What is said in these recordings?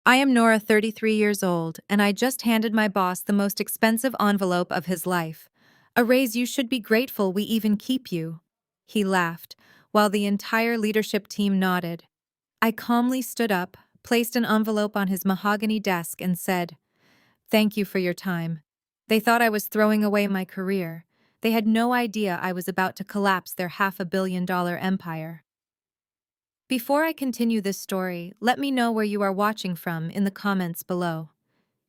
I am Nora, 33 years old, and I just handed my boss the most expensive envelope of his life. A raise you should be grateful we even keep you. He laughed, while the entire leadership team nodded. I calmly stood up, placed an envelope on his mahogany desk, and said, "Thank you for your time." They thought I was throwing away my career. They had no idea I was about to collapse their $500 million empire. Before I continue this story, let me know where you are watching from in the comments below.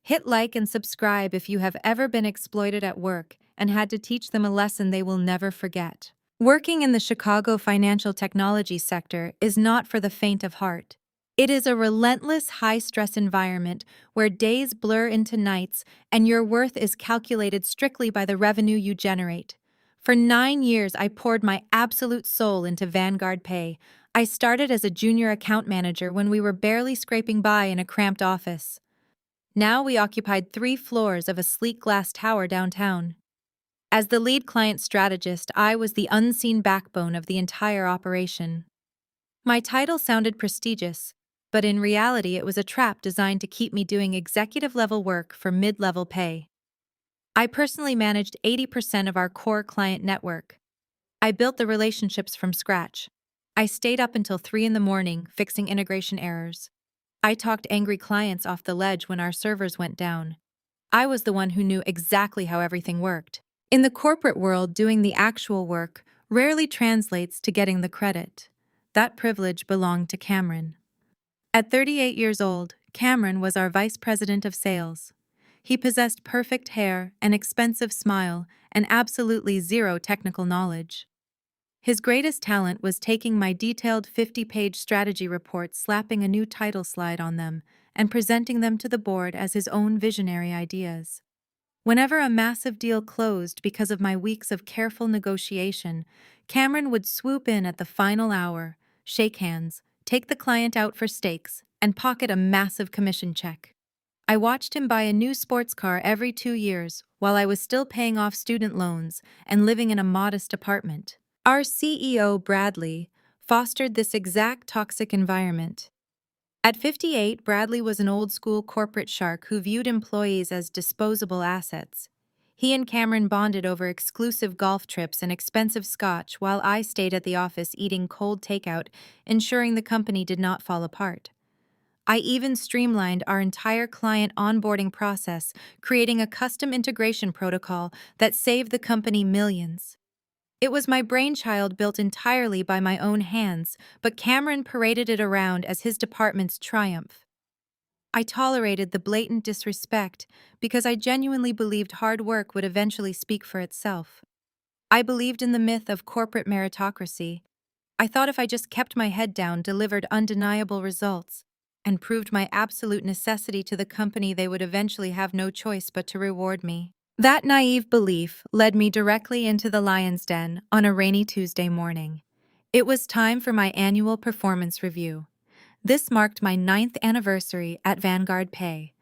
Hit like and subscribe if you have ever been exploited at work and had to teach them a lesson they will never forget. Working in the Chicago financial technology sector is not for the faint of heart. It is a relentless, high-stress environment where days blur into nights and your worth is calculated strictly by the revenue you generate. For 9 years, I poured my absolute soul into Vanguard Pay. I started as a junior account manager when we were barely scraping by in a cramped office. Now we occupied 3 floors of a sleek glass tower downtown. As the lead client strategist, I was the unseen backbone of the entire operation. My title sounded prestigious, but in reality it was a trap designed to keep me doing executive-level work for mid-level pay. I personally managed 80% of our core client network. I built the relationships from scratch. I stayed up until 3 in the morning fixing integration errors. I talked angry clients off the ledge when our servers went down. I was the one who knew exactly how everything worked. In the corporate world, doing the actual work rarely translates to getting the credit. That privilege belonged to Cameron. At 38 years old, Cameron was our vice president of sales. He possessed perfect hair, an expensive smile, and absolutely zero technical knowledge. His greatest talent was taking my detailed 50-page strategy reports, slapping a new title slide on them, and presenting them to the board as his own visionary ideas. Whenever a massive deal closed because of my weeks of careful negotiation, Cameron would swoop in at the final hour, shake hands, take the client out for steaks, and pocket a massive commission check. I watched him buy a new sports car every 2 years while I was still paying off student loans and living in a modest apartment. Our CEO, Bradley, fostered this exact toxic environment. At 58, Bradley was an old-school corporate shark who viewed employees as disposable assets. He and Cameron bonded over exclusive golf trips and expensive scotch while I stayed at the office eating cold takeout, ensuring the company did not fall apart. I even streamlined our entire client onboarding process, creating a custom integration protocol that saved the company millions. It was my brainchild built entirely by my own hands, but Cameron paraded it around as his department's triumph. I tolerated the blatant disrespect because I genuinely believed hard work would eventually speak for itself. I believed in the myth of corporate meritocracy. I thought if I just kept my head down, delivered undeniable results, and proved my absolute necessity to the company, they would eventually have no choice but to reward me. That naive belief led me directly into the lion's den on a rainy Tuesday morning. It was time for my annual performance review. This marked my 9th anniversary at Vanguard Pay.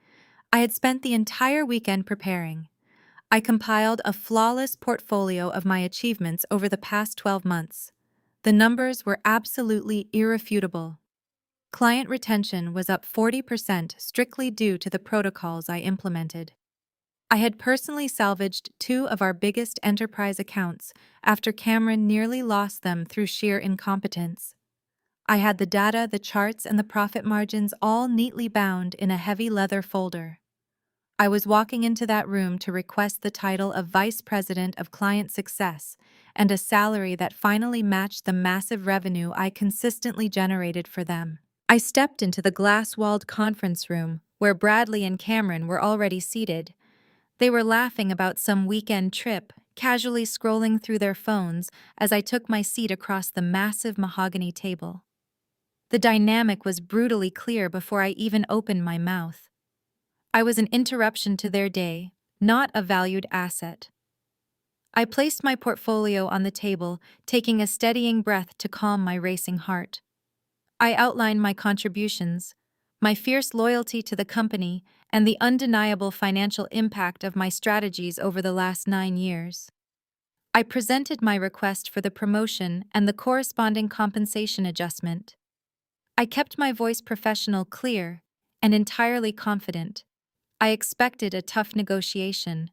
I had spent the entire weekend preparing. I compiled a flawless portfolio of my achievements over the past 12 months. The numbers were absolutely irrefutable. Client retention was up 40% strictly due to the protocols I implemented. I had personally salvaged 2 of our biggest enterprise accounts after Cameron nearly lost them through sheer incompetence. I had the data, the charts, and the profit margins all neatly bound in a heavy leather folder. I was walking into that room to request the title of Vice President of Client Success and a salary that finally matched the massive revenue I consistently generated for them. I stepped into the glass-walled conference room where Bradley and Cameron were already seated. They were laughing about some weekend trip, casually scrolling through their phones as I took my seat across the massive mahogany table. The dynamic was brutally clear before I even opened my mouth. I was an interruption to their day, not a valued asset. I placed my portfolio on the table, taking a steadying breath to calm my racing heart. I outlined my contributions, my fierce loyalty to the company, and the undeniable financial impact of my strategies over the last 9 years. I presented my request for the promotion and the corresponding compensation adjustment. I kept my voice professional, clear, and entirely confident. I expected a tough negotiation.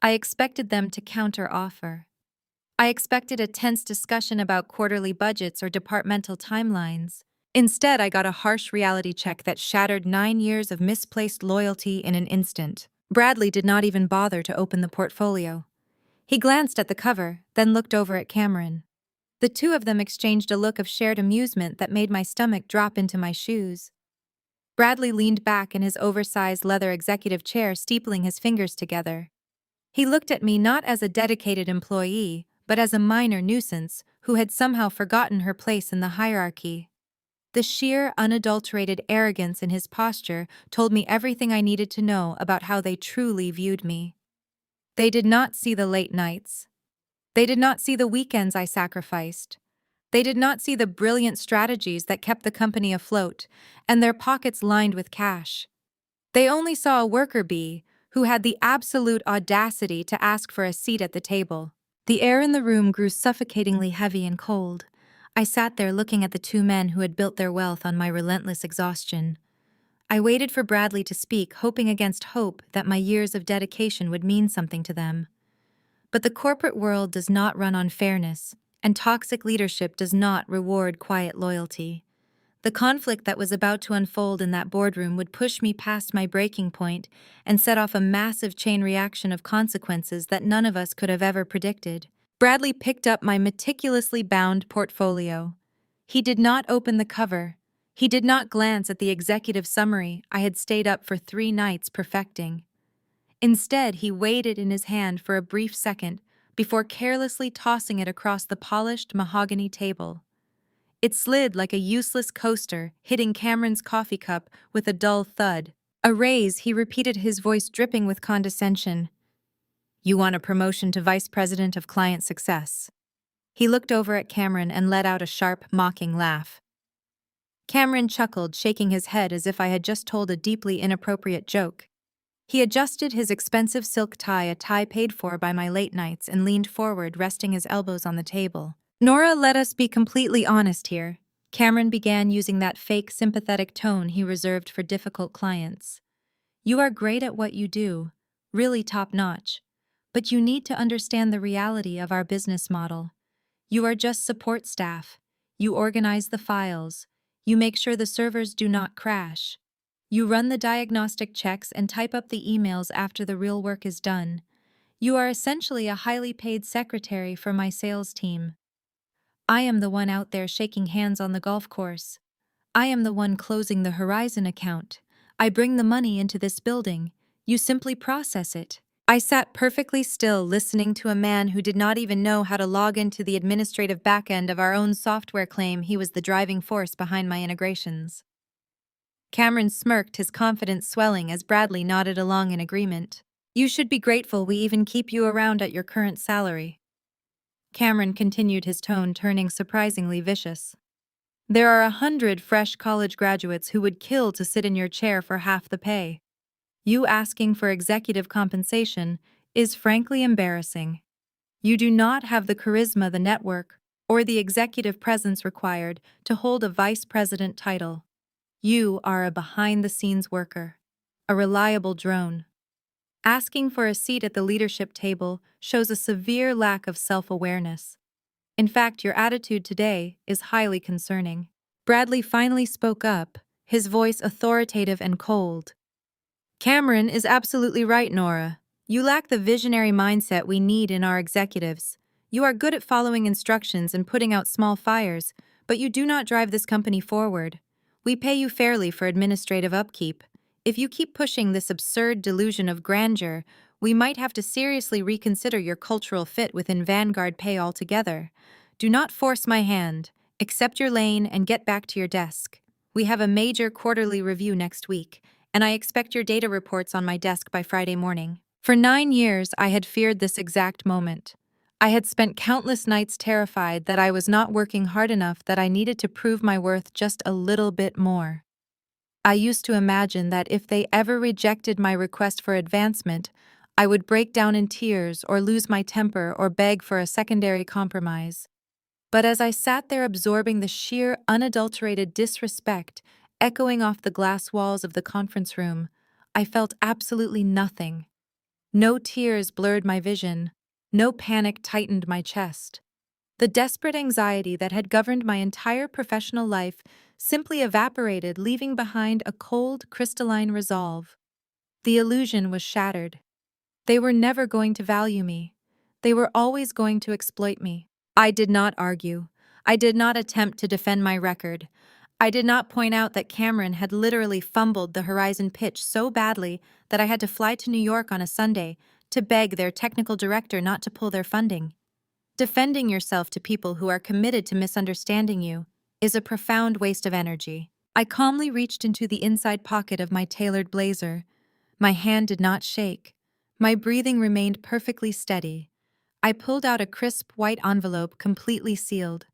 I expected them to counter-offer. I expected a tense discussion about quarterly budgets or departmental timelines. Instead, I got a harsh reality check that shattered 9 years of misplaced loyalty in an instant. Bradley did not even bother to open the portfolio. He glanced at the cover, then looked over at Cameron. The two of them exchanged a look of shared amusement that made my stomach drop into my shoes. Bradley leaned back in his oversized leather executive chair, steepling his fingers together. He looked at me not as a dedicated employee, but as a minor nuisance who had somehow forgotten her place in the hierarchy. The sheer, unadulterated arrogance in his posture told me everything I needed to know about how they truly viewed me. They did not see the late nights. They did not see the weekends I sacrificed. They did not see the brilliant strategies that kept the company afloat, and their pockets lined with cash. They only saw a worker bee who had the absolute audacity to ask for a seat at the table. The air in the room grew suffocatingly heavy and cold. I sat there looking at the two men who had built their wealth on my relentless exhaustion. I waited for Bradley to speak, hoping against hope that my years of dedication would mean something to them. But the corporate world does not run on fairness, and toxic leadership does not reward quiet loyalty. The conflict that was about to unfold in that boardroom would push me past my breaking point and set off a massive chain reaction of consequences that none of us could have ever predicted. Bradley picked up my meticulously bound portfolio. He did not open the cover. He did not glance at the executive summary I had stayed up for 3 nights perfecting. Instead, he weighed it in his hand for a brief second before carelessly tossing it across the polished mahogany table. It slid like a useless coaster, hitting Cameron's coffee cup with a dull thud. "A raise," he repeated, his voice dripping with condescension. "You want a promotion to Vice President of Client Success." He looked over at Cameron and let out a sharp, mocking laugh. Cameron chuckled, shaking his head as if I had just told a deeply inappropriate joke. He adjusted his expensive silk tie, a tie paid for by my late nights, and leaned forward, resting his elbows on the table. "Nora, let us be completely honest here." Cameron began, using that fake, sympathetic tone he reserved for difficult clients. "You are great at what you do, really top-notch. But you need to understand the reality of our business model. You are just support staff. You organize the files. You make sure the servers do not crash. You run the diagnostic checks and type up the emails after the real work is done. You are essentially a highly paid secretary for my sales team. I am the one out there shaking hands on the golf course. I am the one closing the Horizon account. I bring the money into this building. You simply process it." I sat perfectly still, listening to a man who did not even know how to log into the administrative backend of our own software claim he was the driving force behind my integrations. Cameron smirked, his confidence swelling as Bradley nodded along in agreement. "You should be grateful we even keep you around at your current salary." Cameron continued, his tone turning surprisingly vicious. "There are 100 fresh college graduates who would kill to sit in your chair for half the pay. You asking for executive compensation is frankly embarrassing. You do not have the charisma, the network, or the executive presence required to hold a vice president title. You are a behind-the-scenes worker, a reliable drone. Asking for a seat at the leadership table shows a severe lack of self-awareness. In fact, your attitude today is highly concerning." Bradley finally spoke up, his voice authoritative and cold. "Cameron is absolutely right, Nora. You lack the visionary mindset we need in our executives. You are good at following instructions and putting out small fires, but you do not drive this company forward. We pay you fairly for administrative upkeep. If you keep pushing this absurd delusion of grandeur, we might have to seriously reconsider your cultural fit within Vanguard Pay altogether. Do not force my hand. Accept your lane and get back to your desk. We have a major quarterly review next week, and I expect your data reports on my desk by Friday morning." For 9 years, I had feared this exact moment. I had spent countless nights terrified that I was not working hard enough, that I needed to prove my worth just a little bit more. I used to imagine that if they ever rejected my request for advancement, I would break down in tears or lose my temper or beg for a secondary compromise. But as I sat there absorbing the sheer, unadulterated disrespect echoing off the glass walls of the conference room. I felt absolutely nothing. No tears blurred my vision. No panic tightened my chest. The desperate anxiety that had governed my entire professional life simply evaporated, leaving behind a cold, crystalline resolve. The illusion was shattered. They were never going to value me. They were always going to exploit me. I did not argue. I did not attempt to defend my record. I did not point out that Cameron had literally fumbled the Horizon pitch so badly that I had to fly to New York on a Sunday to beg their technical director not to pull their funding. Defending yourself to people who are committed to misunderstanding you is a profound waste of energy. I calmly reached into the inside pocket of my tailored blazer. My hand did not shake. My breathing remained perfectly steady. I pulled out a crisp white envelope completely sealed.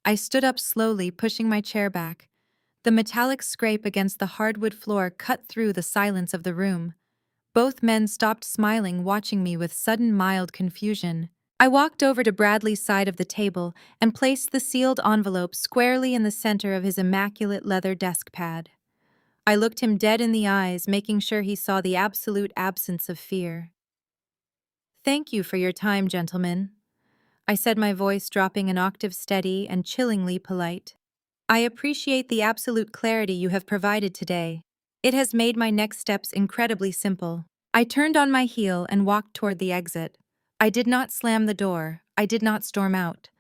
I stood up slowly, pushing my chair back. The metallic scrape against the hardwood floor cut through the silence of the room. Both men stopped smiling, watching me with sudden mild confusion. I walked over to Bradley's side of the table and placed the sealed envelope squarely in the center of his immaculate leather desk pad. I looked him dead in the eyes, making sure he saw the absolute absence of fear. "Thank you for your time, gentlemen," I said, my voice dropping an octave, steady and chillingly polite. "I appreciate the absolute clarity you have provided today. It has made my next steps incredibly simple." I turned on my heel and walked toward the exit. I did not slam the door. I did not storm out.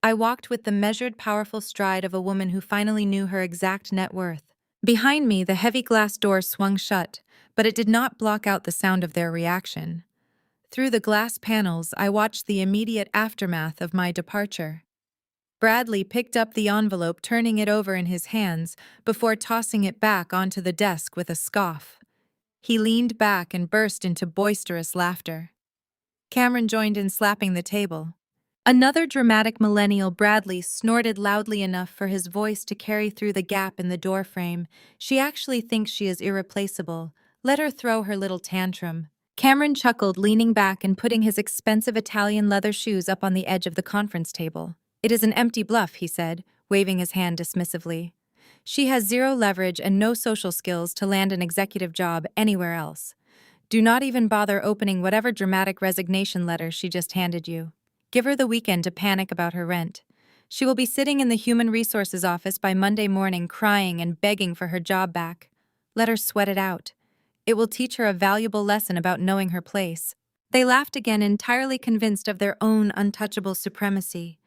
I walked with the measured, powerful stride of a woman who finally knew her exact net worth. Behind me, the heavy glass door swung shut, but it did not block out the sound of their reaction. Through the glass panels, I watched the immediate aftermath of my departure. Bradley picked up the envelope, turning it over in his hands before tossing it back onto the desk with a scoff. He leaned back and burst into boisterous laughter. Cameron joined in, slapping the table. Another dramatic millennial, Bradley snorted loudly enough for his voice to carry through the gap in the doorframe. "She actually thinks she is irreplaceable. Let her throw her little tantrum." Cameron chuckled, leaning back and putting his expensive Italian leather shoes up on the edge of the conference table. "It is an empty bluff," he said, waving his hand dismissively. "She has zero leverage and no social skills to land an executive job anywhere else. Do not even bother opening whatever dramatic resignation letter she just handed you. Give her the weekend to panic about her rent. She will be sitting in the Human Resources office by Monday morning, crying and begging for her job back. Let her sweat it out. It will teach her a valuable lesson about knowing her place." They laughed again, entirely convinced of their own untouchable supremacy.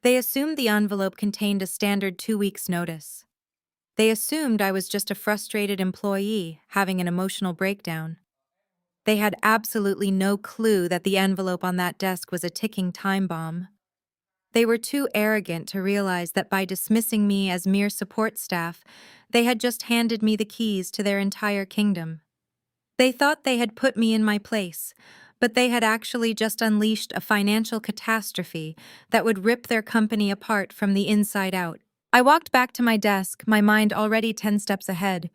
They assumed the envelope contained a standard 2 weeks' notice. They assumed I was just a frustrated employee having an emotional breakdown. They had absolutely no clue that the envelope on that desk was a ticking time bomb. They were too arrogant to realize that by dismissing me as mere support staff, they had just handed me the keys to their entire kingdom. They thought they had put me in my place, but they had actually just unleashed a financial catastrophe that would rip their company apart from the inside out. I walked back to my desk, my mind already 10 steps ahead.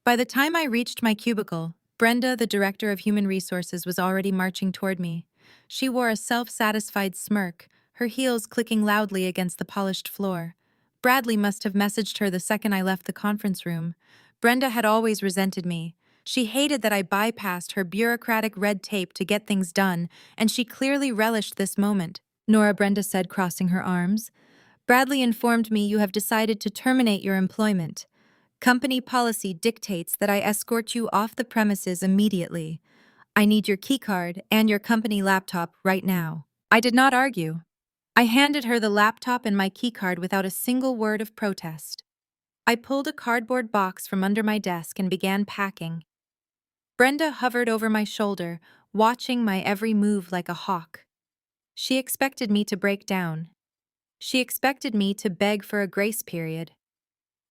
By the time I reached my cubicle, Brenda, the director of human resources, was already marching toward me. She wore a self-satisfied smirk, her heels clicking loudly against the polished floor. Bradley must have messaged her the second I left the conference room. Brenda had always resented me. She hated that I bypassed her bureaucratic red tape to get things done, and she clearly relished this moment. "Nora," Brenda said, crossing her arms, "Bradley informed me you have decided to terminate your employment. Company policy dictates that I escort you off the premises immediately. I need your keycard and your company laptop right now." I did not argue. I handed her the laptop and my keycard without a single word of protest. I pulled a cardboard box from under my desk and began packing. Brenda hovered over my shoulder, watching my every move like a hawk. She expected me to break down. She expected me to beg for a grace period.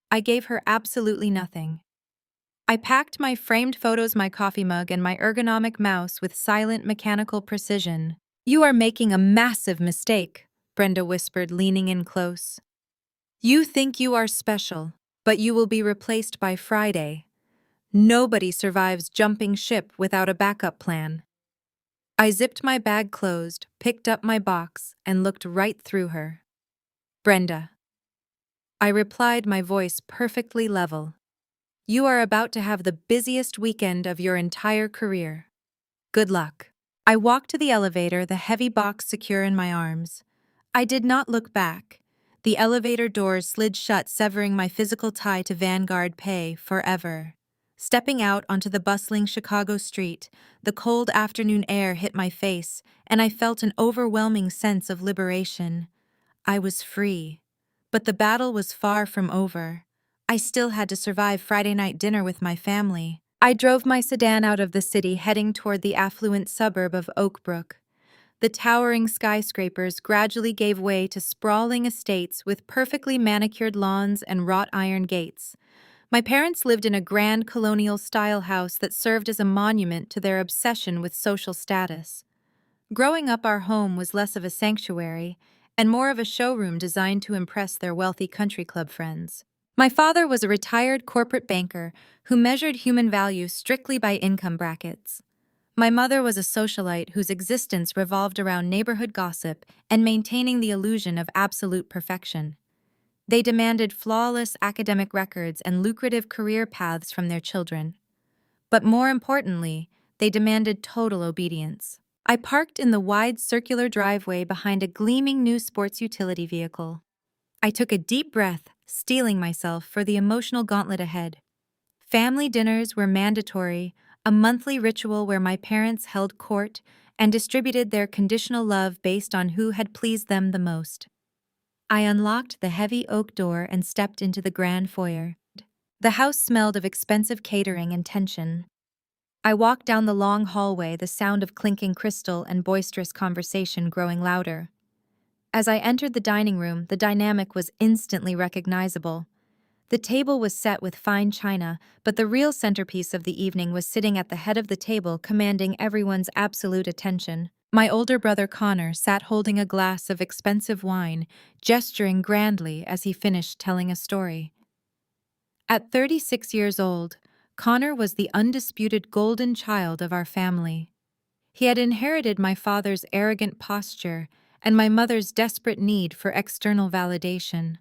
I gave her absolutely nothing. I packed my framed photos, my coffee mug, and my ergonomic mouse with silent mechanical precision. "You are making a massive mistake," Brenda whispered, leaning in close. "You think you are special, but you will be replaced by Friday. Nobody survives jumping ship without a backup plan." I zipped my bag closed, picked up my box, and looked right through her. "Brenda." I replied, my voice perfectly level. You are about to have the busiest weekend of your entire career. Good luck. I walked to the elevator, the heavy box secure in my arms. I did not look back. The elevator doors slid shut, severing my physical tie to Vanguard pay forever. Stepping out onto the bustling Chicago street, the cold afternoon air hit my face, and I felt an overwhelming sense of liberation. I was free. But the battle was far from over. I still had to survive Friday night dinner with my family. I drove my sedan out of the city, heading toward the affluent suburb of Oak Brook. The towering skyscrapers gradually gave way to sprawling estates with perfectly manicured lawns and wrought iron gates. My parents lived in a grand colonial-style house that served as a monument to their obsession with social status. Growing up, our home was less of a sanctuary and more of a showroom designed to impress their wealthy country club friends. My father was a retired corporate banker who measured human value strictly by income brackets. My mother was a socialite whose existence revolved around neighborhood gossip and maintaining the illusion of absolute perfection. They demanded flawless academic records and lucrative career paths from their children. But more importantly, they demanded total obedience. I parked in the wide circular driveway behind a gleaming new sports utility vehicle. I took a deep breath, steeling myself for the emotional gauntlet ahead. Family dinners were mandatory, a monthly ritual where my parents held court and distributed their conditional love based on who had pleased them the most. I unlocked the heavy oak door and stepped into the grand foyer. The house smelled of expensive catering and tension. I walked down the long hallway, the sound of clinking crystal and boisterous conversation growing louder. As I entered the dining room, the dynamic was instantly recognizable. The table was set with fine china, but the real centerpiece of the evening was sitting at the head of the table, commanding everyone's absolute attention. My older brother Connor sat holding a glass of expensive wine, gesturing grandly as he finished telling a story. At 36 years old, Connor was the undisputed golden child of our family. He had inherited my father's arrogant posture and my mother's desperate need for external validation.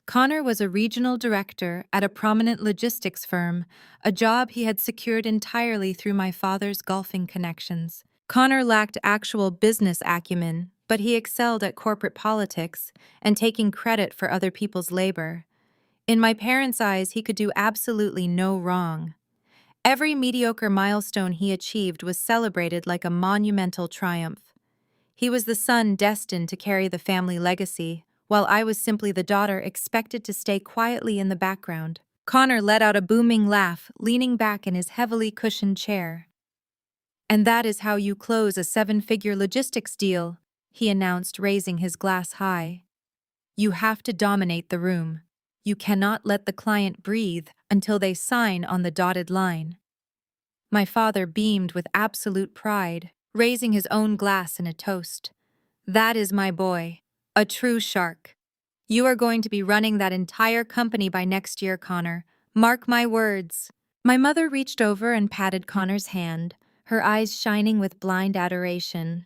Connor was a regional director at a prominent logistics firm, a job he had secured entirely through my father's golfing connections. Connor lacked actual business acumen, but he excelled at corporate politics and taking credit for other people's labor. In my parents' eyes, he could do absolutely no wrong. Every mediocre milestone he achieved was celebrated like a monumental triumph. He was the son destined to carry the family legacy, while I was simply the daughter expected to stay quietly in the background. Connor let out a booming laugh, leaning back in his heavily cushioned chair. "And that is how you close a seven-figure logistics deal," he announced, raising his glass high. "You have to dominate the room. You cannot let the client breathe until they sign on the dotted line." My father beamed with absolute pride, raising his own glass in a toast. "That is my boy, a true shark. You are going to be running that entire company by next year, Connor. Mark my words." My mother reached over and patted Connor's hand, her eyes shining with blind adoration.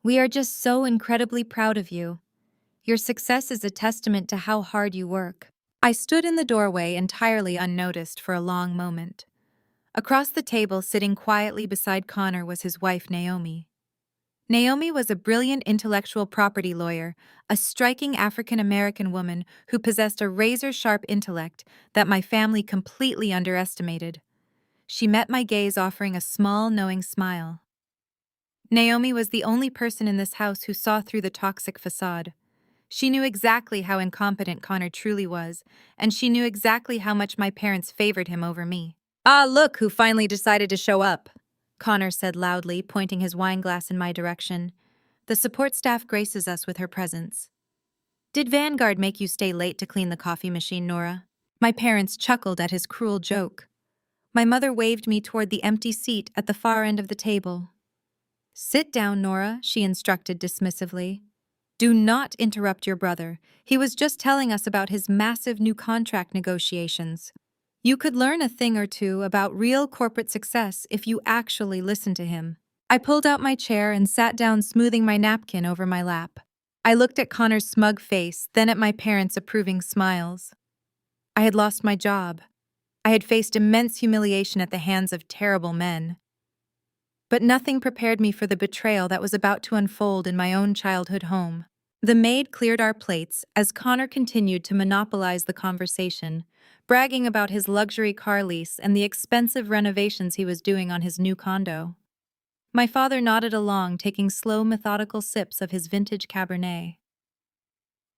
"We are just so incredibly proud of you. Your success is a testament to how hard you work." I stood in the doorway entirely unnoticed for a long moment. Across the table, sitting quietly beside Connor, was his wife, Naomi. Naomi was a brilliant intellectual property lawyer, a striking African-American woman who possessed a razor-sharp intellect that my family completely underestimated. She met my gaze, offering a small, knowing smile. Naomi was the only person in this house who saw through the toxic facade. She knew exactly how incompetent Connor truly was, and she knew exactly how much my parents favored him over me. "Ah, look who finally decided to show up," Connor said loudly, pointing his wine glass in my direction. "The support staff graces us with her presence." "Did Vanguard make you stay late to clean the coffee machine, Nora?" My parents chuckled at his cruel joke. My mother waved me toward the empty seat at the far end of the table. "Sit down, Nora," she instructed dismissively. "Do not interrupt your brother. He was just telling us about his massive new contract negotiations. You could learn a thing or two about real corporate success if you actually listen to him." I pulled out my chair and sat down, smoothing my napkin over my lap. I looked at Connor's smug face, then at my parents' approving smiles. I had lost my job. I had faced immense humiliation at the hands of terrible men. But nothing prepared me for the betrayal that was about to unfold in my own childhood home. The maid cleared our plates as Connor continued to monopolize the conversation, bragging about his luxury car lease and the expensive renovations he was doing on his new condo. My father nodded along, taking slow, methodical sips of his vintage Cabernet.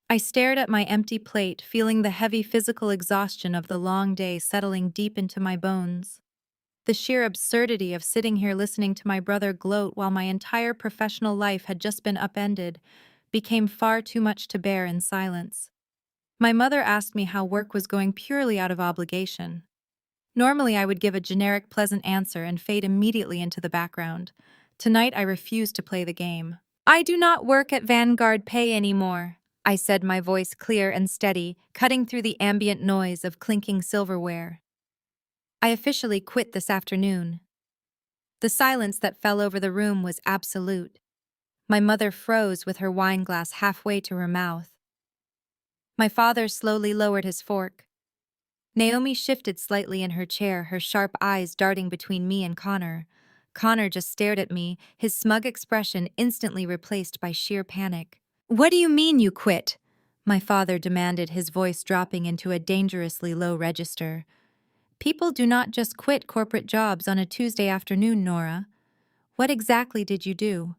I stared at my empty plate, feeling the heavy physical exhaustion of the long day settling deep into my bones. The sheer absurdity of sitting here listening to my brother gloat while my entire professional life had just been upended became far too much to bear in silence. My mother asked me how work was going purely out of obligation. Normally, I would give a generic, pleasant answer and fade immediately into the background. Tonight, I refused to play the game. I do not work at Vanguard Pay anymore, I said, my voice clear and steady, cutting through the ambient noise of clinking silverware. I officially quit this afternoon. The silence that fell over the room was absolute. My mother froze with her wine glass halfway to her mouth. My father slowly lowered his fork. Naomi shifted slightly in her chair, her sharp eyes darting between me and Connor. Connor just stared at me, his smug expression instantly replaced by sheer panic. "What do you mean you quit?" my father demanded, his voice dropping into a dangerously low register. "People do not just quit corporate jobs on a Tuesday afternoon, Nora. What exactly did you do?"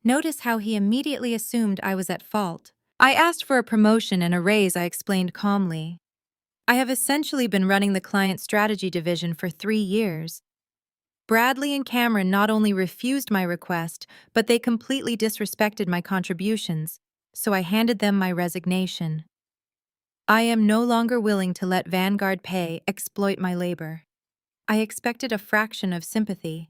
Notice how he immediately assumed I was at fault. "I asked for a promotion and a raise," I explained calmly. "I have essentially been running the client strategy division for 3 years. Bradley and Cameron not only refused my request, but they completely disrespected my contributions, so I handed them my resignation. I am no longer willing to let Vanguard Pay exploit my labor." I expected a fraction of sympathy.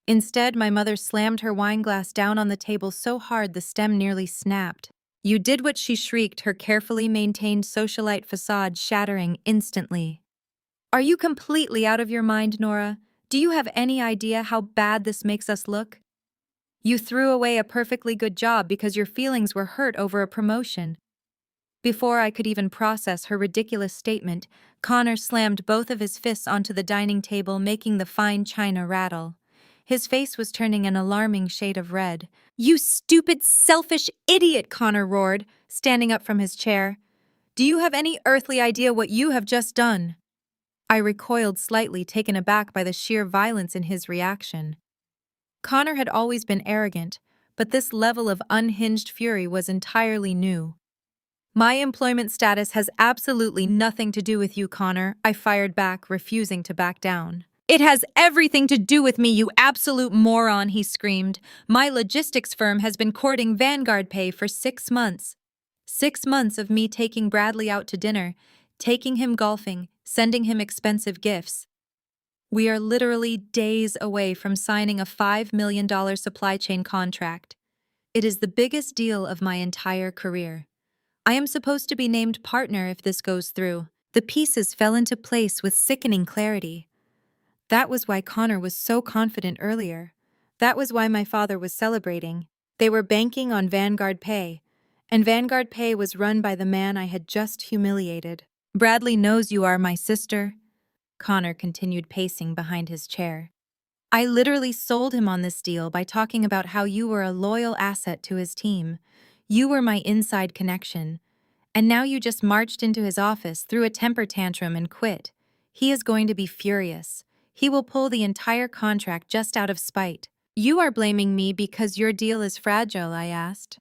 Instead, my mother slammed her wineglass down on the table so hard the stem nearly snapped. "You did what?" she shrieked, her carefully maintained socialite facade shattering instantly. "Are you completely out of your mind, Nora? Do you have any idea how bad this makes us look? You threw away a perfectly good job because your feelings were hurt over a promotion." Before I could even process her ridiculous statement, Connor slammed both of his fists onto the dining table, making the fine china rattle. His face was turning an alarming shade of red. "You stupid, selfish idiot!" Connor roared, standing up from his chair. "Do you have any earthly idea what you have just done?" I recoiled slightly, taken aback by the sheer violence in his reaction. Connor had always been arrogant, but this level of unhinged fury was entirely new. "My employment status has absolutely nothing to do with you, Connor," I fired back, refusing to back down. "It has everything to do with me, you absolute moron," he screamed. "My logistics firm has been courting Vanguard Pay for 6 months. 6 months of me taking Bradley out to dinner, taking him golfing, sending him expensive gifts. We are literally days away from signing a $5 million supply chain contract. It is the biggest deal of my entire career. I am supposed to be named partner if this goes through." The pieces fell into place with sickening clarity. That was why Connor was so confident earlier. That was why my father was celebrating. They were banking on Vanguard Pay, and Vanguard Pay was run by the man I had just humiliated. "Bradley knows you are my sister," Connor continued, pacing behind his chair. "I literally sold him on this deal by talking about how you were a loyal asset to his team. You were my inside connection. And now you just marched into his office, threw a temper tantrum, and quit. He is going to be furious. He will pull the entire contract just out of spite." "You are blaming me because your deal is fragile?" I asked.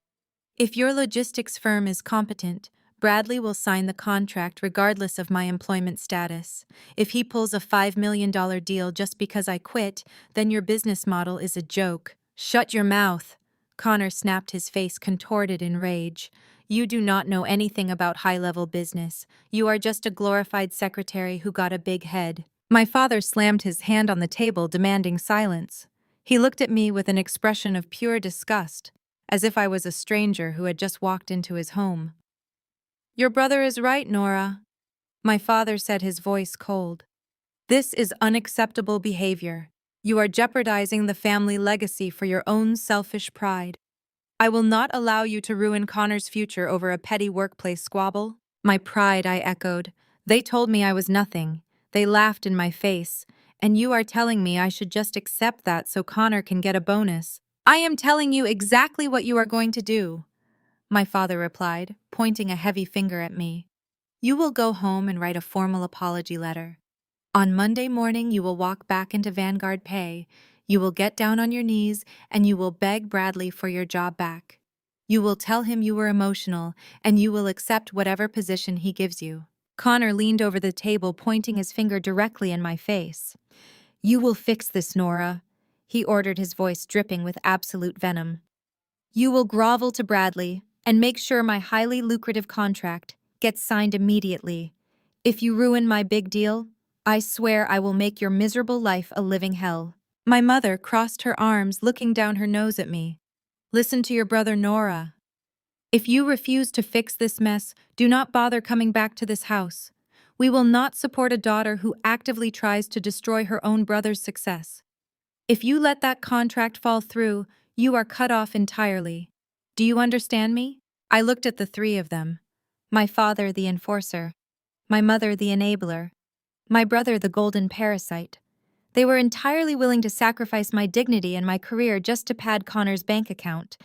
"If your logistics firm is competent, Bradley will sign the contract regardless of my employment status. If he pulls a $5 million deal just because I quit, then your business model is a joke." "Shut your mouth!" Connor snapped, his face contorted in rage. "You do not know anything about high-level business. You are just a glorified secretary who got a big head." My father slammed his hand on the table, demanding silence. He looked at me with an expression of pure disgust, as if I was a stranger who had just walked into his home. "Your brother is right, Nora," my father said, his voice cold. "This is unacceptable behavior. You are jeopardizing the family legacy for your own selfish pride." I will not allow you to ruin Connor's future over a petty workplace squabble. My pride, I echoed. They told me I was nothing. They laughed in my face. And you are telling me I should just accept that so Connor can get a bonus. I am telling you exactly what you are going to do, my father replied, pointing a heavy finger at me. You will go home and write a formal apology letter. On Monday morning, you will walk back into Vanguard Pay. You will get down on your knees and you will beg Bradley for your job back. You will tell him you were emotional and you will accept whatever position he gives you. Connor leaned over the table, pointing his finger directly in my face. You will fix this, Nora, he ordered, his voice dripping with absolute venom. You will grovel to Bradley and make sure my highly lucrative contract gets signed immediately. If you ruin my big deal, I swear I will make your miserable life a living hell. My mother crossed her arms, looking down her nose at me. Listen to your brother, Nora. If you refuse to fix this mess, do not bother coming back to this house. We will not support a daughter who actively tries to destroy her own brother's success. If you let that contract fall through, you are cut off entirely. Do you understand me? I looked at the three of them. My father, the enforcer. My mother, the enabler. My brother, the golden parasite. They were entirely willing to sacrifice my dignity and my career just to pad Connor's bank account.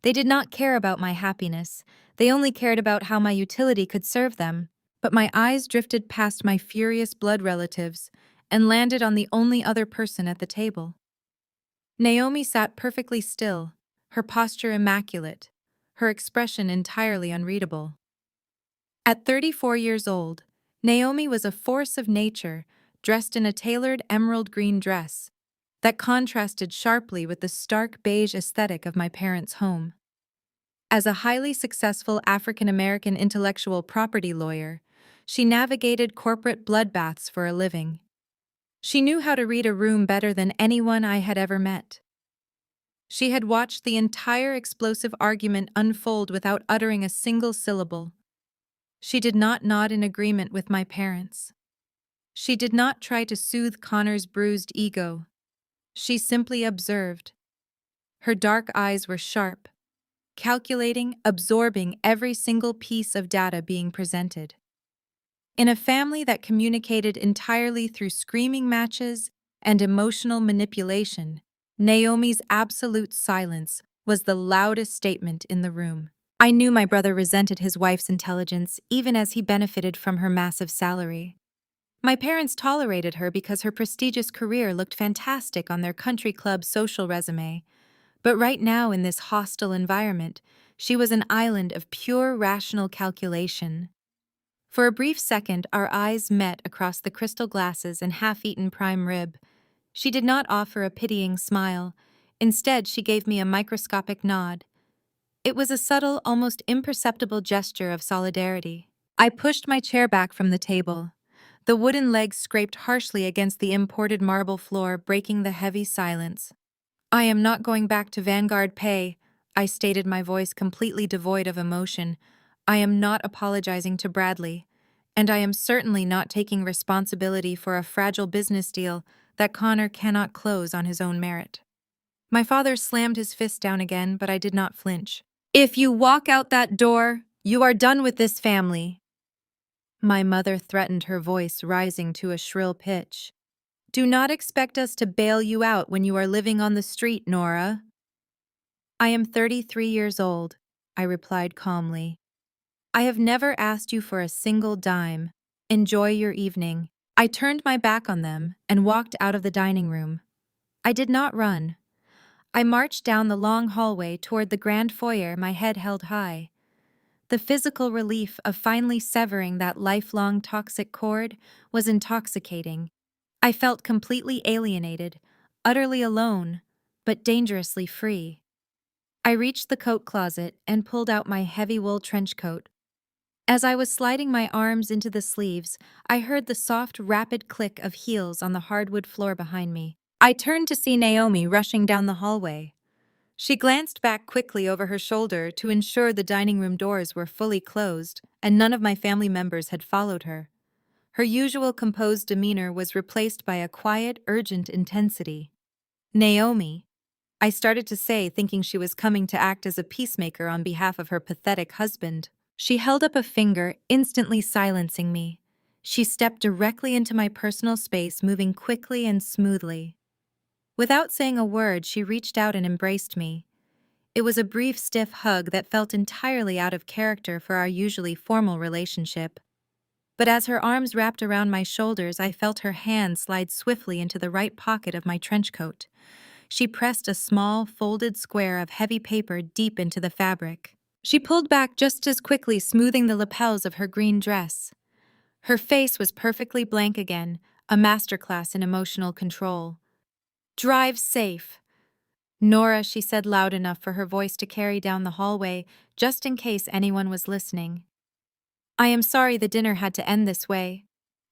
They did not care about my happiness. They only cared about how my utility could serve them. But my eyes drifted past my furious blood relatives and landed on the only other person at the table. Naomi sat perfectly still, her posture immaculate, her expression entirely unreadable. At 34 years old, Naomi was a force of nature, dressed in a tailored emerald green dress that contrasted sharply with the stark beige aesthetic of my parents' home. As a highly successful African-American intellectual property lawyer, she navigated corporate bloodbaths for a living. She knew how to read a room better than anyone I had ever met. She had watched the entire explosive argument unfold without uttering a single syllable. She did not nod in agreement with my parents. She did not try to soothe Connor's bruised ego. She simply observed. Her dark eyes were sharp, calculating, absorbing every single piece of data being presented. In a family that communicated entirely through screaming matches and emotional manipulation, Naomi's absolute silence was the loudest statement in the room. I knew my brother resented his wife's intelligence even as he benefited from her massive salary. My parents tolerated her because her prestigious career looked fantastic on their country club social resume. But right now, in this hostile environment, she was an island of pure rational calculation. For a brief second, our eyes met across the crystal glasses and half-eaten prime rib. She did not offer a pitying smile. Instead, she gave me a microscopic nod. It was a subtle, almost imperceptible gesture of solidarity. I pushed my chair back from the table. The wooden legs scraped harshly against the imported marble floor, breaking the heavy silence. I am not going back to Vanguard Pay, I stated, my voice completely devoid of emotion. I am not apologizing to Bradley, and I am certainly not taking responsibility for a fragile business deal that Connor cannot close on his own merit. My father slammed his fist down again, but I did not flinch. If you walk out that door, you are done with this family. My mother threatened, her voice rising to a shrill pitch. Do not expect us to bail you out when you are living on the street, Nora. I am 33 years old, I replied calmly. I have never asked you for a single dime. Enjoy your evening. I turned my back on them and walked out of the dining room. I did not run. I marched down the long hallway toward the grand foyer, my head held high. The physical relief of finally severing that lifelong toxic cord was intoxicating. I felt completely alienated, utterly alone, but dangerously free. I reached the coat closet and pulled out my heavy wool trench coat. As I was sliding my arms into the sleeves, I heard the soft, rapid click of heels on the hardwood floor behind me. I turned to see Naomi rushing down the hallway. She glanced back quickly over her shoulder to ensure the dining room doors were fully closed and none of my family members had followed her. Her usual composed demeanor was replaced by a quiet, urgent intensity. Naomi, I started to say, thinking she was coming to act as a peacemaker on behalf of her pathetic husband. She held up a finger, instantly silencing me. She stepped directly into my personal space, moving quickly and smoothly. Without saying a word, she reached out and embraced me. It was a brief, stiff hug that felt entirely out of character for our usually formal relationship. But as her arms wrapped around my shoulders, I felt her hand slide swiftly into the right pocket of my trench coat. She pressed a small, folded square of heavy paper deep into the fabric. She pulled back just as quickly, smoothing the lapels of her green dress. Her face was perfectly blank again, a masterclass in emotional control. "Drive safe." "Nora," she said loud enough for her voice to carry down the hallway, just in case anyone was listening. "I am sorry the dinner had to end this way."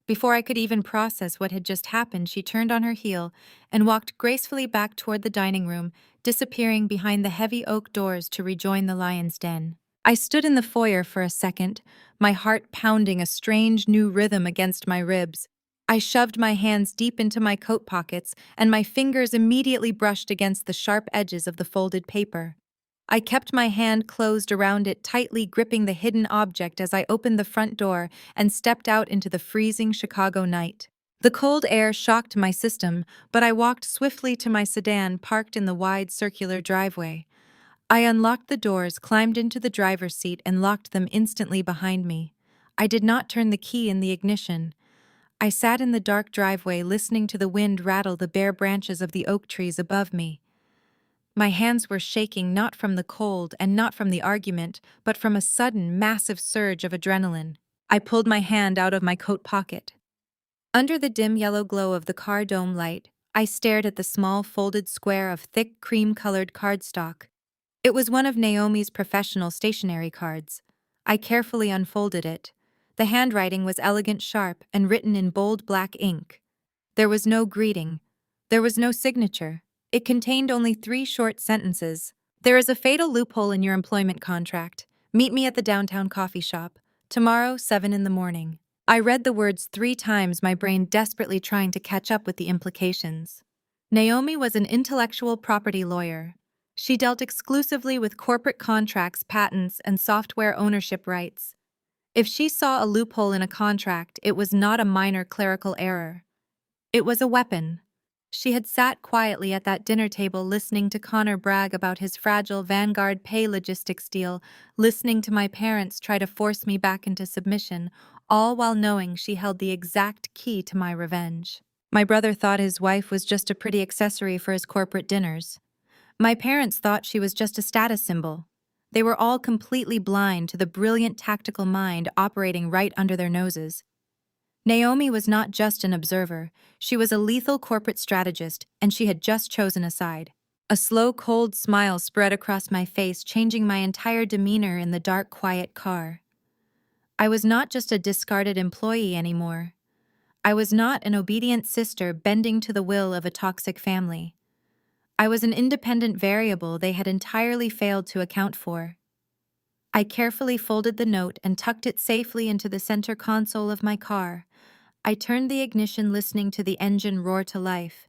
Before I could even process what had just happened, she turned on her heel and walked gracefully back toward the dining room, disappearing behind the heavy oak doors to rejoin the lion's den. I stood in the foyer for a second, my heart pounding a strange new rhythm against my ribs. I shoved my hands deep into my coat pockets, and my fingers immediately brushed against the sharp edges of the folded paper. I kept my hand closed around it, tightly gripping the hidden object as I opened the front door and stepped out into the freezing Chicago night. The cold air shocked my system, but I walked swiftly to my sedan parked in the wide circular driveway. I unlocked the doors, climbed into the driver's seat, and locked them instantly behind me. I did not turn the key in the ignition. I sat in the dark driveway, listening to the wind rattle the bare branches of the oak trees above me. My hands were shaking, not from the cold and not from the argument, but from a sudden, massive surge of adrenaline. I pulled my hand out of my coat pocket. Under the dim yellow glow of the car dome light, I stared at the small folded square of thick cream-colored cardstock. It was one of Naomi's professional stationery cards. I carefully unfolded it. The handwriting was elegant, sharp, and written in bold black ink. There was no greeting. There was no signature. It contained only 3 short sentences. "There is a fatal loophole in your employment contract. Meet me at the downtown coffee shop. Tomorrow, 7 in the morning." I read the words 3 times, my brain desperately trying to catch up with the implications. Naomi was an intellectual property lawyer. She dealt exclusively with corporate contracts, patents, and software ownership rights. If she saw a loophole in a contract, it was not a minor clerical error. It was a weapon. She had sat quietly at that dinner table listening to Connor brag about his fragile Vanguard pay logistics deal, listening to my parents try to force me back into submission, all while knowing she held the exact key to my revenge. My brother thought his wife was just a pretty accessory for his corporate dinners. My parents thought she was just a status symbol. They were all completely blind to the brilliant tactical mind operating right under their noses. Naomi was not just an observer, she was a lethal corporate strategist, and she had just chosen a side. A slow, cold smile spread across my face, changing my entire demeanor in the dark, quiet car. I was not just a discarded employee anymore. I was not an obedient sister bending to the will of a toxic family. I was an independent variable they had entirely failed to account for. I carefully folded the note and tucked it safely into the center console of my car. I turned the ignition, listening to the engine roar to life.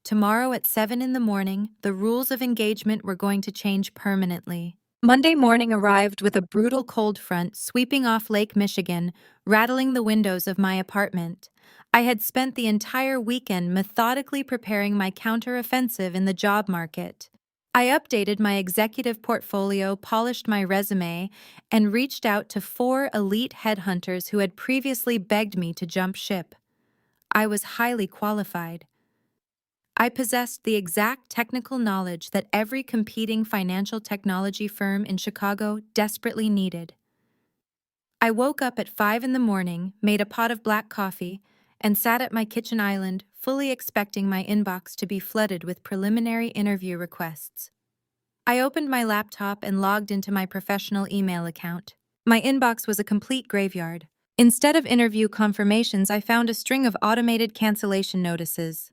Tomorrow at 7 in the morning, the rules of engagement were going to change permanently. Monday morning arrived with a brutal cold front sweeping off Lake Michigan, rattling the windows of my apartment. I had spent the entire weekend methodically preparing my counteroffensive in the job market. I updated my executive portfolio, polished my resume, and reached out to 4 elite headhunters who had previously begged me to jump ship. I was highly qualified. I possessed the exact technical knowledge that every competing financial technology firm in Chicago desperately needed. I woke up at 5 in the morning, made a pot of black coffee, and sat at my kitchen island, fully expecting my inbox to be flooded with preliminary interview requests. I opened my laptop and logged into my professional email account. My inbox was a complete graveyard. Instead of interview confirmations, I found a string of automated cancellation notices.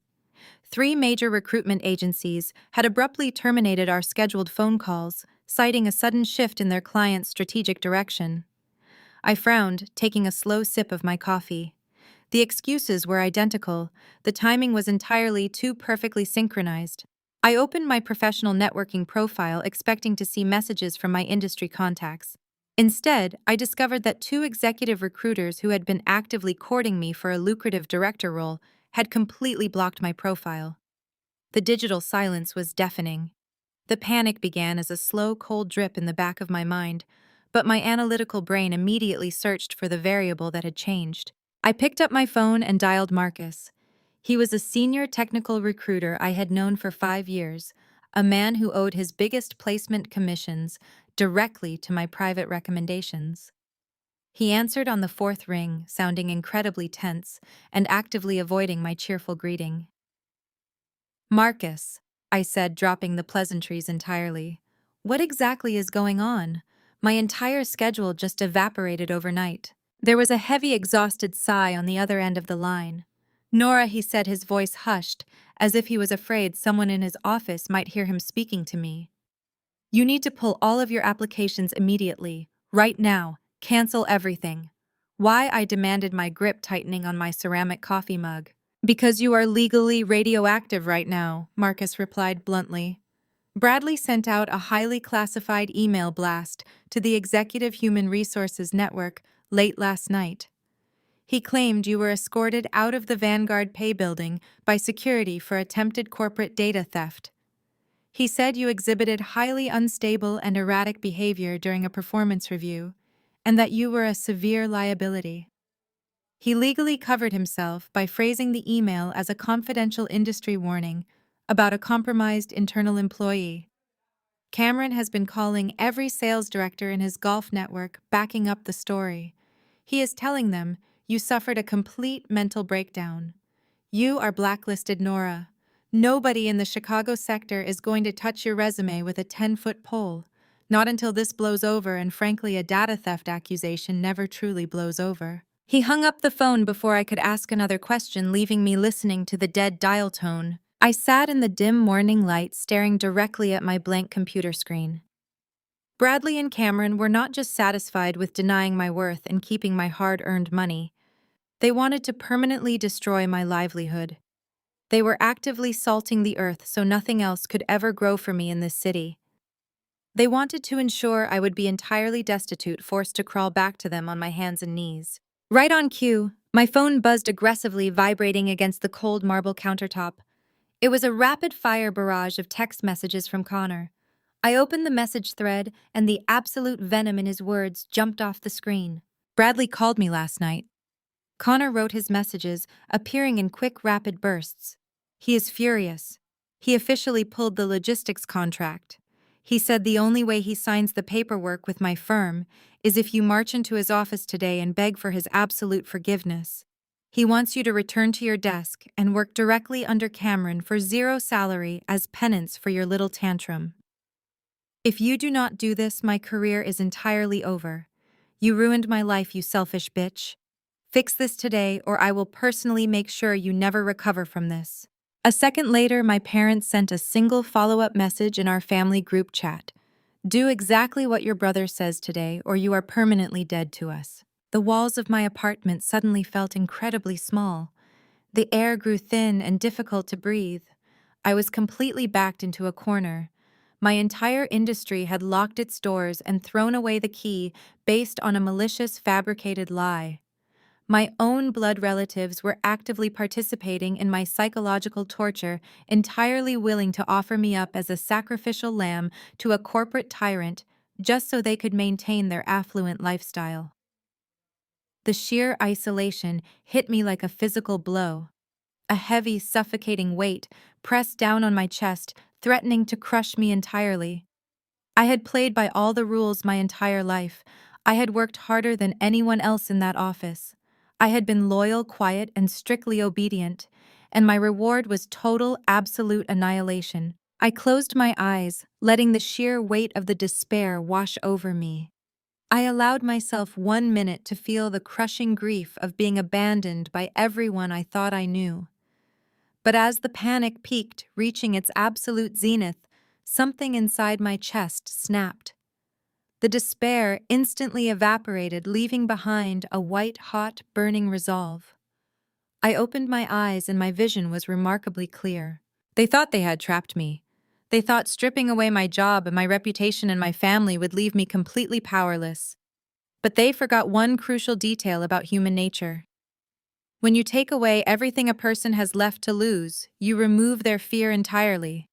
3 major recruitment agencies had abruptly terminated our scheduled phone calls, citing a sudden shift in their client's strategic direction. I frowned, taking a slow sip of my coffee. The excuses were identical. The timing was entirely too perfectly synchronized. I opened my professional networking profile expecting to see messages from my industry contacts. Instead, I discovered that two executive recruiters who had been actively courting me for a lucrative director role had completely blocked my profile. The digital silence was deafening. The panic began as a slow, cold drip in the back of my mind, but my analytical brain immediately searched for the variable that had changed. I picked up my phone and dialed Marcus. He was a senior technical recruiter I had known for 5 years, a man who owed his biggest placement commissions directly to my private recommendations. He answered on the fourth ring, sounding incredibly tense and actively avoiding my cheerful greeting. Marcus, I said, dropping the pleasantries entirely. What exactly is going on? My entire schedule just evaporated overnight. There was a heavy, exhausted sigh on the other end of the line. Nora, he said, his voice hushed, as if he was afraid someone in his office might hear him speaking to me. You need to pull all of your applications immediately, right now. Cancel everything. Why? I demanded, my grip tightening on my ceramic coffee mug. Because you are legally radioactive right now, Marcus replied bluntly. Bradley sent out a highly classified email blast to the Executive Human Resources Network late last night. He claimed you were escorted out of the Vanguard Pay building by security for attempted corporate data theft. He said you exhibited highly unstable and erratic behavior during a performance review, and that you were a severe liability. He legally covered himself by phrasing the email as a confidential industry warning about a compromised internal employee. Cameron has been calling every sales director in his golf network, backing up the story. He is telling them you suffered a complete mental breakdown. You are blacklisted, Nora. Nobody in the Chicago sector is going to touch your resume with a 10-foot pole. Not until this blows over, and frankly, a data theft accusation never truly blows over. He hung up the phone before I could ask another question, leaving me listening to the dead dial tone. I sat in the dim morning light, staring directly at my blank computer screen. Bradley and Cameron were not just satisfied with denying my worth and keeping my hard-earned money. They wanted to permanently destroy my livelihood. They were actively salting the earth so nothing else could ever grow for me in this city. They wanted to ensure I would be entirely destitute, forced to crawl back to them on my hands and knees. Right on cue, my phone buzzed aggressively, vibrating against the cold marble countertop. It was a rapid-fire barrage of text messages from Connor. I opened the message thread, and the absolute venom in his words jumped off the screen. Bradley called me last night. Connor wrote his messages, appearing in quick, rapid bursts. He is furious. He officially pulled the logistics contract. He said the only way he signs the paperwork with my firm is if you march into his office today and beg for his absolute forgiveness. He wants you to return to your desk and work directly under Cameron for zero salary as penance for your little tantrum. If you do not do this, my career is entirely over. You ruined my life, you selfish bitch. Fix this today, or I will personally make sure you never recover from this. A second later, my parents sent a single follow-up message in our family group chat. Do exactly what your brother says today, or you are permanently dead to us. The walls of my apartment suddenly felt incredibly small. The air grew thin and difficult to breathe. I was completely backed into a corner. My entire industry had locked its doors and thrown away the key based on a malicious, fabricated lie. My own blood relatives were actively participating in my psychological torture, entirely willing to offer me up as a sacrificial lamb to a corporate tyrant just so they could maintain their affluent lifestyle. The sheer isolation hit me like a physical blow. A heavy, suffocating weight pressed down on my chest, threatening to crush me entirely. I had played by all the rules my entire life. I had worked harder than anyone else in that office. I had been loyal, quiet, and strictly obedient, and my reward was total, absolute annihilation. I closed my eyes, letting the sheer weight of the despair wash over me. I allowed myself 1 minute to feel the crushing grief of being abandoned by everyone I thought I knew. But as the panic peaked, reaching its absolute zenith, something inside my chest snapped. The despair instantly evaporated, leaving behind a white-hot, burning resolve. I opened my eyes and my vision was remarkably clear. They thought they had trapped me. They thought stripping away my job and my reputation and my family would leave me completely powerless. But they forgot one crucial detail about human nature. When you take away everything a person has left to lose, you remove their fear entirely.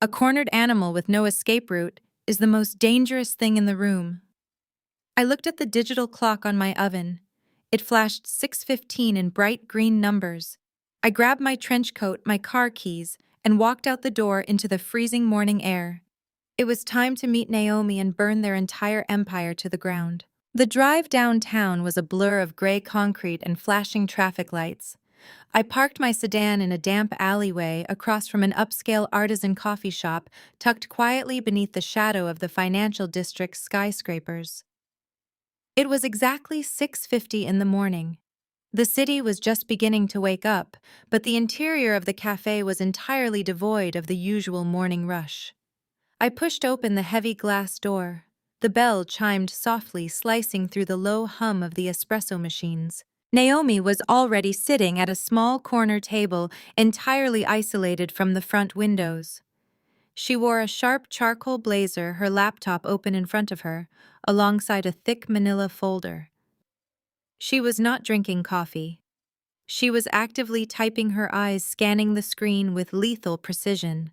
A cornered animal with no escape route is the most dangerous thing in the room. I looked at the digital clock on my oven. It flashed 6:15 in bright green numbers. I grabbed my trench coat, my car keys, and walked out the door into the freezing morning air. It was time to meet Naomi and burn their entire empire to the ground. The drive downtown was a blur of gray concrete and flashing traffic lights. I parked my sedan in a damp alleyway across from an upscale artisan coffee shop tucked quietly beneath the shadow of the financial district's skyscrapers. It was exactly 6:50 in the morning. The city was just beginning to wake up, but the interior of the cafe was entirely devoid of the usual morning rush. I pushed open the heavy glass door. The bell chimed softly, slicing through the low hum of the espresso machines. Naomi was already sitting at a small corner table, entirely isolated from the front windows. She wore a sharp charcoal blazer, her laptop open in front of her, alongside a thick manila folder. She was not drinking coffee. She was actively typing, her eyes scanning the screen with lethal precision.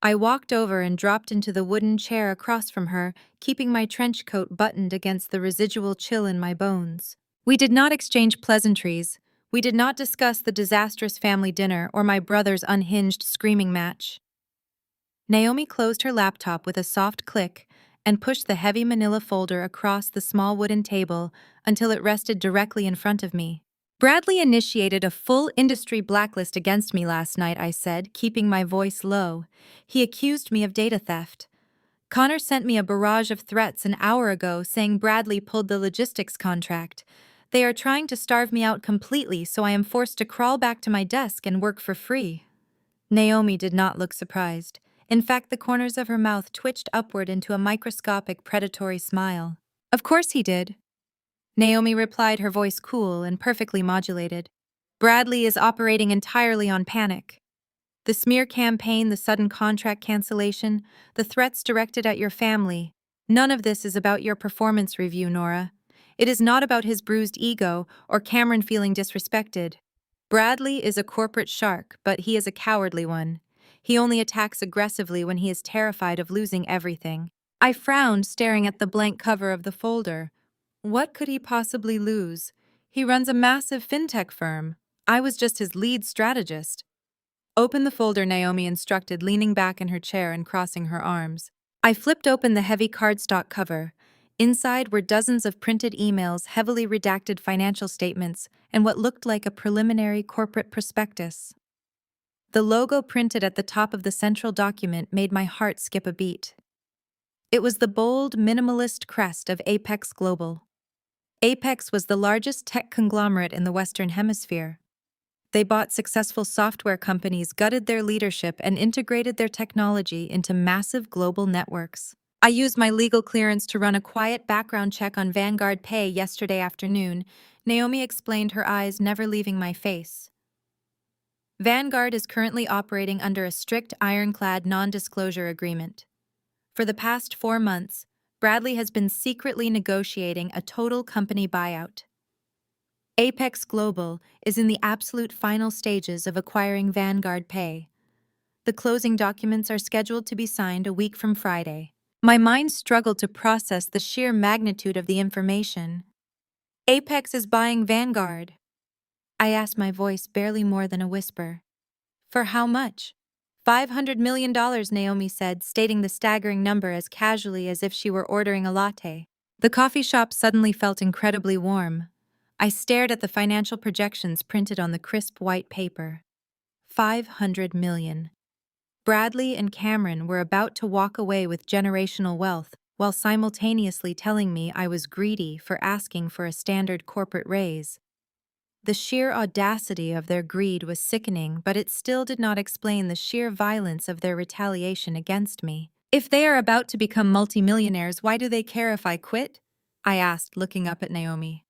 I walked over and dropped into the wooden chair across from her, keeping my trench coat buttoned against the residual chill in my bones. We did not exchange pleasantries. We did not discuss the disastrous family dinner or my brother's unhinged screaming match. Naomi closed her laptop with a soft click and pushed the heavy manila folder across the small wooden table until it rested directly in front of me. Bradley initiated a full industry blacklist against me last night, I said, keeping my voice low. He accused me of data theft. Connor sent me a barrage of threats an hour ago saying Bradley pulled the logistics contract. They are trying to starve me out completely, so I am forced to crawl back to my desk and work for free. Naomi did not look surprised. In fact, the corners of her mouth twitched upward into a microscopic predatory smile. Of course he did. Naomi replied, her voice cool and perfectly modulated. Bradley is operating entirely on panic. The smear campaign, the sudden contract cancellation, the threats directed at your family. None of this is about your performance review, Nora. It is not about his bruised ego or Cameron feeling disrespected. Bradley is a corporate shark, but he is a cowardly one. He only attacks aggressively when he is terrified of losing everything. I frowned, staring at the blank cover of the folder. What could he possibly lose? He runs a massive fintech firm. I was just his lead strategist. Open the folder, Naomi instructed, leaning back in her chair and crossing her arms. I flipped open the heavy cardstock cover. Inside were dozens of printed emails, heavily redacted financial statements, and what looked like a preliminary corporate prospectus. The logo printed at the top of the central document made my heart skip a beat. It was the bold, minimalist crest of Apex Global. Apex was the largest tech conglomerate in the Western Hemisphere. They bought successful software companies, gutted their leadership, and integrated their technology into massive global networks. I used my legal clearance to run a quiet background check on Vanguard Pay yesterday afternoon. Naomi explained, her eyes never leaving my face. Vanguard is currently operating under a strict ironclad non-disclosure agreement. For the past 4 months, Bradley has been secretly negotiating a total company buyout. Apex Global is in the absolute final stages of acquiring Vanguard Pay. The closing documents are scheduled to be signed a week from Friday. My mind struggled to process the sheer magnitude of the information. Apex is buying Vanguard. I asked, my voice barely more than a whisper. For how much? $500 million, Naomi said, stating the staggering number as casually as if she were ordering a latte. The coffee shop suddenly felt incredibly warm. I stared at the financial projections printed on the crisp white paper. 500 million. Bradley and Cameron were about to walk away with generational wealth, while simultaneously telling me I was greedy for asking for a standard corporate raise. The sheer audacity of their greed was sickening, but it still did not explain the sheer violence of their retaliation against me. If they are about to become multimillionaires, why do they care if I quit? I asked, looking up at Naomi.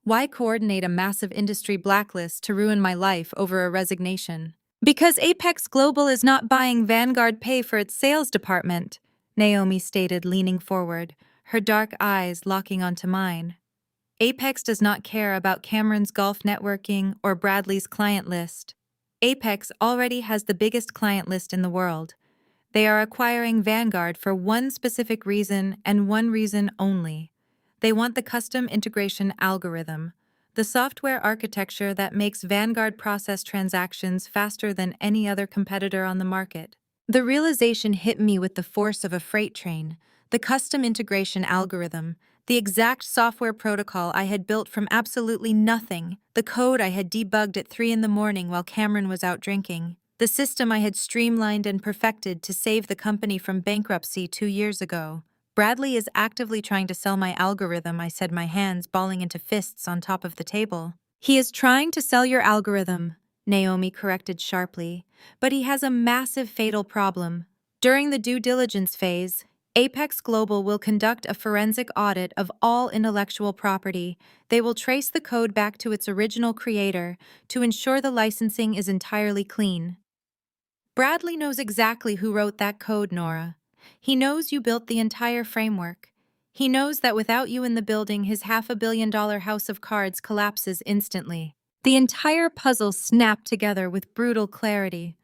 Why coordinate a massive industry blacklist to ruin my life over a resignation? Because Apex Global is not buying Vanguard pay for its sales department, Naomi stated, leaning forward, her dark eyes locking onto mine. Apex does not care about Cameron's golf networking or Bradley's client list. Apex already has the biggest client list in the world. They are acquiring Vanguard for one specific reason and one reason only. They want the custom integration algorithm, the software architecture that makes Vanguard process transactions faster than any other competitor on the market. The realization hit me with the force of a freight train. The custom integration algorithm, the exact software protocol I had built from absolutely nothing, the code I had debugged at 3 in the morning while Cameron was out drinking, the system I had streamlined and perfected to save the company from bankruptcy 2 years ago. Bradley is actively trying to sell my algorithm, I said, my hands balling into fists on top of the table. He is trying to sell your algorithm, Naomi corrected sharply, but he has a massive fatal problem. During the due diligence phase, Apex Global will conduct a forensic audit of all intellectual property. They will trace the code back to its original creator to ensure the licensing is entirely clean. Bradley knows exactly who wrote that code, Nora. He knows you built the entire framework. He knows that without you in the building, his $500 million house of cards collapses instantly. The entire puzzle snapped together with brutal clarity.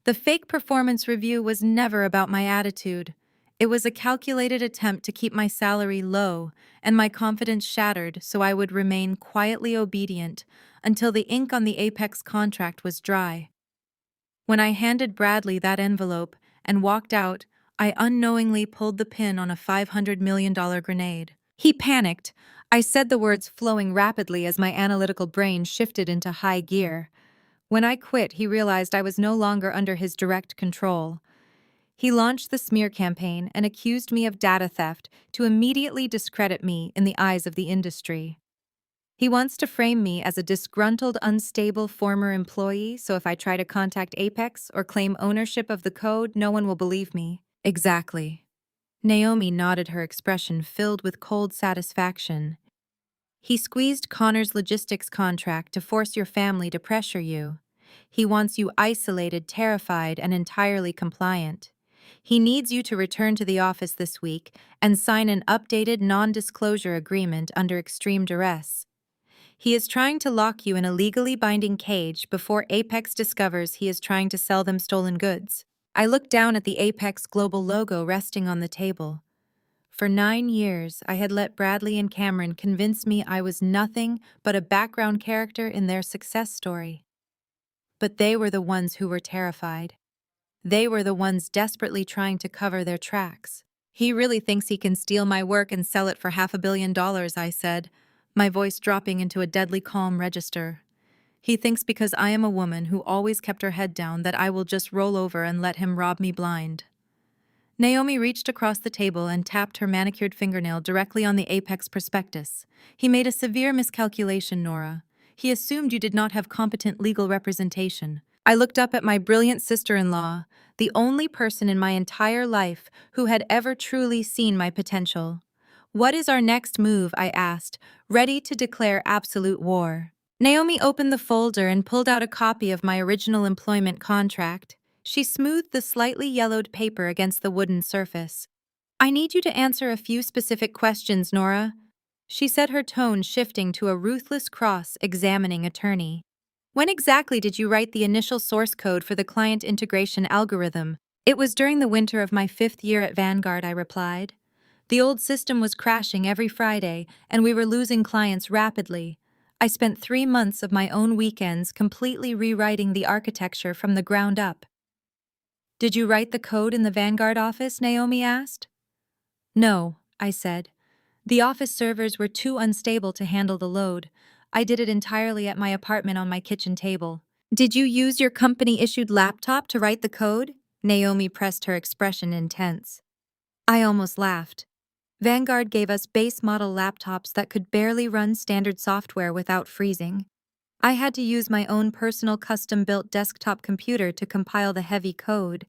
The fake performance review was never about my attitude. It was a calculated attempt to keep my salary low and my confidence shattered so I would remain quietly obedient until the ink on the Apex contract was dry. When I handed Bradley that envelope and walked out, I unknowingly pulled the pin on a $500 million grenade. He panicked. I said the words flowing rapidly as my analytical brain shifted into high gear. When I quit, he realized I was no longer under his direct control. He launched the smear campaign and accused me of data theft to immediately discredit me in the eyes of the industry. He wants to frame me as a disgruntled, unstable former employee, so if I try to contact Apex or claim ownership of the code, no one will believe me. Exactly. Naomi nodded, her expression filled with cold satisfaction. He squeezed Connor's logistics contract to force your family to pressure you. He wants you isolated, terrified, and entirely compliant. He needs you to return to the office this week and sign an updated non-disclosure agreement under extreme duress. He is trying to lock you in a legally binding cage before Apex discovers he is trying to sell them stolen goods. I looked down at the Apex Global logo resting on the table. For 9 years, I had let Bradley and Cameron convince me I was nothing but a background character in their success story. But they were the ones who were terrified. They were the ones desperately trying to cover their tracks. He really thinks he can steal my work and sell it for $500 million, I said, my voice dropping into a deadly calm register. He thinks because I am a woman who always kept her head down that I will just roll over and let him rob me blind. Naomi reached across the table and tapped her manicured fingernail directly on the Apex prospectus. He made a severe miscalculation, Nora. He assumed you did not have competent legal representation. I looked up at my brilliant sister-in-law, the only person in my entire life who had ever truly seen my potential. What is our next move? I asked, ready to declare absolute war. Naomi opened the folder and pulled out a copy of my original employment contract. She smoothed the slightly yellowed paper against the wooden surface. I need you to answer a few specific questions, Nora, she said, her tone shifting to a ruthless cross-examining attorney. When exactly did you write the initial source code for the client integration algorithm? It was during the winter of my 5th year at Vanguard, I replied. The old system was crashing every Friday, and we were losing clients rapidly. I spent 3 months of my own weekends completely rewriting the architecture from the ground up. Did you write the code in the Vanguard office? Naomi asked. No, I said. The office servers were too unstable to handle the load. I did it entirely at my apartment on my kitchen table. Did you use your company-issued laptop to write the code? Naomi pressed, her expression intense. I almost laughed. Vanguard gave us base model laptops that could barely run standard software without freezing. I had to use my own personal custom-built desktop computer to compile the heavy code.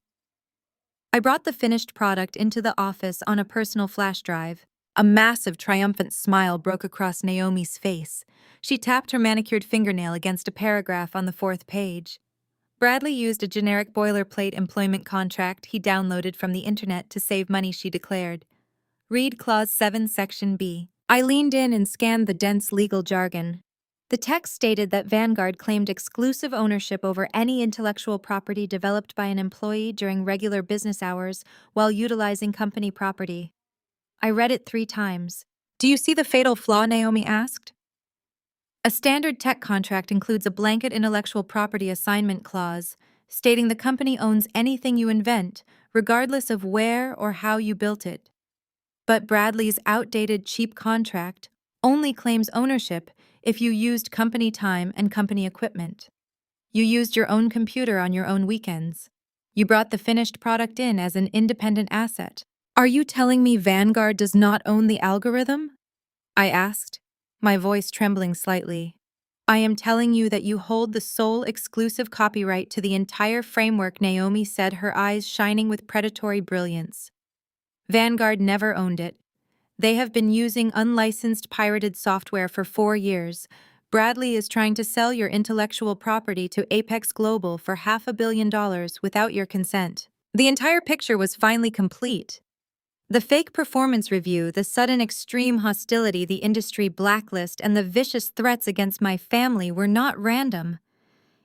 I brought the finished product into the office on a personal flash drive. A massive, triumphant smile broke across Naomi's face. She tapped her manicured fingernail against a paragraph on the 4th page. Bradley used a generic boilerplate employment contract he downloaded from the internet to save money, she declared. Read Clause 7, Section B. I leaned in and scanned the dense legal jargon. The text stated that Vanguard claimed exclusive ownership over any intellectual property developed by an employee during regular business hours while utilizing company property. I read it 3 times. Do you see the fatal flaw? Naomi asked. A standard tech contract includes a blanket intellectual property assignment clause, stating the company owns anything you invent, regardless of where or how you built it. But Bradley's outdated cheap contract only claims ownership if you used company time and company equipment. You used your own computer on your own weekends. You brought the finished product in as an independent asset. Are you telling me Vanguard does not own the algorithm? I asked, my voice trembling slightly. I am telling you that you hold the sole exclusive copyright to the entire framework, Naomi said, her eyes shining with predatory brilliance. Vanguard never owned it. They have been using unlicensed pirated software for 4 years. Bradley is trying to sell your intellectual property to Apex Global for $500 million without your consent. The entire picture was finally complete. The fake performance review, the sudden extreme hostility, the industry blacklist, and the vicious threats against my family were not random.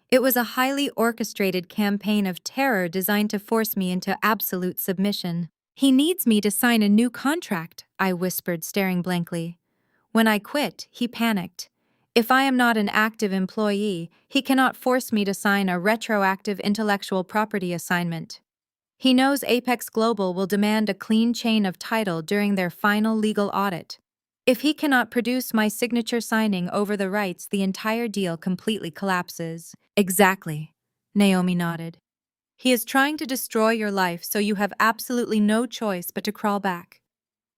It was a highly orchestrated campaign of terror designed to force me into absolute submission. He needs me to sign a new contract, I whispered, staring blankly. When I quit, he panicked. If I am not an active employee, he cannot force me to sign a retroactive intellectual property assignment. He knows Apex Global will demand a clean chain of title during their final legal audit. If he cannot produce my signature signing over the rights, the entire deal completely collapses. Exactly, Naomi nodded. He is trying to destroy your life, so you have absolutely no choice but to crawl back.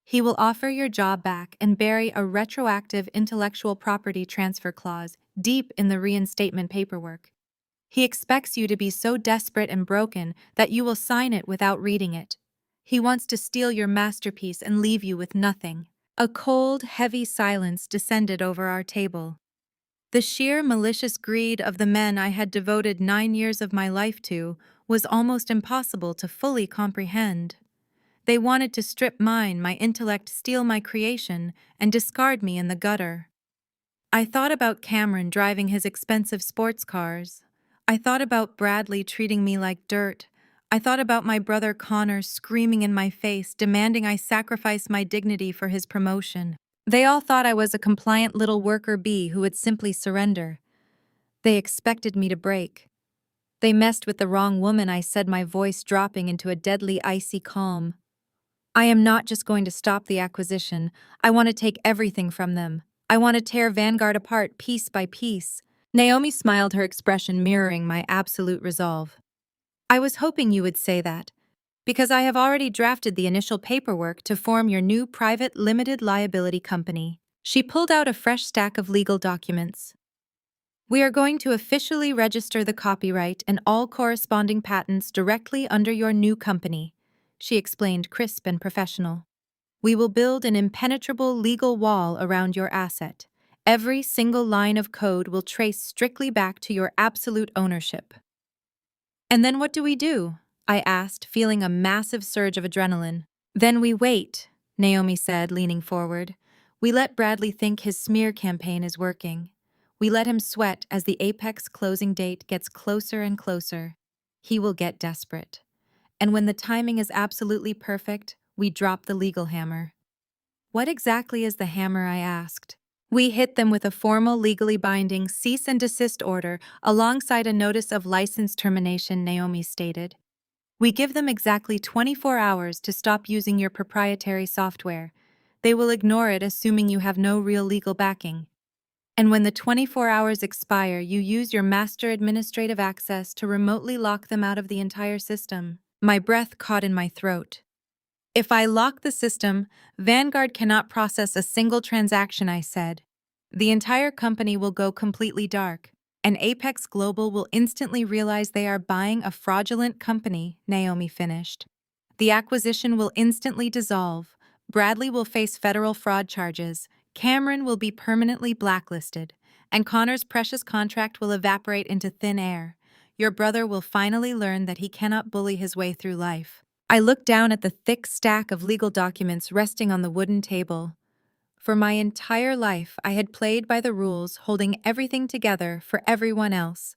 He will offer your job back and bury a retroactive intellectual property transfer clause deep in the reinstatement paperwork. He expects you to be so desperate and broken that you will sign it without reading it. He wants to steal your masterpiece and leave you with nothing. A cold, heavy silence descended over our table. The sheer malicious greed of the men I had devoted 9 years of my life to was almost impossible to fully comprehend. They wanted to strip mine, my intellect, steal my creation, and discard me in the gutter. I thought about Cameron driving his expensive sports cars. I thought about Bradley treating me like dirt. I thought about my brother Connor screaming in my face, demanding I sacrifice my dignity for his promotion. They all thought I was a compliant little worker bee who would simply surrender. They expected me to break. They messed with the wrong woman, I said, my voice dropping into a deadly, icy calm. I am not just going to stop the acquisition. I want to take everything from them. I want to tear Vanguard apart piece by piece. Naomi smiled, her expression mirroring my absolute resolve. I was hoping you would say that, because I have already drafted the initial paperwork to form your new private limited liability company. She pulled out a fresh stack of legal documents. We are going to officially register the copyright and all corresponding patents directly under your new company, she explained, crisp and professional. We will build an impenetrable legal wall around your asset. Every single line of code will trace strictly back to your absolute ownership. And then what do we do? I asked, feeling a massive surge of adrenaline. Then we wait, Naomi said, leaning forward. We let Bradley think his smear campaign is working. We let him sweat as the Apex closing date gets closer and closer. He will get desperate. And when the timing is absolutely perfect, we drop the legal hammer. What exactly is the hammer? I asked. We hit them with a formal, legally binding cease and desist order alongside a notice of license termination, Naomi stated. We give them exactly 24 hours to stop using your proprietary software. They will ignore it, assuming you have no real legal backing. And when the 24 hours expire, you use your master administrative access to remotely lock them out of the entire system. My breath caught in my throat. If I lock the system, Vanguard cannot process a single transaction, I said. The entire company will go completely dark, and Apex Global will instantly realize they are buying a fraudulent company, Naomi finished. The acquisition will instantly dissolve. Bradley will face federal fraud charges. Cameron will be permanently blacklisted, and Connor's precious contract will evaporate into thin air. Your brother will finally learn that he cannot bully his way through life. I looked down at the thick stack of legal documents resting on the wooden table. For my entire life, I had played by the rules, holding everything together for everyone else.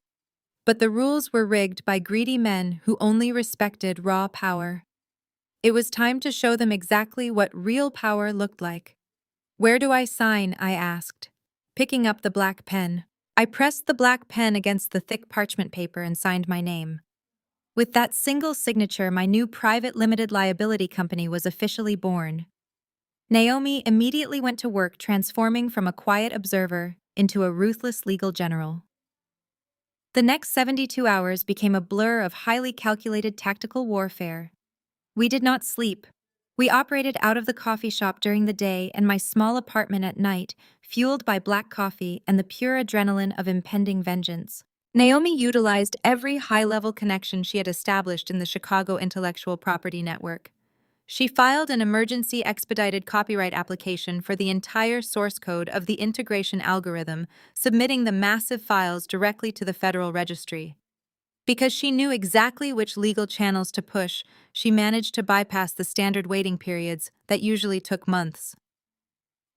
But the rules were rigged by greedy men who only respected raw power. It was time to show them exactly what real power looked like. "Where do I sign?" I asked, picking up the black pen. I pressed the black pen against the thick parchment paper and signed my name. With that single signature, my new private limited liability company was officially born. Naomi immediately went to work transforming from a quiet observer into a ruthless legal general. The next 72 hours became a blur of highly calculated tactical warfare. We did not sleep. We operated out of the coffee shop during the day and my small apartment at night, fueled by black coffee and the pure adrenaline of impending vengeance. Naomi utilized every high-level connection she had established in the Chicago intellectual property network. She filed an emergency expedited copyright application for the entire source code of the integration algorithm, submitting the massive files directly to the Federal Registry. Because she knew exactly which legal channels to push, she managed to bypass the standard waiting periods that usually took months.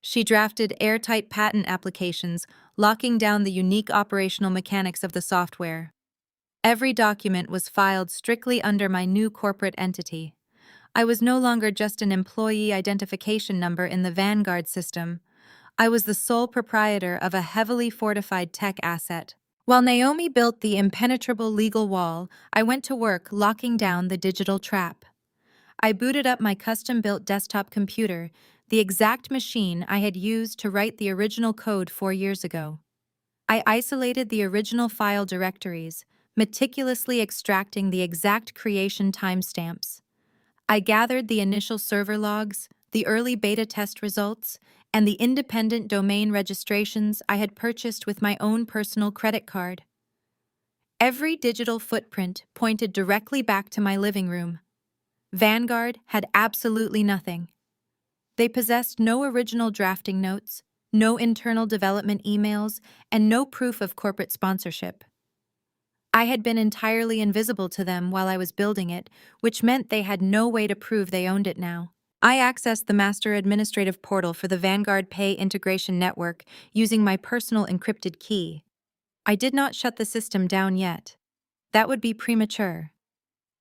She drafted airtight patent applications, locking down the unique operational mechanics of the software. Every document was filed strictly under my new corporate entity. I was no longer just an employee identification number in the Vanguard system. I was the sole proprietor of a heavily fortified tech asset. While Naomi built the impenetrable legal wall, I went to work locking down the digital trap. I booted up my custom-built desktop computer, the exact machine I had used to write the original code 4 years ago. I isolated the original file directories, meticulously extracting the exact creation timestamps. I gathered the initial server logs, the early beta test results, and the independent domain registrations I had purchased with my own personal credit card. Every digital footprint pointed directly back to my living room. Vanguard had absolutely nothing. They possessed no original drafting notes, no internal development emails, and no proof of corporate sponsorship. I had been entirely invisible to them while I was building it, which meant they had no way to prove they owned it now. I accessed the master administrative portal for the Vanguard Pay Integration Network using my personal encrypted key. I did not shut the system down yet. That would be premature.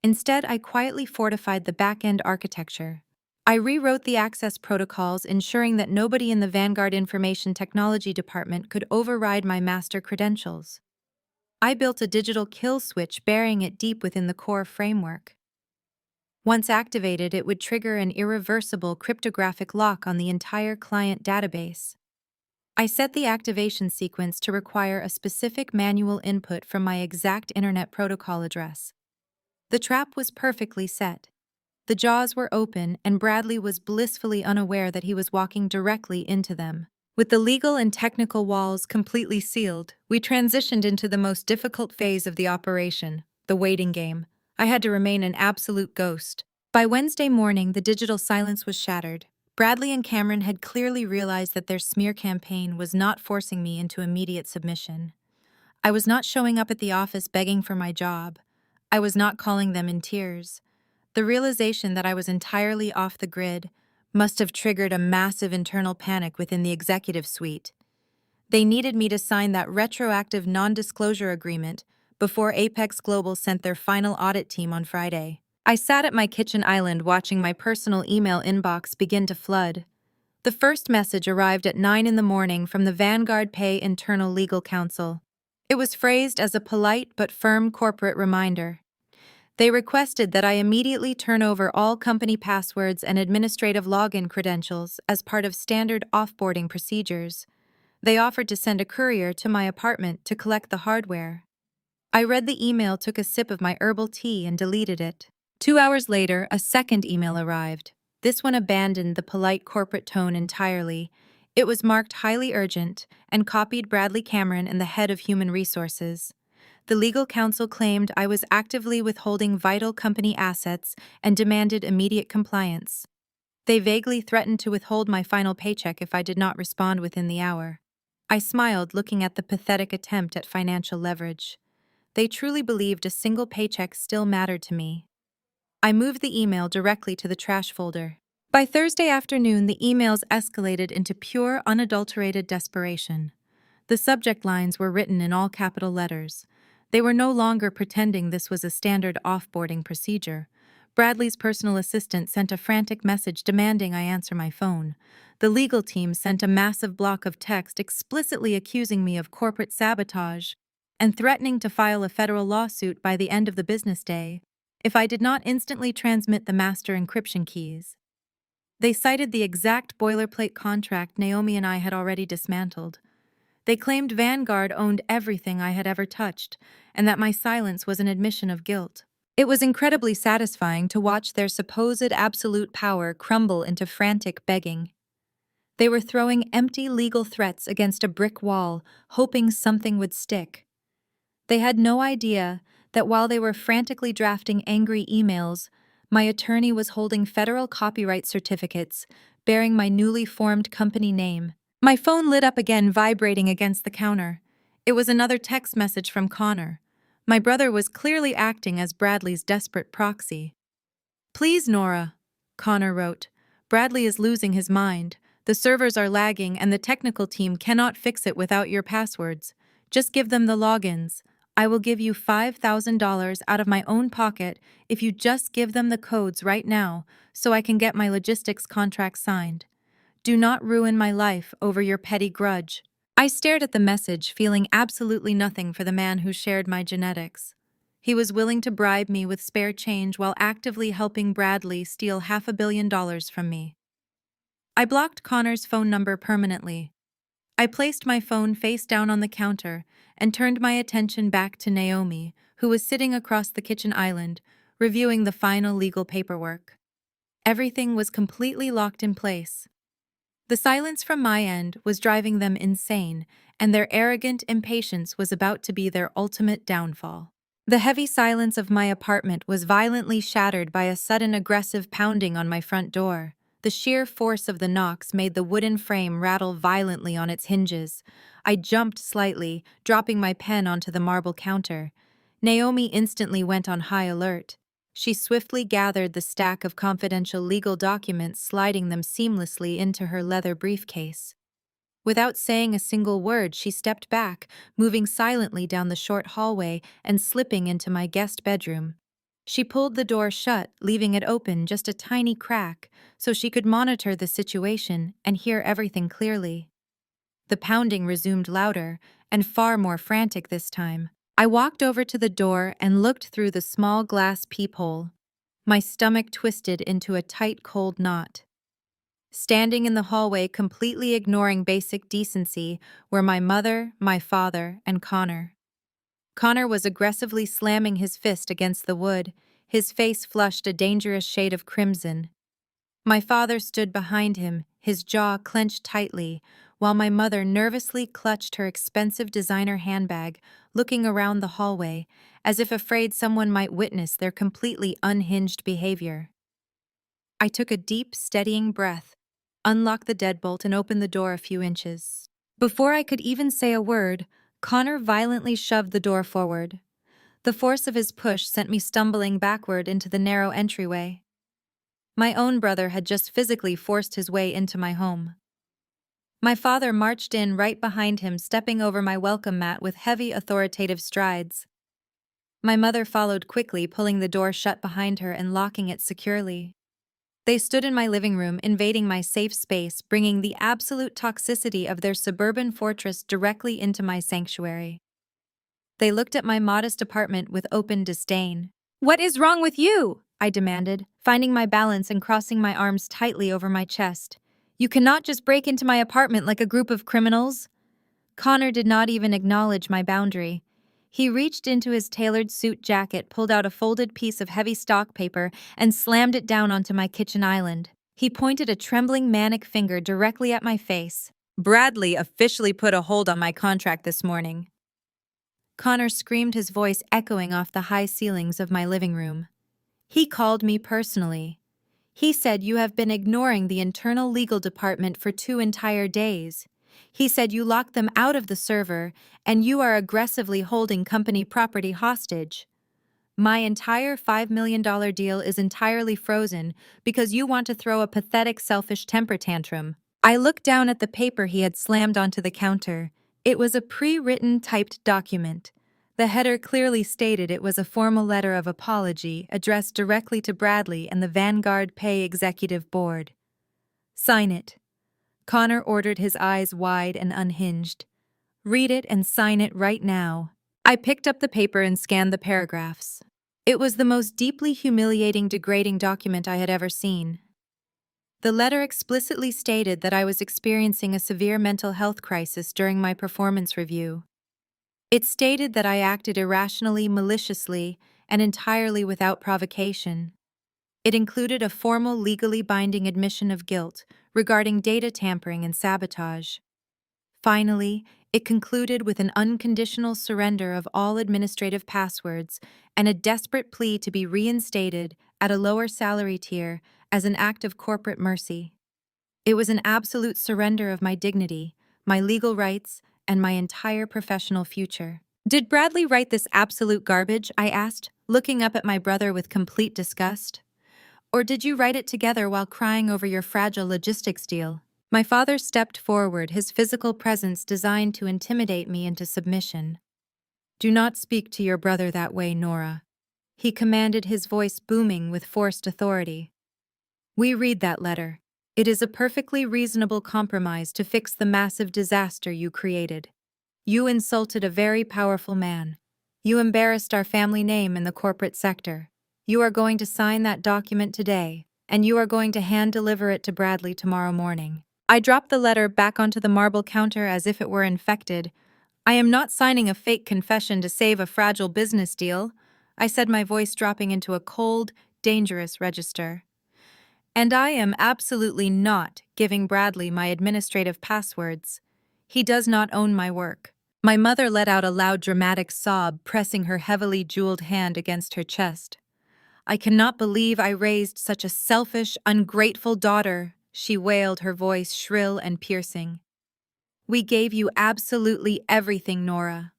Instead, I quietly fortified the back-end architecture. I rewrote the access protocols, ensuring that nobody in the Vanguard Information Technology Department could override my master credentials. I built a digital kill switch burying it deep within the core framework. Once activated, it would trigger an irreversible cryptographic lock on the entire client database. I set the activation sequence to require a specific manual input from my exact Internet Protocol address. The trap was perfectly set. The jaws were open, and Bradley was blissfully unaware that he was walking directly into them. With the legal and technical walls completely sealed, we transitioned into the most difficult phase of the operation, the waiting game. I had to remain an absolute ghost. By Wednesday morning, the digital silence was shattered. Bradley and Cameron had clearly realized that their smear campaign was not forcing me into immediate submission. I was not showing up at the office begging for my job. I was not calling them in tears. The realization that I was entirely off the grid must have triggered a massive internal panic within the executive suite. They needed me to sign that retroactive non-disclosure agreement before Apex Global sent their final audit team on Friday. I sat at my kitchen island watching my personal email inbox begin to flood. The first message arrived at 9 in the morning from the Vanguard Pay Internal Legal Counsel. It was phrased as a polite but firm corporate reminder. They requested that I immediately turn over all company passwords and administrative login credentials as part of standard offboarding procedures. They offered to send a courier to my apartment to collect the hardware. I read the email, took a sip of my herbal tea, and deleted it. 2 hours later, a second email arrived. This one abandoned the polite corporate tone entirely. It was marked highly urgent and copied Bradley Cameron and the head of human resources. The legal counsel claimed I was actively withholding vital company assets and demanded immediate compliance. They vaguely threatened to withhold my final paycheck if I did not respond within the hour. I smiled, looking at the pathetic attempt at financial leverage. They truly believed a single paycheck still mattered to me. I moved the email directly to the trash folder. By Thursday afternoon, the emails escalated into pure, unadulterated desperation. The subject lines were written in all capital letters. They were no longer pretending this was a standard offboarding procedure. Bradley's personal assistant sent a frantic message demanding I answer my phone. The legal team sent a massive block of text explicitly accusing me of corporate sabotage and threatening to file a federal lawsuit by the end of the business day if I did not instantly transmit the master encryption keys. They cited the exact boilerplate contract Naomi and I had already dismantled. They claimed Vanguard owned everything I had ever touched, and that my silence was an admission of guilt. It was incredibly satisfying to watch their supposed absolute power crumble into frantic begging. They were throwing empty legal threats against a brick wall, hoping something would stick. They had no idea that while they were frantically drafting angry emails, my attorney was holding federal copyright certificates bearing my newly formed company name. My phone lit up again, vibrating against the counter. It was another text message from Connor. My brother was clearly acting as Bradley's desperate proxy. "Please, Nora," Connor wrote. "Bradley is losing his mind. The servers are lagging and the technical team cannot fix it without your passwords. Just give them the logins. I will give you $5,000 out of my own pocket if you just give them the codes right now so I can get my logistics contract signed. Do not ruin my life over your petty grudge." I stared at the message, feeling absolutely nothing for the man who shared my genetics. He was willing to bribe me with spare change while actively helping Bradley steal $500 million from me. I blocked Connor's phone number permanently. I placed my phone face down on the counter and turned my attention back to Naomi, who was sitting across the kitchen island, reviewing the final legal paperwork. Everything was completely locked in place. The silence from my end was driving them insane, and their arrogant impatience was about to be their ultimate downfall. The heavy silence of my apartment was violently shattered by a sudden aggressive pounding on my front door. The sheer force of the knocks made the wooden frame rattle violently on its hinges. I jumped slightly, dropping my pen onto the marble counter. Naomi instantly went on high alert. She swiftly gathered the stack of confidential legal documents, sliding them seamlessly into her leather briefcase. Without saying a single word, she stepped back, moving silently down the short hallway and slipping into my guest bedroom. She pulled the door shut, leaving it open just a tiny crack, so she could monitor the situation and hear everything clearly. The pounding resumed louder, and far more frantic this time. I walked over to the door and looked through the small glass peephole. My stomach twisted into a tight, cold knot. Standing in the hallway, completely ignoring basic decency, were my mother, my father, and Connor. Connor was aggressively slamming his fist against the wood, his face flushed a dangerous shade of crimson. My father stood behind him, his jaw clenched tightly, while my mother nervously clutched her expensive designer handbag, looking around the hallway, as if afraid someone might witness their completely unhinged behavior. I took a deep, steadying breath, unlocked the deadbolt, and opened the door a few inches. Before I could even say a word, Connor violently shoved the door forward. The force of his push sent me stumbling backward into the narrow entryway. My own brother had just physically forced his way into my home. My father marched in right behind him, stepping over my welcome mat with heavy, authoritative strides. My mother followed quickly, pulling the door shut behind her and locking it securely. They stood in my living room, invading my safe space, bringing the absolute toxicity of their suburban fortress directly into my sanctuary. They looked at my modest apartment with open disdain. "What is wrong with you?" I demanded, finding my balance and crossing my arms tightly over my chest. "You cannot just break into my apartment like a group of criminals." Connor did not even acknowledge my boundary. He reached into his tailored suit jacket, pulled out a folded piece of heavy stock paper, and slammed it down onto my kitchen island. He pointed a trembling manic finger directly at my face. "Bradley officially put a hold on my contract this morning." Connor screamed, his voice echoing off the high ceilings of my living room. "He called me personally. He said you have been ignoring the internal legal department for 2 entire days. He said you locked them out of the server and you are aggressively holding company property hostage. My entire $5 million deal is entirely frozen because you want to throw a pathetic selfish temper tantrum. I looked down at the paper he had slammed onto the counter. It was a pre-written typed document. The header clearly stated it was a formal letter of apology addressed directly to Bradley and the Vanguard Pay Executive Board. Sign it. Connor ordered, his eyes wide and unhinged. Read it and sign it right now. I picked up the paper and scanned the paragraphs. It was the most deeply humiliating, degrading document I had ever seen. The letter explicitly stated that I was experiencing a severe mental health crisis during my performance review. It stated that I acted irrationally, maliciously, and entirely without provocation. It included a formal, legally binding admission of guilt regarding data tampering and sabotage. Finally, it concluded with an unconditional surrender of all administrative passwords and a desperate plea to be reinstated at a lower salary tier as an act of corporate mercy. It was an absolute surrender of my dignity, my legal rights, and my entire professional future. Did Bradley write this absolute garbage? I asked, looking up at my brother with complete disgust. Or did you write it together while crying over your fragile logistics deal? My father stepped forward, his physical presence designed to intimidate me into submission. Do not speak to your brother that way, Nora. He commanded, his voice booming with forced authority. We read that letter. It is a perfectly reasonable compromise to fix the massive disaster you created. You insulted a very powerful man. You embarrassed our family name in the corporate sector. You are going to sign that document today, and you are going to hand-deliver it to Bradley tomorrow morning. I dropped the letter back onto the marble counter as if it were infected. I am not signing a fake confession to save a fragile business deal, I said, my voice dropping into a cold, dangerous register. And I am absolutely not giving Bradley my administrative passwords. He does not own my work. My mother let out a loud, dramatic sob, pressing her heavily jeweled hand against her chest. I cannot believe I raised such a selfish, ungrateful daughter, she wailed, her voice shrill and piercing. We gave you absolutely everything, Nora.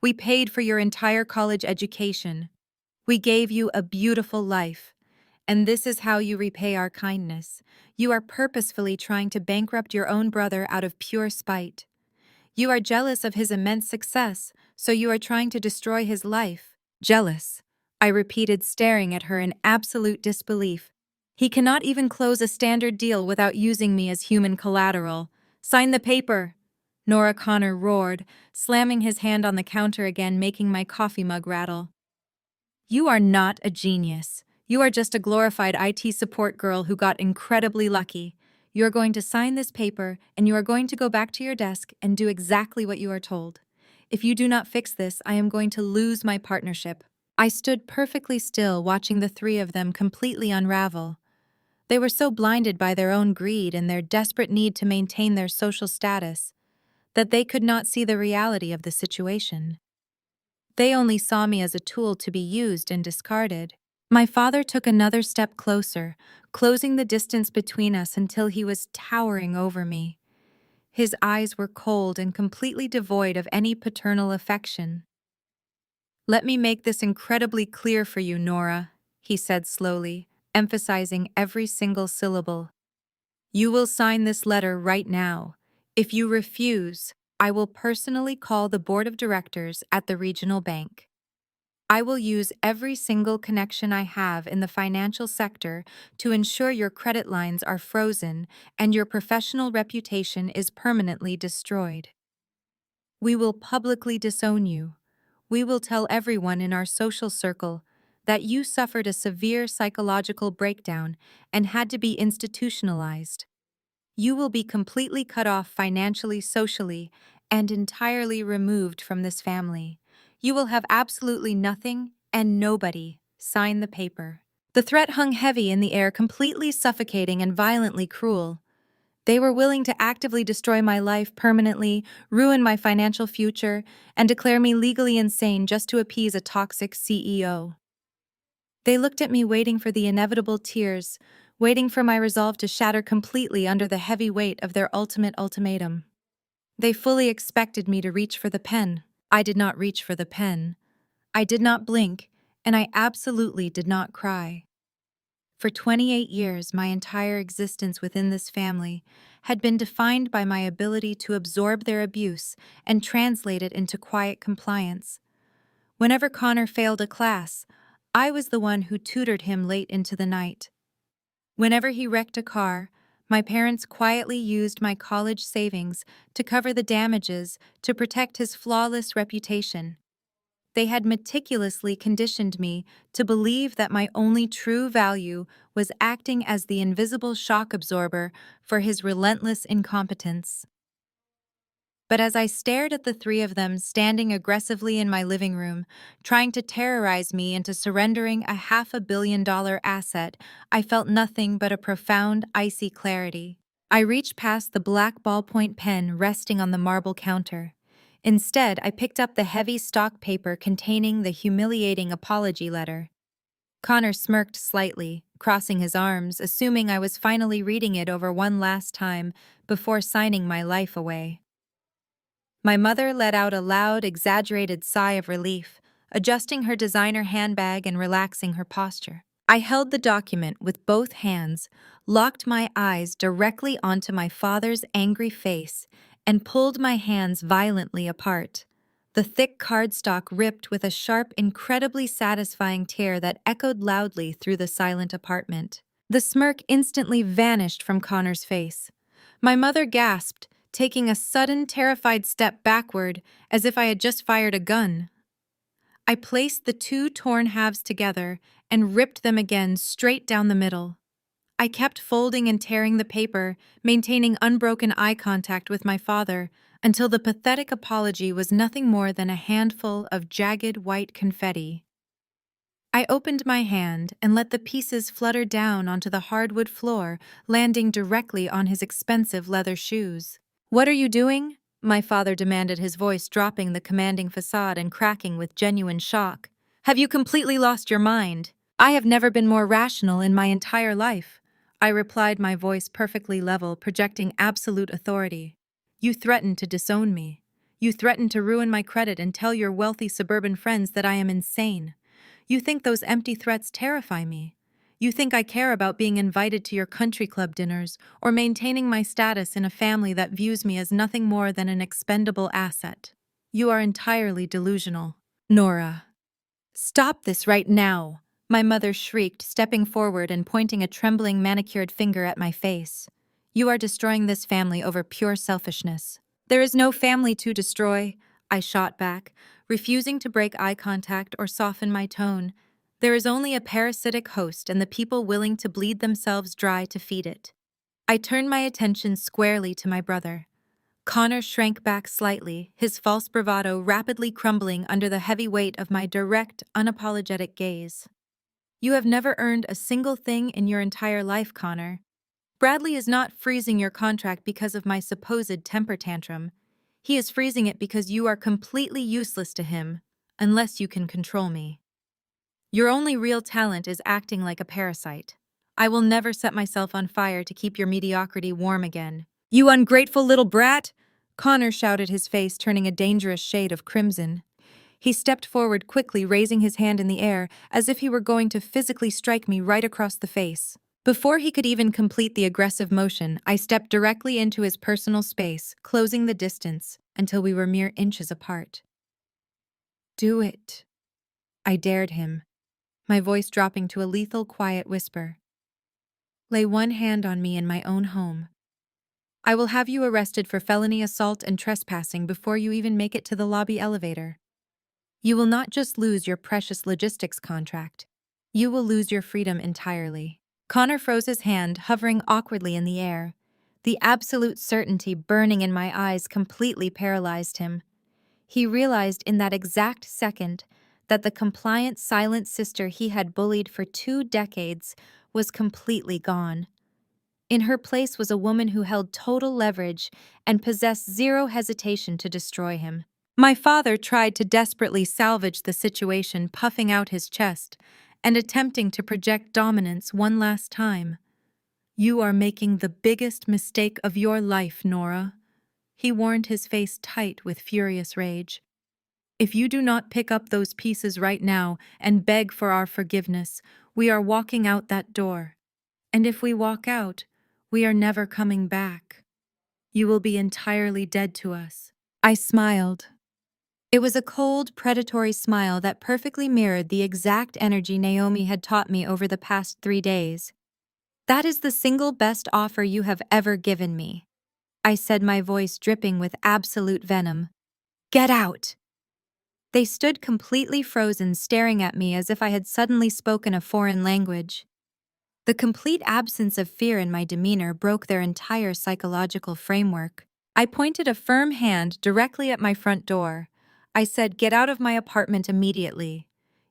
We paid for your entire college education. We gave you a beautiful life. And this is how you repay our kindness. You are purposefully trying to bankrupt your own brother out of pure spite. You are jealous of his immense success, so you are trying to destroy his life. Jealous, I repeated, staring at her in absolute disbelief. He cannot even close a standard deal without using me as human collateral. Sign the paper, Nora Connor roared, slamming his hand on the counter again, making my coffee mug rattle. You are not a genius. You are just a glorified IT support girl who got incredibly lucky. You are going to sign this paper, and you are going to go back to your desk and do exactly what you are told. If you do not fix this, I am going to lose my partnership. I stood perfectly still, watching the three of them completely unravel. They were so blinded by their own greed and their desperate need to maintain their social status that they could not see the reality of the situation. They only saw me as a tool to be used and discarded. My father took another step closer, closing the distance between us until he was towering over me. His eyes were cold and completely devoid of any paternal affection. Let me make this incredibly clear for you, Nora, he said slowly, emphasizing every single syllable. You will sign this letter right now. If you refuse, I will personally call the board of directors at the regional bank. I will use every single connection I have in the financial sector to ensure your credit lines are frozen and your professional reputation is permanently destroyed. We will publicly disown you. We will tell everyone in our social circle that you suffered a severe psychological breakdown and had to be institutionalized. You will be completely cut off financially, socially, and entirely removed from this family. You will have absolutely nothing and nobody. Sign the paper. The threat hung heavy in the air, completely suffocating and violently cruel. They were willing to actively destroy my life permanently, ruin my financial future, and declare me legally insane just to appease a toxic CEO. They looked at me, waiting for the inevitable tears, waiting for my resolve to shatter completely under the heavy weight of their ultimate ultimatum. They fully expected me to reach for the pen. I did not reach for the pen. I did not blink, and I absolutely did not cry. For 28 years, my entire existence within this family had been defined by my ability to absorb their abuse and translate it into quiet compliance. Whenever Connor failed a class, I was the one who tutored him late into the night. Whenever he wrecked a car, my parents quietly used my college savings to cover the damages to protect his flawless reputation. They had meticulously conditioned me to believe that my only true value was acting as the invisible shock absorber for his relentless incompetence. But as I stared at the three of them standing aggressively in my living room, trying to terrorize me into surrendering a $500 million asset, I felt nothing but a profound, icy clarity. I reached past the black ballpoint pen resting on the marble counter. Instead, I picked up the heavy stock paper containing the humiliating apology letter. Connor smirked slightly, crossing his arms, assuming I was finally reading it over one last time before signing my life away. My mother let out a loud, exaggerated sigh of relief, adjusting her designer handbag and relaxing her posture. I held the document with both hands, locked my eyes directly onto my father's angry face, and pulled my hands violently apart. The thick cardstock ripped with a sharp, incredibly satisfying tear that echoed loudly through the silent apartment. The smirk instantly vanished from Connor's face. My mother gasped, taking a sudden, terrified step backward, as if I had just fired a gun. I placed the two torn halves together and ripped them again straight down the middle. I kept folding and tearing the paper, maintaining unbroken eye contact with my father, until the pathetic apology was nothing more than a handful of jagged white confetti. I opened my hand and let the pieces flutter down onto the hardwood floor, landing directly on his expensive leather shoes. "What are you doing?" my father demanded, his voice dropping the commanding facade and cracking with genuine shock. "Have you completely lost your mind?" "I have never been more rational in my entire life," I replied, my voice perfectly level, projecting absolute authority. "You threatened to disown me. You threatened to ruin my credit and tell your wealthy suburban friends that I am insane. You think those empty threats terrify me. You think I care about being invited to your country club dinners or maintaining my status in a family that views me as nothing more than an expendable asset. You are entirely delusional." "Nora, stop this right now," my mother shrieked, stepping forward and pointing a trembling, manicured finger at my face. "You are destroying this family over pure selfishness." "There is no family to destroy," I shot back, refusing to break eye contact or soften my tone. "There is only a parasitic host and the people willing to bleed themselves dry to feed it." I turned my attention squarely to my brother. Connor shrank back slightly, his false bravado rapidly crumbling under the heavy weight of my direct, unapologetic gaze. "You have never earned a single thing in your entire life, Connor. Bradley is not freezing your contract because of my supposed temper tantrum. He is freezing it because you are completely useless to him, unless you can control me. Your only real talent is acting like a parasite. I will never set myself on fire to keep your mediocrity warm again." "You ungrateful little brat!" Connor shouted, his face turning a dangerous shade of crimson. He stepped forward quickly, raising his hand in the air as if he were going to physically strike me right across the face. Before he could even complete the aggressive motion, I stepped directly into his personal space, closing the distance until we were mere inches apart. "Do it," I dared him, my voice dropping to a lethal, quiet whisper. "Lay one hand on me in my own home. I will have you arrested for felony assault and trespassing before you even make it to the lobby elevator. You will not just lose your precious logistics contract. You will lose your freedom entirely." Connor froze his hand, hovering awkwardly in the air. The absolute certainty burning in my eyes completely paralyzed him. He realized in that exact second that the compliant, silent sister he had bullied for 2 decades was completely gone. In her place was a woman who held total leverage and possessed zero hesitation to destroy him. My father tried to desperately salvage the situation, puffing out his chest and attempting to project dominance one last time. "You are making the biggest mistake of your life, Nora," He warned, his face tight with furious rage. If you do not pick up those pieces right now and beg for our forgiveness, we are walking out that door. And if we walk out, we are never coming back. You will be entirely dead to us. I smiled. It was a cold, predatory smile that perfectly mirrored the exact energy Naomi had taught me over the past 3 days. That is the single best offer you have ever given me, I said, my voice dripping with absolute venom. Get out! They stood completely frozen, staring at me as if I had suddenly spoken a foreign language. The complete absence of fear in my demeanor broke their entire psychological framework. I pointed a firm hand directly at my front door. I said, "Get out of my apartment immediately.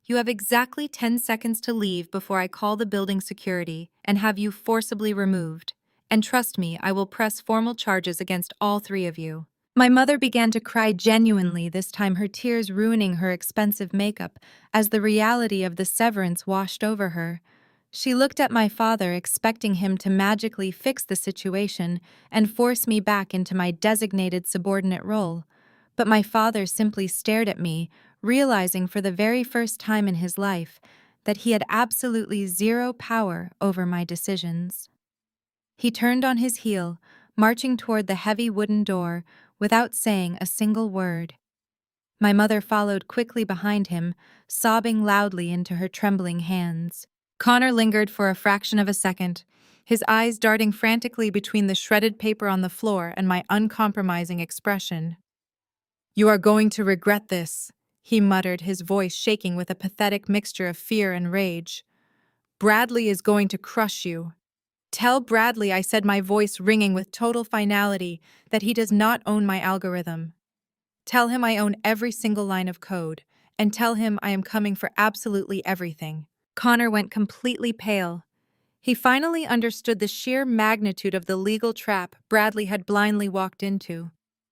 You have exactly 10 seconds to leave before I call the building security and have you forcibly removed. And trust me, I will press formal charges against all three of you." My mother began to cry genuinely, this time her tears ruining her expensive makeup as the reality of the severance washed over her. She looked at my father, expecting him to magically fix the situation and force me back into my designated subordinate role. But my father simply stared at me, realizing for the very first time in his life that he had absolutely zero power over my decisions. He turned on his heel, marching toward the heavy wooden door without saying a single word. My mother followed quickly behind him, sobbing loudly into her trembling hands. Connor lingered for a fraction of a second, his eyes darting frantically between the shredded paper on the floor and my uncompromising expression. "You are going to regret this," he muttered, his voice shaking with a pathetic mixture of fear and rage. "Bradley is going to crush you." "Tell Bradley," I said, my voice ringing with total finality, "that he does not own my algorithm. Tell him I own every single line of code, and tell him I am coming for absolutely everything." Connor went completely pale. He finally understood the sheer magnitude of the legal trap Bradley had blindly walked into.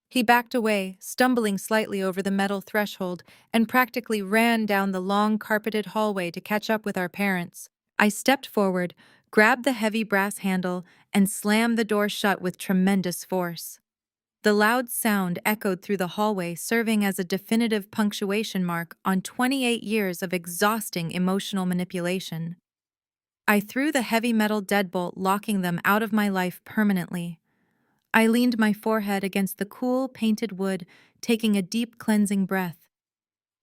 He backed away, stumbling slightly over the metal threshold, and practically ran down the long carpeted hallway to catch up with our parents. I stepped forward, grabbed the heavy brass handle, and slammed the door shut with tremendous force. The loud sound echoed through the hallway, serving as a definitive punctuation mark on 28 years of exhausting emotional manipulation. I threw the heavy metal deadbolt, locking them out of my life permanently. I leaned my forehead against the cool, painted wood, taking a deep, cleansing breath.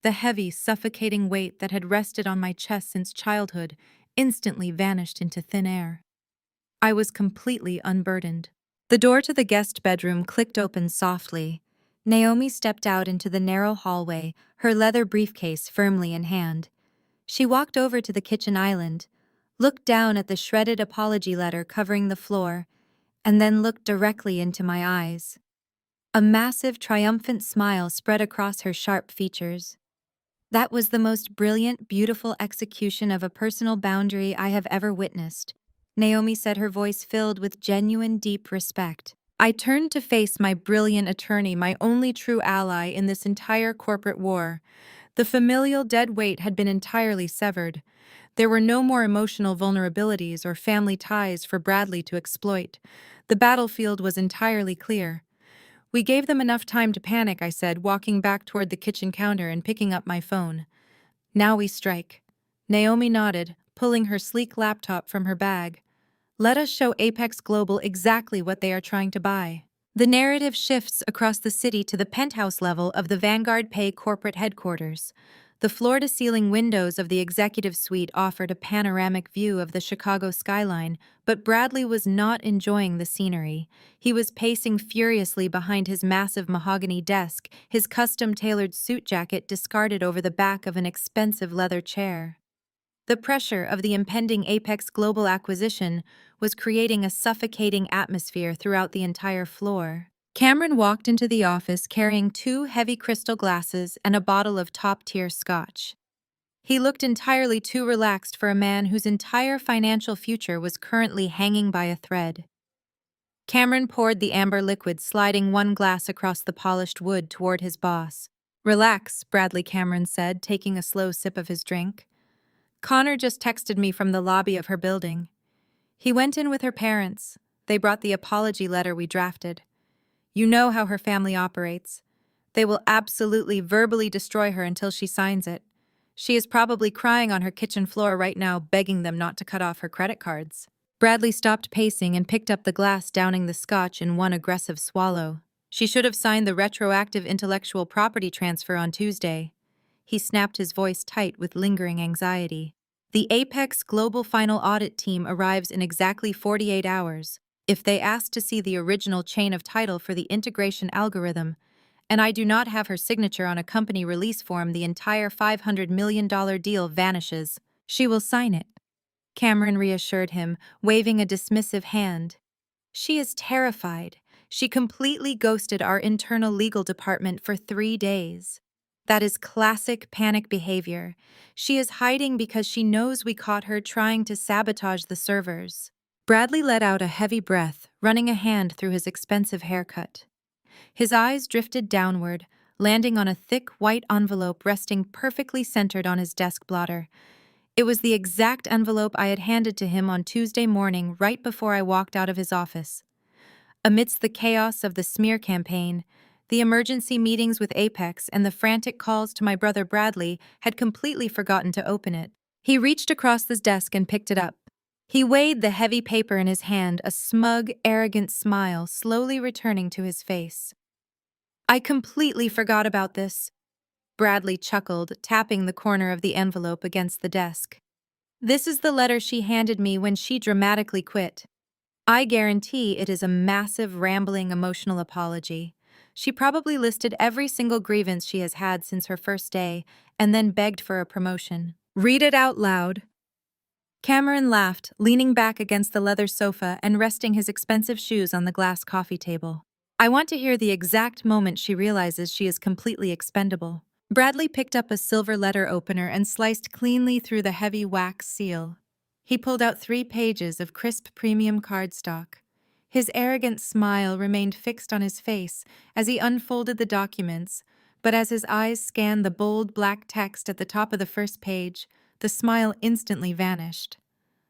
The heavy, suffocating weight that had rested on my chest since childhood instantly vanished into thin air. I was completely unburdened. The door to the guest bedroom clicked open softly. Naomi stepped out into the narrow hallway, her leather briefcase firmly in hand. She walked over to the kitchen island, looked down at the shredded apology letter covering the floor, and then looked directly into my eyes. A massive, triumphant smile spread across her sharp features. "That was the most brilliant, beautiful execution of a personal boundary I have ever witnessed," Naomi said, her voice filled with genuine, deep respect. I turned to face my brilliant attorney, my only true ally in this entire corporate war. The familial dead weight had been entirely severed. There were no more emotional vulnerabilities or family ties for Bradley to exploit. The battlefield was entirely clear. "We gave them enough time to panic," I said, walking back toward the kitchen counter and picking up my phone. "Now we strike." Naomi nodded, pulling her sleek laptop from her bag. "Let us show Apex Global exactly what they are trying to buy." The narrative shifts across the city to the penthouse level of the Vanguard Pay corporate headquarters. The floor-to-ceiling windows of the executive suite offered a panoramic view of the Chicago skyline, but Bradley was not enjoying the scenery. He was pacing furiously behind his massive mahogany desk, his custom-tailored suit jacket discarded over the back of an expensive leather chair. The pressure of the impending Apex Global acquisition was creating a suffocating atmosphere throughout the entire floor. Cameron walked into the office carrying 2 heavy crystal glasses and a bottle of top-tier scotch. He looked entirely too relaxed for a man whose entire financial future was currently hanging by a thread. Cameron poured the amber liquid, sliding one glass across the polished wood toward his boss. "Relax," Bradley Cameron said, taking a slow sip of his drink. "Connor just texted me from the lobby of her building. He went in with her parents. They brought the apology letter we drafted. You know how her family operates. They will absolutely verbally destroy her until she signs it. She is probably crying on her kitchen floor right now, begging them not to cut off her credit cards. Bradley stopped pacing and picked up the glass, downing the scotch in one aggressive swallow. She should have signed the retroactive intellectual property transfer on Tuesday. He snapped, his voice tight with lingering anxiety. The Apex Global Final Audit team arrives in exactly 48 hours. If they ask to see the original chain of title for the integration algorithm, and I do not have her signature on a company release form, the entire $500 million deal vanishes. She will sign it, Cameron reassured him, waving a dismissive hand. She is terrified. She completely ghosted our internal legal department for 3 days. That is classic panic behavior. She is hiding because she knows we caught her trying to sabotage the servers. Bradley let out a heavy breath, running a hand through his expensive haircut. His eyes drifted downward, landing on a thick white envelope resting perfectly centered on his desk blotter. It was the exact envelope I had handed to him on Tuesday morning, right before I walked out of his office. Amidst the chaos of the smear campaign, the emergency meetings with Apex, and the frantic calls to my brother Bradley, had completely forgotten to open it. He reached across his desk and picked it up. He weighed the heavy paper in his hand, a smug, arrogant smile slowly returning to his face. I completely forgot about this, Bradley chuckled, tapping the corner of the envelope against the desk. This is the letter she handed me when she dramatically quit. I guarantee it is a massive, rambling, emotional apology. She probably listed every single grievance she has had since her first day, and then begged for a promotion. Read it out loud. Cameron laughed, leaning back against the leather sofa and resting his expensive shoes on the glass coffee table. I want to hear the exact moment she realizes she is completely expendable. Bradley picked up a silver letter opener and sliced cleanly through the heavy wax seal. He pulled out 3 pages of crisp premium cardstock. His arrogant smile remained fixed on his face as he unfolded the documents, but as his eyes scanned the bold black text at the top of the first page, the smile instantly vanished.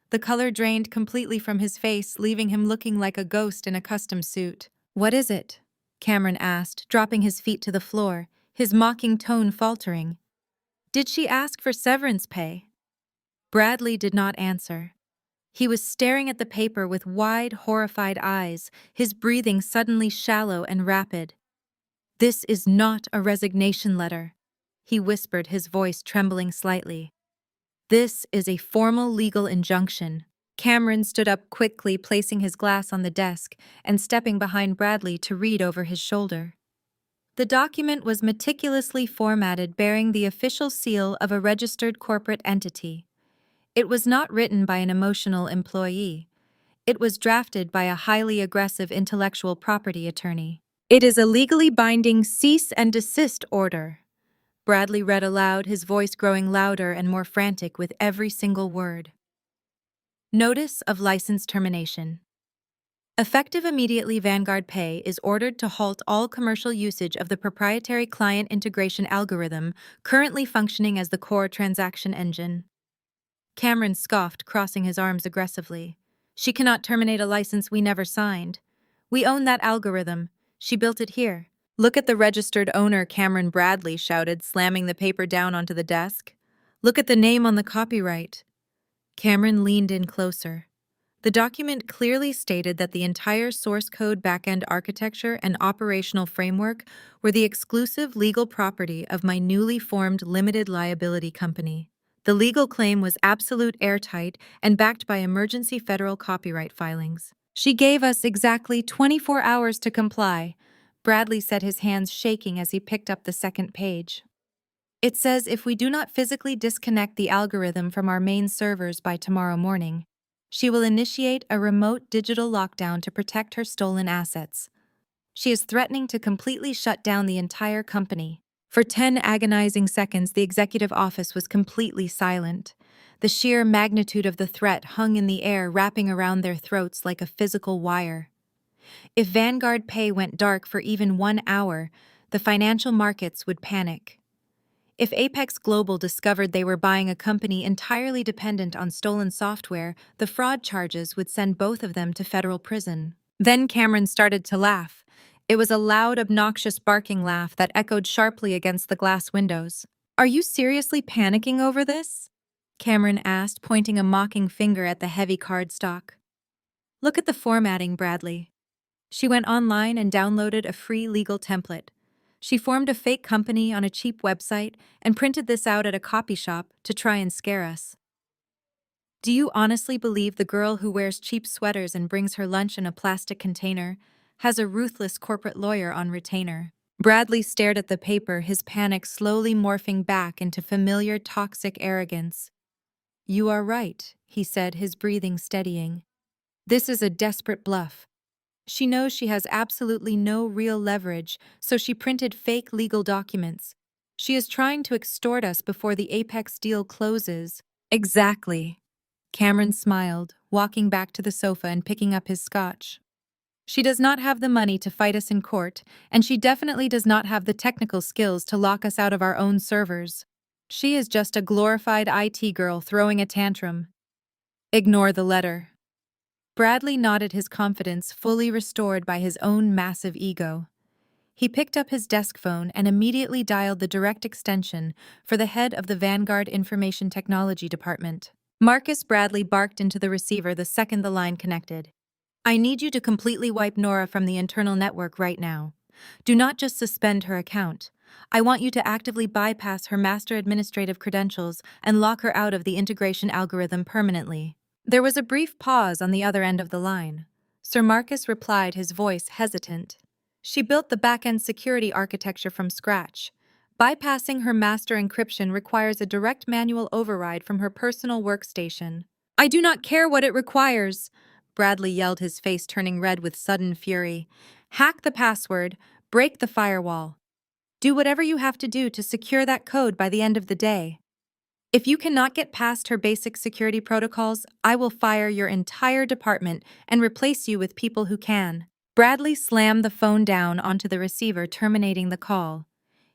The color drained completely from his face, leaving him looking like a ghost in a custom suit. What is it? Cameron asked, dropping his feet to the floor, his mocking tone faltering. Did she ask for severance pay? Bradley did not answer. He was staring at the paper with wide, horrified eyes, his breathing suddenly shallow and rapid. This is not a resignation letter, he whispered, his voice trembling slightly. This is a formal legal injunction. Cameron stood up quickly, placing his glass on the desk and stepping behind Bradley to read over his shoulder. The document was meticulously formatted, bearing the official seal of a registered corporate entity. It was not written by an emotional employee. It was drafted by a highly aggressive intellectual property attorney. It is a legally binding cease and desist order. Bradley read aloud, his voice growing louder and more frantic with every single word. Notice of license termination. Effective immediately, Vanguard Pay is ordered to halt all commercial usage of the proprietary client integration algorithm currently functioning as the core transaction engine. Cameron scoffed, crossing his arms aggressively. She cannot terminate a license we never signed. We own that algorithm. She built it here. Look at the registered owner, Cameron, Bradley shouted, slamming the paper down onto the desk. Look at the name on the copyright. Cameron leaned in closer. The document clearly stated that the entire source code, backend architecture, and operational framework were the exclusive legal property of my newly formed limited liability company. The legal claim was absolute, airtight, and backed by emergency federal copyright filings. She gave us exactly 24 hours to comply. Bradley said, his hands shaking as he picked up the second page. It says if we do not physically disconnect the algorithm from our main servers by tomorrow morning, she will initiate a remote digital lockdown to protect her stolen assets. She is threatening to completely shut down the entire company. For 10 agonizing seconds, the executive office was completely silent. The sheer magnitude of the threat hung in the air, wrapping around their throats like a physical wire. If Vanguard Pay went dark for even 1 hour, the financial markets would panic. If Apex Global discovered they were buying a company entirely dependent on stolen software, the fraud charges would send both of them to federal prison. Then Cameron started to laugh, It was a loud, obnoxious barking laugh that echoed sharply against the glass windows. "Are you seriously panicking over this?" Cameron asked, pointing a mocking finger at the heavy cardstock. "Look at the formatting, Bradley." She went online and downloaded a free legal template. She formed a fake company on a cheap website and printed this out at a copy shop to try and scare us. "Do you honestly believe the girl who wears cheap sweaters and brings her lunch in a plastic container has a ruthless corporate lawyer on retainer?" Bradley stared at the paper, his panic slowly morphing back into familiar toxic arrogance. "You are right," he said, his breathing steadying. "This is a desperate bluff. She knows she has absolutely no real leverage, so she printed fake legal documents. She is trying to extort us before the Apex deal closes." "Exactly." Cameron smiled, walking back to the sofa and picking up his scotch. "She does not have the money to fight us in court, and she definitely does not have the technical skills to lock us out of our own servers. She is just a glorified IT girl throwing a tantrum." "Ignore the letter." Bradley nodded, his confidence fully restored by his own massive ego. He picked up his desk phone and immediately dialed the direct extension for the head of the Vanguard Information Technology Department. Marcus Bradley barked into the receiver the second the line connected. "I need you to completely wipe Nora from the internal network right now. Do not just suspend her account. I want you to actively bypass her master administrative credentials and lock her out of the integration algorithm permanently." There was a brief pause on the other end of the line. Sir Marcus replied, his voice hesitant. "She built the back-end security architecture from scratch. Bypassing her master encryption requires a direct manual override from her personal workstation." "I do not care what it requires," Bradley yelled, his face turning red with sudden fury. "Hack the password, break the firewall. Do whatever you have to do to secure that code by the end of the day. If you cannot get past her basic security protocols, I will fire your entire department and replace you with people who can." Bradley slammed the phone down onto the receiver, terminating the call.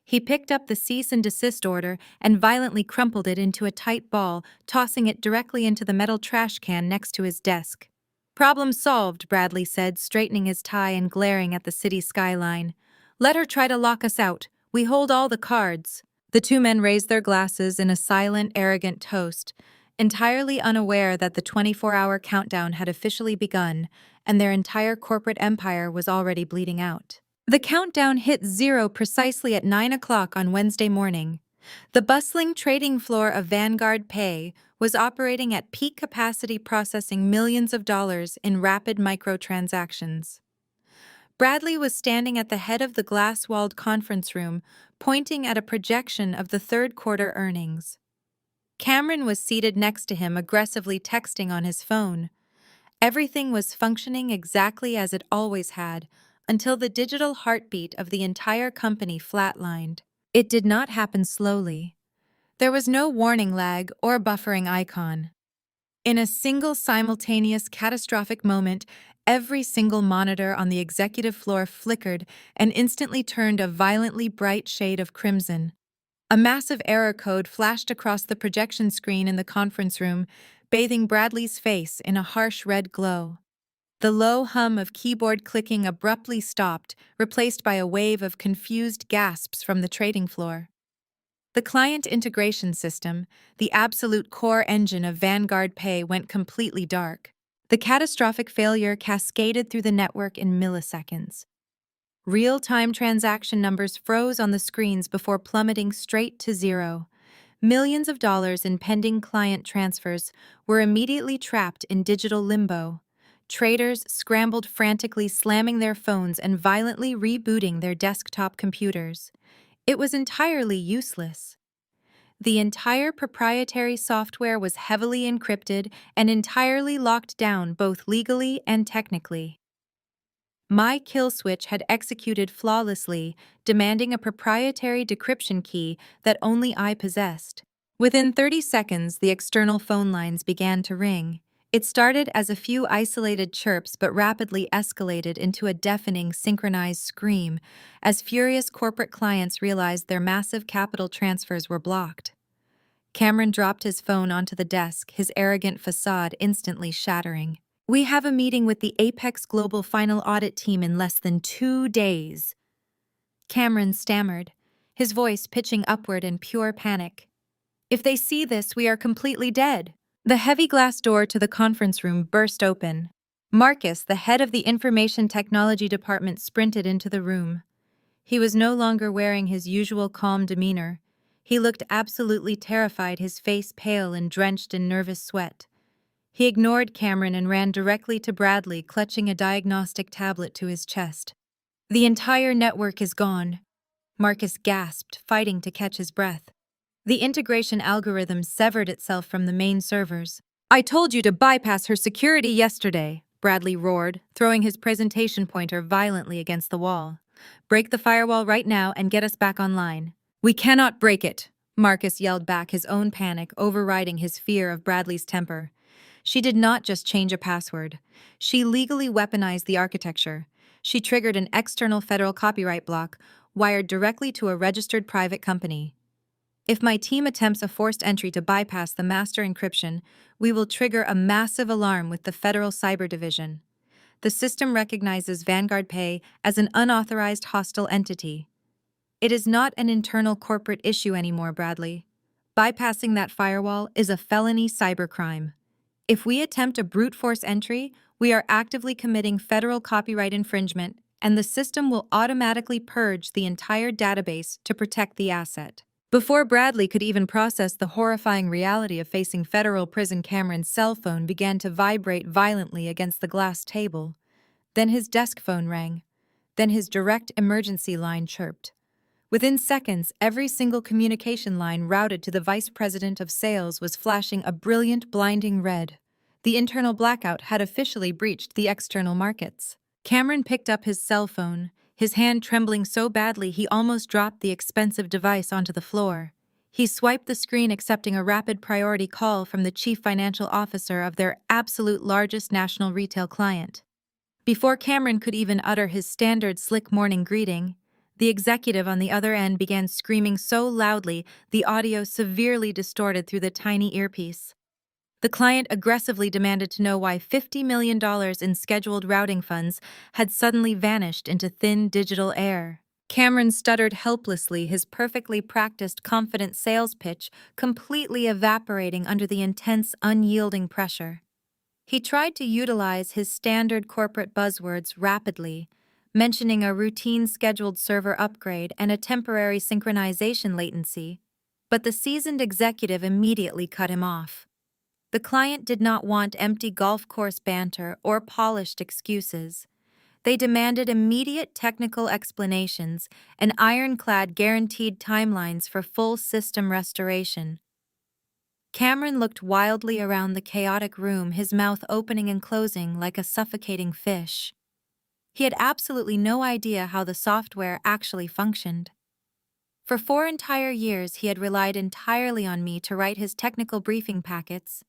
He picked up the cease and desist order and violently crumpled it into a tight ball, tossing it directly into the metal trash can next to his desk. "Problem solved," Bradley said, straightening his tie and glaring at the city skyline. "Let her try to lock us out. We hold all the cards." The two men raised their glasses in a silent, arrogant toast, entirely unaware that the 24-hour countdown had officially begun and their entire corporate empire was already bleeding out. The countdown hit zero precisely at 9 o'clock on Wednesday morning. The bustling trading floor of Vanguard Pay was operating at peak capacity, processing millions of dollars in rapid microtransactions. Bradley was standing at the head of the glass-walled conference room, pointing at a projection of the third quarter earnings. Cameron was seated next to him, aggressively texting on his phone. Everything was functioning exactly as it always had, until the digital heartbeat of the entire company flatlined. It did not happen slowly. There was no warning lag or buffering icon. In a single simultaneous catastrophic moment, every single monitor on the executive floor flickered and instantly turned a violently bright shade of crimson. A massive error code flashed across the projection screen in the conference room, bathing Bradley's face in a harsh red glow. The low hum of keyboard clicking abruptly stopped, replaced by a wave of confused gasps from the trading floor. The client integration system, the absolute core engine of Vanguard Pay, went completely dark. The catastrophic failure cascaded through the network in milliseconds. Real-time transaction numbers froze on the screens before plummeting straight to zero. Millions of dollars in pending client transfers were immediately trapped in digital limbo. Traders scrambled frantically, slamming their phones and violently rebooting their desktop computers. It was entirely useless. The entire proprietary software was heavily encrypted and entirely locked down, both legally and technically. My kill switch had executed flawlessly, demanding a proprietary decryption key that only I possessed. Within 30 seconds, the external phone lines began to ring. It started as a few isolated chirps but rapidly escalated into a deafening, synchronized scream as furious corporate clients realized their massive capital transfers were blocked. Cameron dropped his phone onto the desk, his arrogant facade instantly shattering. We have a meeting with the Apex Global Final Audit team in less than 2 days. Cameron stammered, his voice pitching upward in pure panic. If they see this, we are completely dead. The heavy glass door to the conference room burst open. Marcus, the head of the Information Technology Department, sprinted into the room. He was no longer wearing his usual calm demeanor. He looked absolutely terrified, his face pale and drenched in nervous sweat. He ignored Cameron and ran directly to Bradley, clutching a diagnostic tablet to his chest. The entire network is gone, Marcus gasped, fighting to catch his breath. The integration algorithm severed itself from the main servers. I told you to bypass her security yesterday, Bradley roared, throwing his presentation pointer violently against the wall. Break the firewall right now and get us back online. We cannot break it, Marcus yelled back, his own panic overriding his fear of Bradley's temper. She did not just change a password. She legally weaponized the architecture. She triggered an external federal copyright block, wired directly to a registered private company. If my team attempts a forced entry to bypass the master encryption, we will trigger a massive alarm with the Federal Cyber Division. The system recognizes Vanguard Pay as an unauthorized hostile entity. It is not an internal corporate issue anymore, Bradley. Bypassing that firewall is a felony cybercrime. If we attempt a brute force entry, we are actively committing federal copyright infringement, and the system will automatically purge the entire database to protect the asset. Before Bradley could even process the horrifying reality of facing federal prison, Cameron's cell phone began to vibrate violently against the glass table. Then his desk phone rang. Then his direct emergency line chirped. Within seconds, every single communication line routed to the vice president of sales was flashing a brilliant, blinding red. The internal blackout had officially breached the external markets. Cameron picked up his cell phone, his hand trembling so badly he almost dropped the expensive device onto the floor. He swiped the screen, accepting a rapid priority call from the chief financial officer of their absolute largest national retail client. Before Cameron could even utter his standard slick morning greeting, the executive on the other end began screaming so loudly the audio severely distorted through the tiny earpiece. The client aggressively demanded to know why $50 million in scheduled routing funds had suddenly vanished into thin digital air. Cameron stuttered helplessly, his perfectly practiced, confident sales pitch completely evaporating under the intense, unyielding pressure. He tried to utilize his standard corporate buzzwords rapidly, mentioning a routine scheduled server upgrade and a temporary synchronization latency, but the seasoned executive immediately cut him off. The client did not want empty golf course banter or polished excuses. They demanded immediate technical explanations and ironclad guaranteed timelines for full system restoration. Cameron looked wildly around the chaotic room, his mouth opening and closing like a suffocating fish. He had absolutely no idea how the software actually functioned. For 4 entire years, he had relied entirely on me to write his technical briefing packets,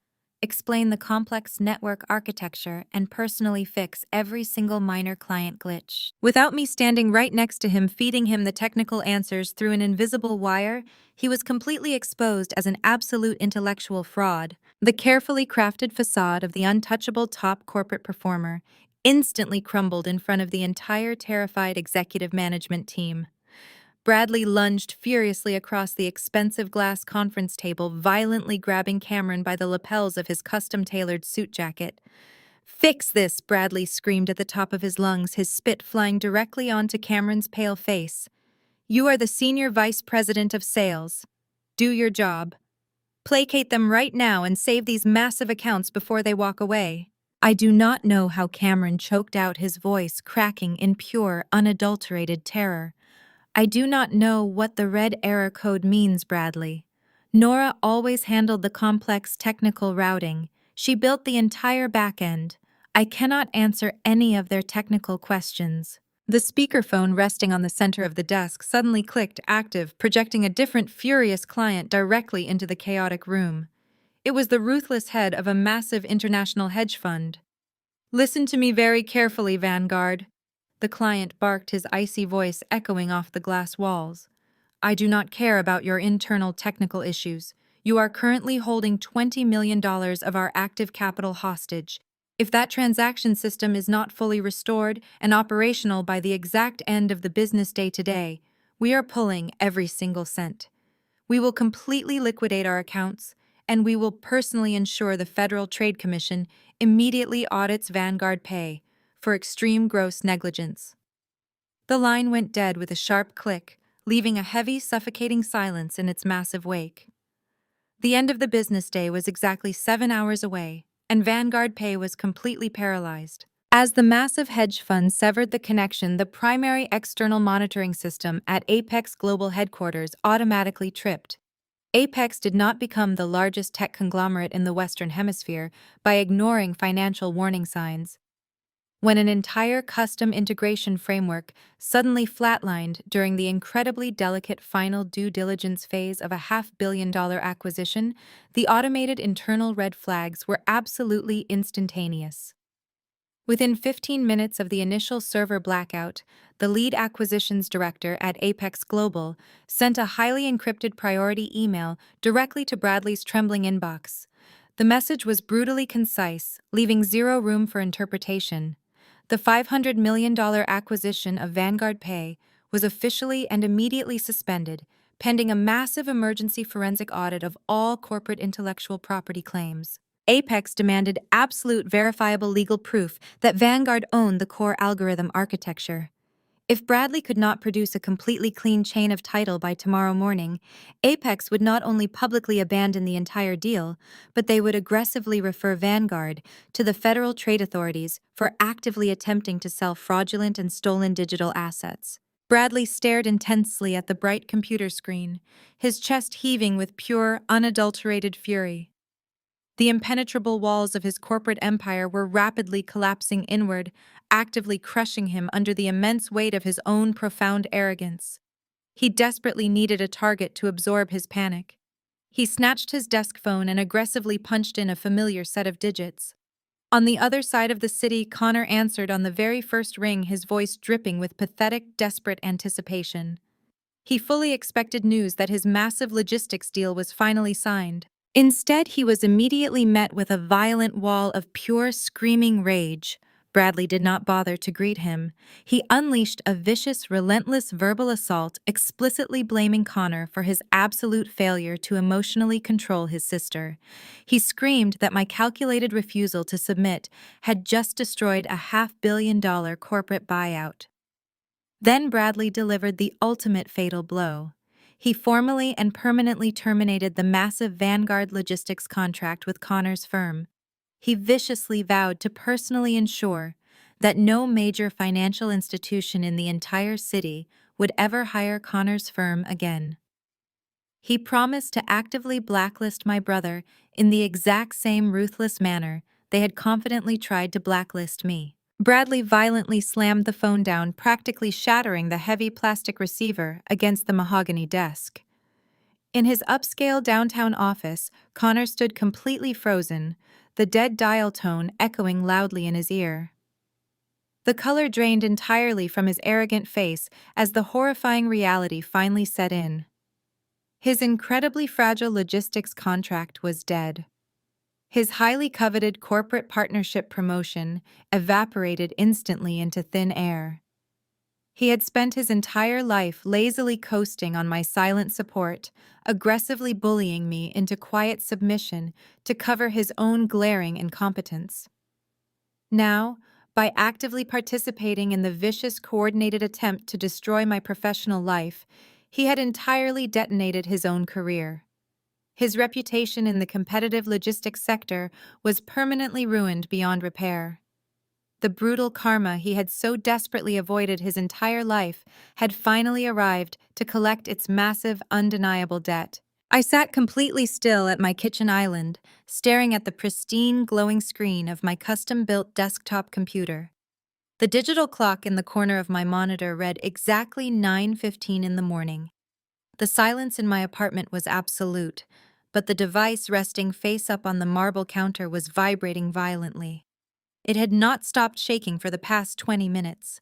explain the complex network architecture, and personally fix every single minor client glitch. Without me standing right next to him, feeding him the technical answers through an invisible wire, he was completely exposed as an absolute intellectual fraud. The carefully crafted facade of the untouchable top corporate performer instantly crumbled in front of the entire terrified executive management team. Bradley lunged furiously across the expensive glass conference table, violently grabbing Cameron by the lapels of his custom-tailored suit jacket. "Fix this!" Bradley screamed at the top of his lungs, his spit flying directly onto Cameron's pale face. "You are the senior vice president of sales. Do your job. Placate them right now and save these massive accounts before they walk away." I do not know how Cameron choked out, his voice cracking in pure, unadulterated terror. I do not know what the red error code means, Bradley. Nora always handled the complex technical routing. She built the entire backend. I cannot answer any of their technical questions. The speakerphone resting on the center of the desk suddenly clicked active, projecting a different furious client directly into the chaotic room. It was the ruthless head of a massive international hedge fund. "Listen to me very carefully, Vanguard." The client barked, his icy voice echoing off the glass walls. "I do not care about your internal technical issues. You are currently holding $20 million of our active capital hostage. If that transaction system is not fully restored and operational by the exact end of the business day today, we are pulling every single cent. We will completely liquidate our accounts, and we will personally ensure the Federal Trade Commission immediately audits Vanguard Pay for extreme gross negligence. The line went dead with a sharp click, leaving a heavy, suffocating silence in its massive wake. The end of the business day was exactly 7 hours away, and Vanguard Pay was completely paralyzed. As the massive hedge fund severed the connection, the primary external monitoring system at Apex Global headquarters automatically tripped. Apex did not become the largest tech conglomerate in the Western Hemisphere by ignoring financial warning signs. When an entire custom integration framework suddenly flatlined during the incredibly delicate final due diligence phase of a $500 million acquisition, the automated internal red flags were absolutely instantaneous. Within 15 minutes of the initial server blackout, the lead acquisitions director at Apex Global sent a highly encrypted priority email directly to Bradley's trembling inbox. The message was brutally concise, leaving zero room for interpretation. The $500 million acquisition of Vanguard Pay was officially and immediately suspended, pending a massive emergency forensic audit of all corporate intellectual property claims. Apex demanded absolute verifiable legal proof that Vanguard owned the core algorithm architecture. If Bradley could not produce a completely clean chain of title by tomorrow morning, Apex would not only publicly abandon the entire deal, but they would aggressively refer Vanguard to the federal trade authorities for actively attempting to sell fraudulent and stolen digital assets. Bradley stared intensely at the bright computer screen, his chest heaving with pure, unadulterated fury. The impenetrable walls of his corporate empire were rapidly collapsing inward, actively crushing him under the immense weight of his own profound arrogance. He desperately needed a target to absorb his panic. He snatched his desk phone and aggressively punched in a familiar set of digits. On the other side of the city, Connor answered on the very first ring, his voice dripping with pathetic, desperate anticipation. He fully expected news that his massive logistics deal was finally signed. Instead, he was immediately met with a violent wall of pure screaming rage. Bradley did not bother to greet him. He unleashed a vicious, relentless verbal assault, explicitly blaming Connor for his absolute failure to emotionally control his sister. He screamed that my calculated refusal to submit had just destroyed a $500 million corporate buyout. Then Bradley delivered the ultimate fatal blow. He formally and permanently terminated the massive Vanguard Logistics contract with Connor's firm. He viciously vowed to personally ensure that no major financial institution in the entire city would ever hire Connor's firm again. He promised to actively blacklist my brother in the exact same ruthless manner they had confidently tried to blacklist me. Bradley violently slammed the phone down, practically shattering the heavy plastic receiver against the mahogany desk. In his upscale downtown office, Connor stood completely frozen, the dead dial tone echoing loudly in his ear. The color drained entirely from his arrogant face as the horrifying reality finally set in. His incredibly fragile logistics contract was dead. His highly coveted corporate partnership promotion evaporated instantly into thin air. He had spent his entire life lazily coasting on my silent support, aggressively bullying me into quiet submission to cover his own glaring incompetence. Now, by actively participating in the vicious coordinated attempt to destroy my professional life, he had entirely detonated his own career. His reputation in the competitive logistics sector was permanently ruined beyond repair. The brutal karma he had so desperately avoided his entire life had finally arrived to collect its massive, undeniable debt. I sat completely still at my kitchen island, staring at the pristine, glowing screen of my custom-built desktop computer. The digital clock in the corner of my monitor read exactly 9:15 in the morning. The silence in my apartment was absolute, but the device resting face up on the marble counter was vibrating violently. It had not stopped shaking for the past 20 minutes.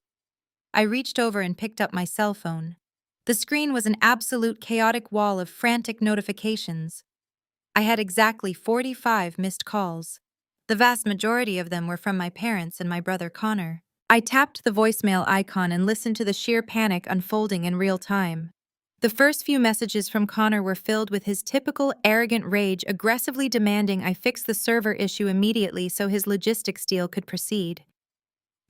I reached over and picked up my cell phone. The screen was an absolute chaotic wall of frantic notifications. I had exactly 45 missed calls. The vast majority of them were from my parents and my brother Connor. I tapped the voicemail icon and listened to the sheer panic unfolding in real time. The first few messages from Connor were filled with his typical arrogant rage, aggressively demanding I fix the server issue immediately so his logistics deal could proceed.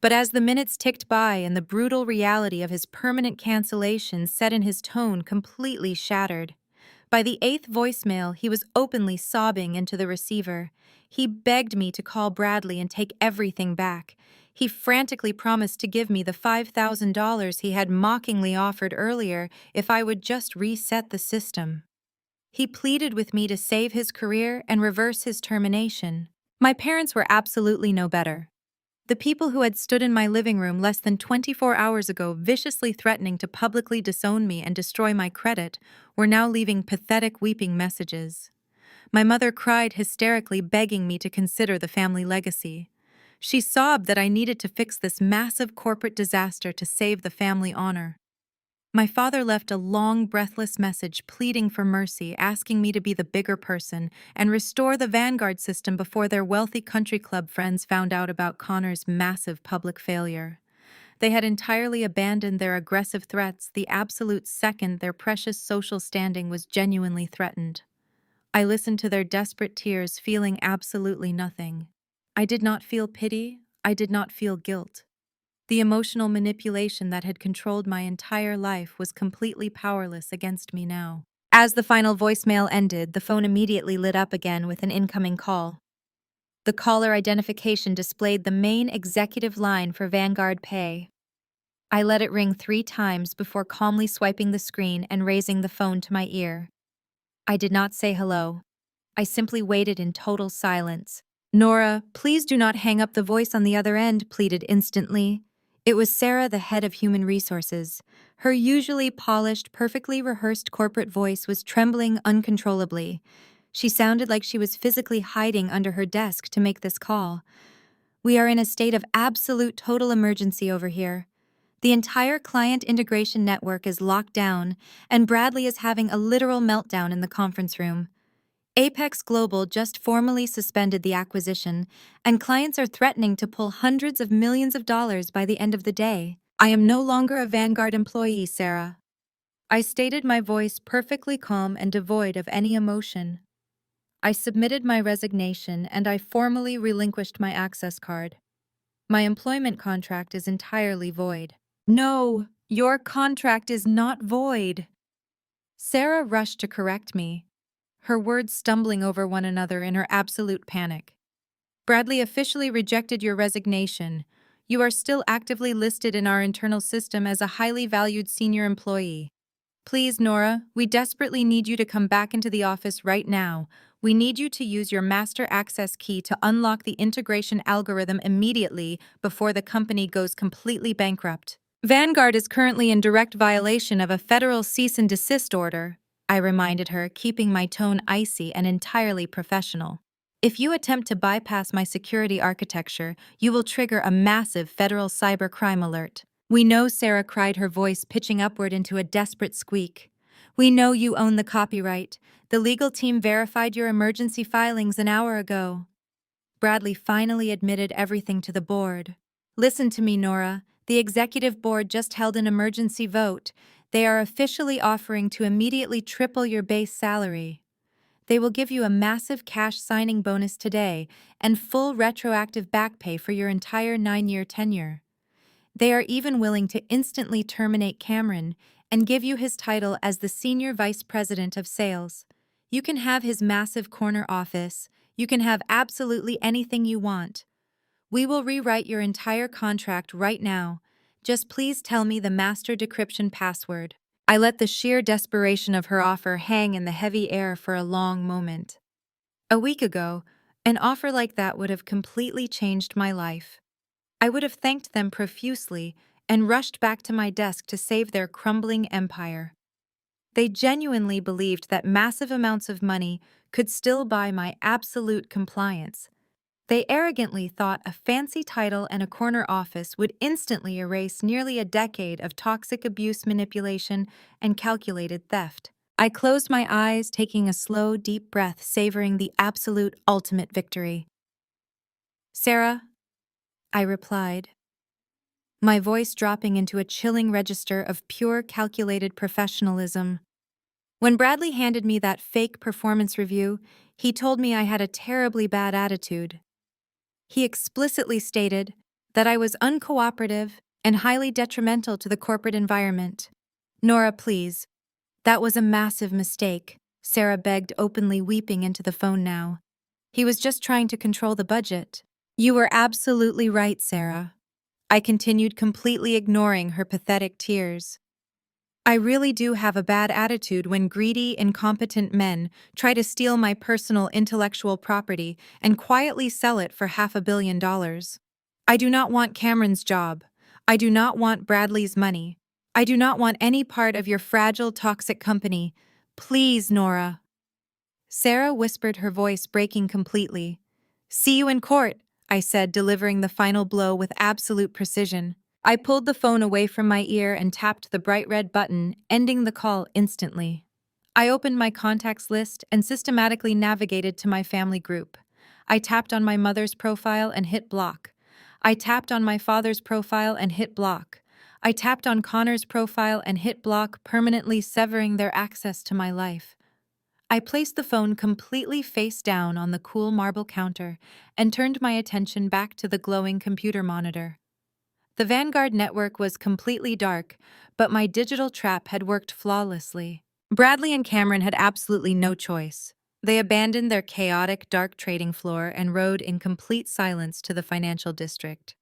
But as the minutes ticked by and the brutal reality of his permanent cancellation set in, his tone completely shattered. By the eighth voicemail, he was openly sobbing into the receiver. He begged me to call Bradley and take everything back. He frantically promised to give me the $5,000 he had mockingly offered earlier if I would just reset the system. He pleaded with me to save his career and reverse his termination. My parents were absolutely no better. The people who had stood in my living room less than 24 hours ago viciously threatening to publicly disown me and destroy my credit were now leaving pathetic weeping messages. My mother cried hysterically, begging me to consider the family legacy. She sobbed that I needed to fix this massive corporate disaster to save the family honor. My father left a long, breathless message pleading for mercy, asking me to be the bigger person and restore the Vanguard system before their wealthy country club friends found out about Connor's massive public failure. They had entirely abandoned their aggressive threats the absolute second their precious social standing was genuinely threatened. I listened to their desperate tears, feeling absolutely nothing. I did not feel pity. I did not feel guilt. The emotional manipulation that had controlled my entire life was completely powerless against me now. As the final voicemail ended, the phone immediately lit up again with an incoming call. The caller identification displayed the main executive line for Vanguard Pay. I let it ring 3 times before calmly swiping the screen and raising the phone to my ear. I did not say hello. I simply waited in total silence. "Nora, please do not hang up." The voice on the other end pleaded instantly. It was Sarah, the head of human resources. Her usually polished, perfectly rehearsed corporate voice was trembling uncontrollably. She sounded like she was physically hiding under her desk to make this call. "We are in a state of absolute total emergency over here. The entire client integration network is locked down, and Bradley is having a literal meltdown in the conference room. Apex Global just formally suspended the acquisition, and clients are threatening to pull hundreds of millions of dollars by the end of the day. I am no longer a Vanguard employee, Sarah." I stated, my voice perfectly calm and devoid of any emotion. I submitted my resignation and I formally relinquished my access card. My employment contract is entirely void. "No, your contract is not void." Sarah rushed to correct me, her words stumbling over one another in her absolute panic. "Bradley officially rejected your resignation. You are still actively listed in our internal system as a highly valued senior employee. Please, Nora, we desperately need you to come back into the office right now. We need you to use your master access key to unlock the integration algorithm immediately before the company goes completely bankrupt. Vanguard is currently in direct violation of a federal cease and desist order," I reminded her, keeping my tone icy and entirely professional. "If you attempt to bypass my security architecture, you will trigger a massive federal cybercrime alert." "We know," Sarah cried, her voice pitching upward into a desperate squeak. "We know you own the copyright. The legal team verified your emergency filings an hour ago." Bradley finally admitted everything to the board. "Listen to me, Nora. The executive board just held an emergency vote. They are officially offering to immediately triple your base salary. They will give you a massive cash signing bonus today and full retroactive back pay for your entire 9-year tenure. They are even willing to instantly terminate Cameron and give you his title as the Senior Vice President of Sales. You can have his massive corner office. You can have absolutely anything you want. We will rewrite your entire contract right now. Just please tell me the master decryption password." I let the sheer desperation of her offer hang in the heavy air for a long moment. A week ago, an offer like that would have completely changed my life. I would have thanked them profusely and rushed back to my desk to save their crumbling empire. They genuinely believed that massive amounts of money could still buy my absolute compliance. They arrogantly thought a fancy title and a corner office would instantly erase nearly a decade of toxic abuse, manipulation, and calculated theft. I closed my eyes, taking a slow, deep breath, savoring the absolute ultimate victory. Sarah, I replied, my voice dropping into a chilling register of pure calculated professionalism. When Bradley handed me that fake performance review, he told me I had a terribly bad attitude. He explicitly stated that I was uncooperative and highly detrimental to the corporate environment. Nora, please. That was a massive mistake, Sarah begged, openly weeping into the phone now. He was just trying to control the budget. You were absolutely right, Sarah. I continued, completely ignoring her pathetic tears. I really do have a bad attitude when greedy, incompetent men try to steal my personal intellectual property and quietly sell it for $500 million. I do not want Cameron's job. I do not want Bradley's money. I do not want any part of your fragile, toxic company. Please, Nora. Sarah whispered, her voice breaking completely. See you in court, I said, delivering the final blow with absolute precision. I pulled the phone away from my ear and tapped the bright red button, ending the call instantly. I opened my contacts list and systematically navigated to my family group. I tapped on my mother's profile and hit block. I tapped on my father's profile and hit block. I tapped on Connor's profile and hit block, permanently severing their access to my life. I placed the phone completely face down on the cool marble counter and turned my attention back to the glowing computer monitor. The Vanguard network was completely dark, but my digital trap had worked flawlessly. Bradley and Cameron had absolutely no choice. They abandoned their chaotic, dark trading floor and rode in complete silence to the financial district.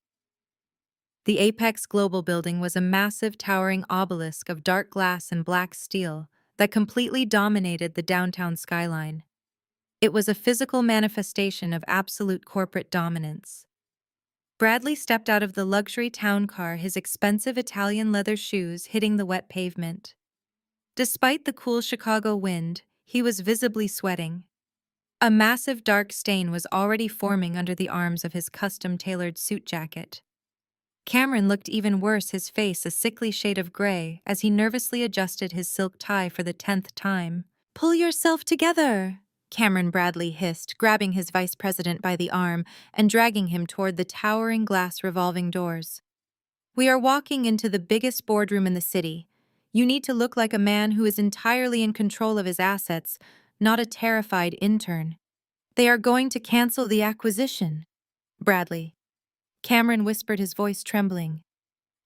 The Apex Global building was a massive, towering obelisk of dark glass and black steel that completely dominated the downtown skyline. It was a physical manifestation of absolute corporate dominance. Bradley stepped out of the luxury town car, his expensive Italian leather shoes hitting the wet pavement. Despite the cool Chicago wind, he was visibly sweating. A massive dark stain was already forming under the arms of his custom-tailored suit jacket. Cameron looked even worse, his face a sickly shade of gray as he nervously adjusted his silk tie for the 10th time. Pull yourself together, Cameron Bradley hissed, grabbing his vice president by the arm and dragging him toward the towering glass revolving doors. We are walking into the biggest boardroom in the city. You need to look like a man who is entirely in control of his assets, not a terrified intern. They are going to cancel the acquisition. Bradley. Cameron whispered, his voice trembling.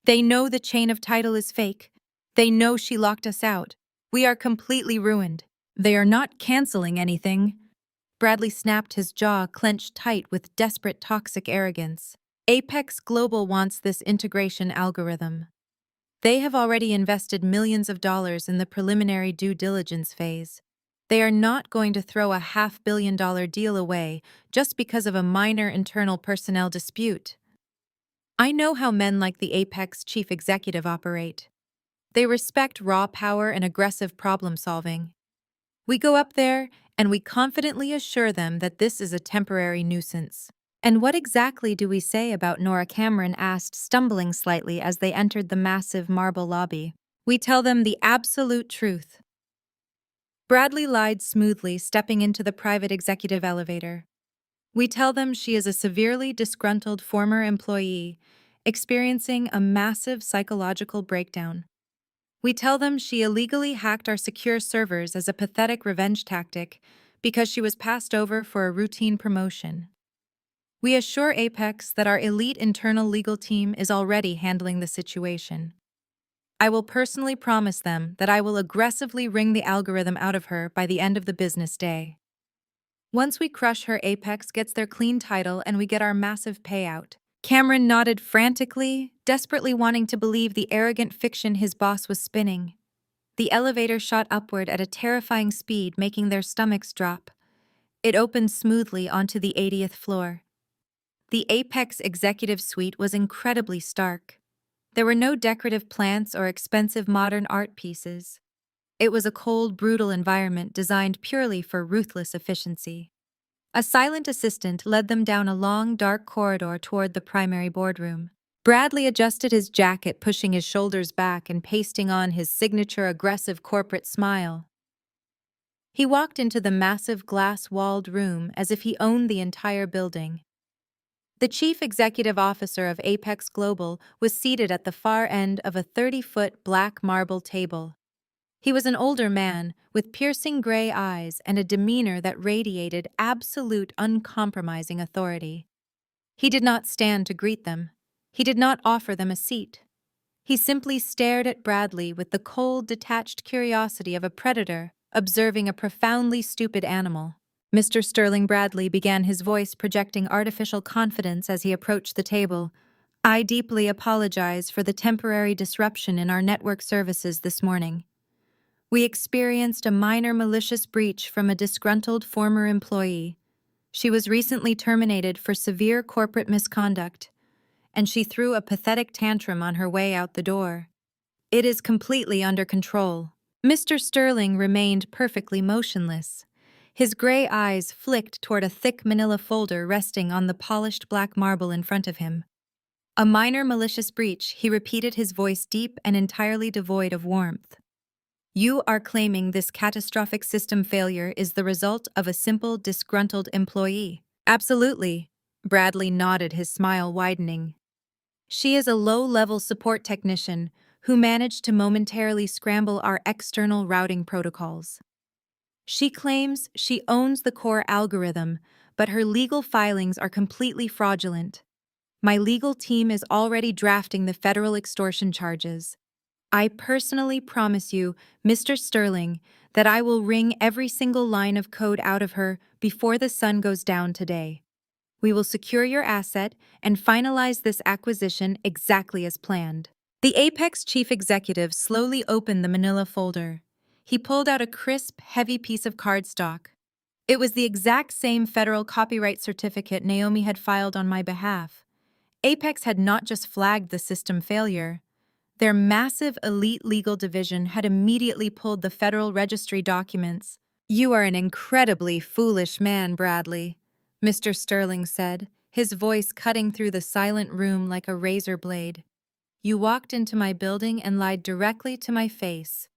They know the chain of title is fake. They know she locked us out. We are completely ruined. They are not canceling anything. Bradley snapped, his jaw clenched tight with desperate, toxic arrogance. Apex Global wants this integration algorithm. They have already invested millions of dollars in the preliminary due diligence phase. They are not going to throw a $500 million deal away just because of a minor internal personnel dispute. I know how men like the Apex chief executive operate. They respect raw power and aggressive problem-solving. We go up there and we confidently assure them that this is a temporary nuisance. And what exactly do we say about Nora? Cameron asked, stumbling slightly as they entered the massive marble lobby. We tell them the absolute truth. Bradley lied smoothly, stepping into the private executive elevator. We tell them she is a severely disgruntled former employee, experiencing a massive psychological breakdown. We tell them she illegally hacked our secure servers as a pathetic revenge tactic because she was passed over for a routine promotion. We assure Apex that our elite internal legal team is already handling the situation. I will personally promise them that I will aggressively wring the algorithm out of her by the end of the business day. Once we crush her, Apex gets their clean title and we get our massive payout. Cameron nodded frantically, desperately wanting to believe the arrogant fiction his boss was spinning. The elevator shot upward at a terrifying speed, making their stomachs drop. It opened smoothly onto the 80th floor. The Apex executive suite was incredibly stark. There were no decorative plants or expensive modern art pieces. It was a cold, brutal environment designed purely for ruthless efficiency. A silent assistant led them down a long, dark corridor toward the primary boardroom. Bradley adjusted his jacket, pushing his shoulders back and pasting on his signature aggressive corporate smile. He walked into the massive glass-walled room as if he owned the entire building. The chief executive officer of Apex Global was seated at the far end of a 30-foot black marble table. He was an older man, with piercing gray eyes and a demeanor that radiated absolute uncompromising authority. He did not stand to greet them. He did not offer them a seat. He simply stared at Bradley with the cold, detached curiosity of a predator observing a profoundly stupid animal. Mr. Sterling Bradley began, his voice projecting artificial confidence as he approached the table. "I deeply apologize for the temporary disruption in our network services this morning. We experienced a minor malicious breach from a disgruntled former employee. She was recently terminated for severe corporate misconduct, and she threw a pathetic tantrum on her way out the door. It is completely under control." Mr. Sterling remained perfectly motionless. His gray eyes flicked toward a thick manila folder resting on the polished black marble in front of him. "A minor malicious breach," he repeated, his voice deep and entirely devoid of warmth. "You are claiming this catastrophic system failure is the result of a simple, disgruntled employee?" "Absolutely." Bradley nodded, his smile widening. "She is a low-level support technician who managed to momentarily scramble our external routing protocols. She claims she owns the core algorithm, but her legal filings are completely fraudulent. My legal team is already drafting the federal extortion charges. I personally promise you, Mr. Sterling, that I will wring every single line of code out of her before the sun goes down today. We will secure your asset and finalize this acquisition exactly as planned." The Apex chief executive slowly opened the manila folder. He pulled out a crisp, heavy piece of cardstock. It was the exact same federal copyright certificate Naomi had filed on my behalf. Apex had not just flagged the system failure. Their massive elite legal division had immediately pulled the federal registry documents. "You are an incredibly foolish man, Bradley," Mr. Sterling said, his voice cutting through the silent room like a razor blade. "You walked into my building and lied directly to my face.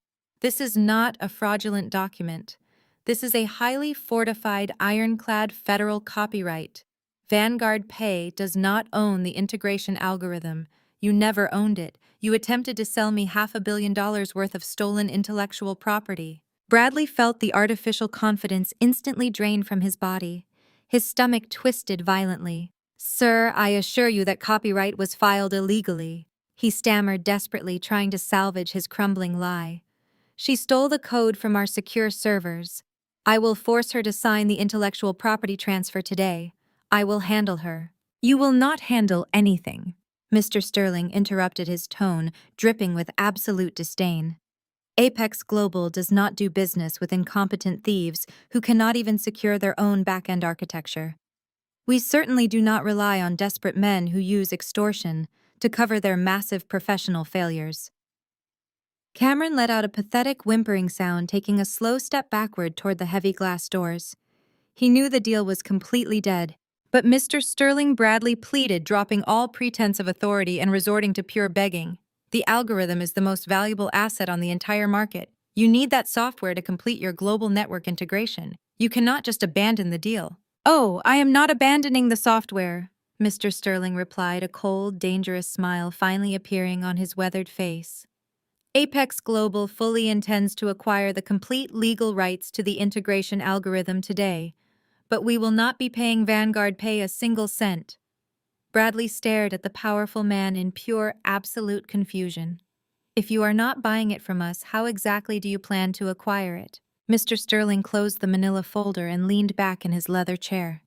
This is not a fraudulent document. This is a highly fortified, ironclad federal copyright. Vanguard Pay does not own the integration algorithm. You never owned it. You attempted to sell me $500 million worth of stolen intellectual property." Bradley felt the artificial confidence instantly drain from his body. His stomach twisted violently. "Sir, I assure you that copyright was filed illegally," he stammered desperately, trying to salvage his crumbling lie. "She stole the code from our secure servers. I will force her to sign the intellectual property transfer today. I will handle her." "You will not handle anything," Mr. Sterling interrupted, his tone dripping with absolute disdain. "Apex Global does not do business with incompetent thieves who cannot even secure their own back-end architecture. We certainly do not rely on desperate men who use extortion to cover their massive professional failures." Cameron let out a pathetic whimpering sound, taking a slow step backward toward the heavy glass doors. He knew the deal was completely dead, but Mr. Sterling Bradley pleaded, dropping all pretense of authority and resorting to pure begging. "The algorithm is the most valuable asset on the entire market. You need that software to complete your global network integration. You cannot just abandon the deal." "Oh, I am not abandoning the software," Mr. Sterling replied, a cold, dangerous smile finally appearing on his weathered face. "Apex Global fully intends to acquire the complete legal rights to the integration algorithm today, but we will not be paying Vanguard Pay a single cent." Bradley stared at the powerful man in pure, absolute confusion. "If you are not buying it from us, how exactly do you plan to acquire it?" Mr. Sterling closed the manila folder and leaned back in his leather chair.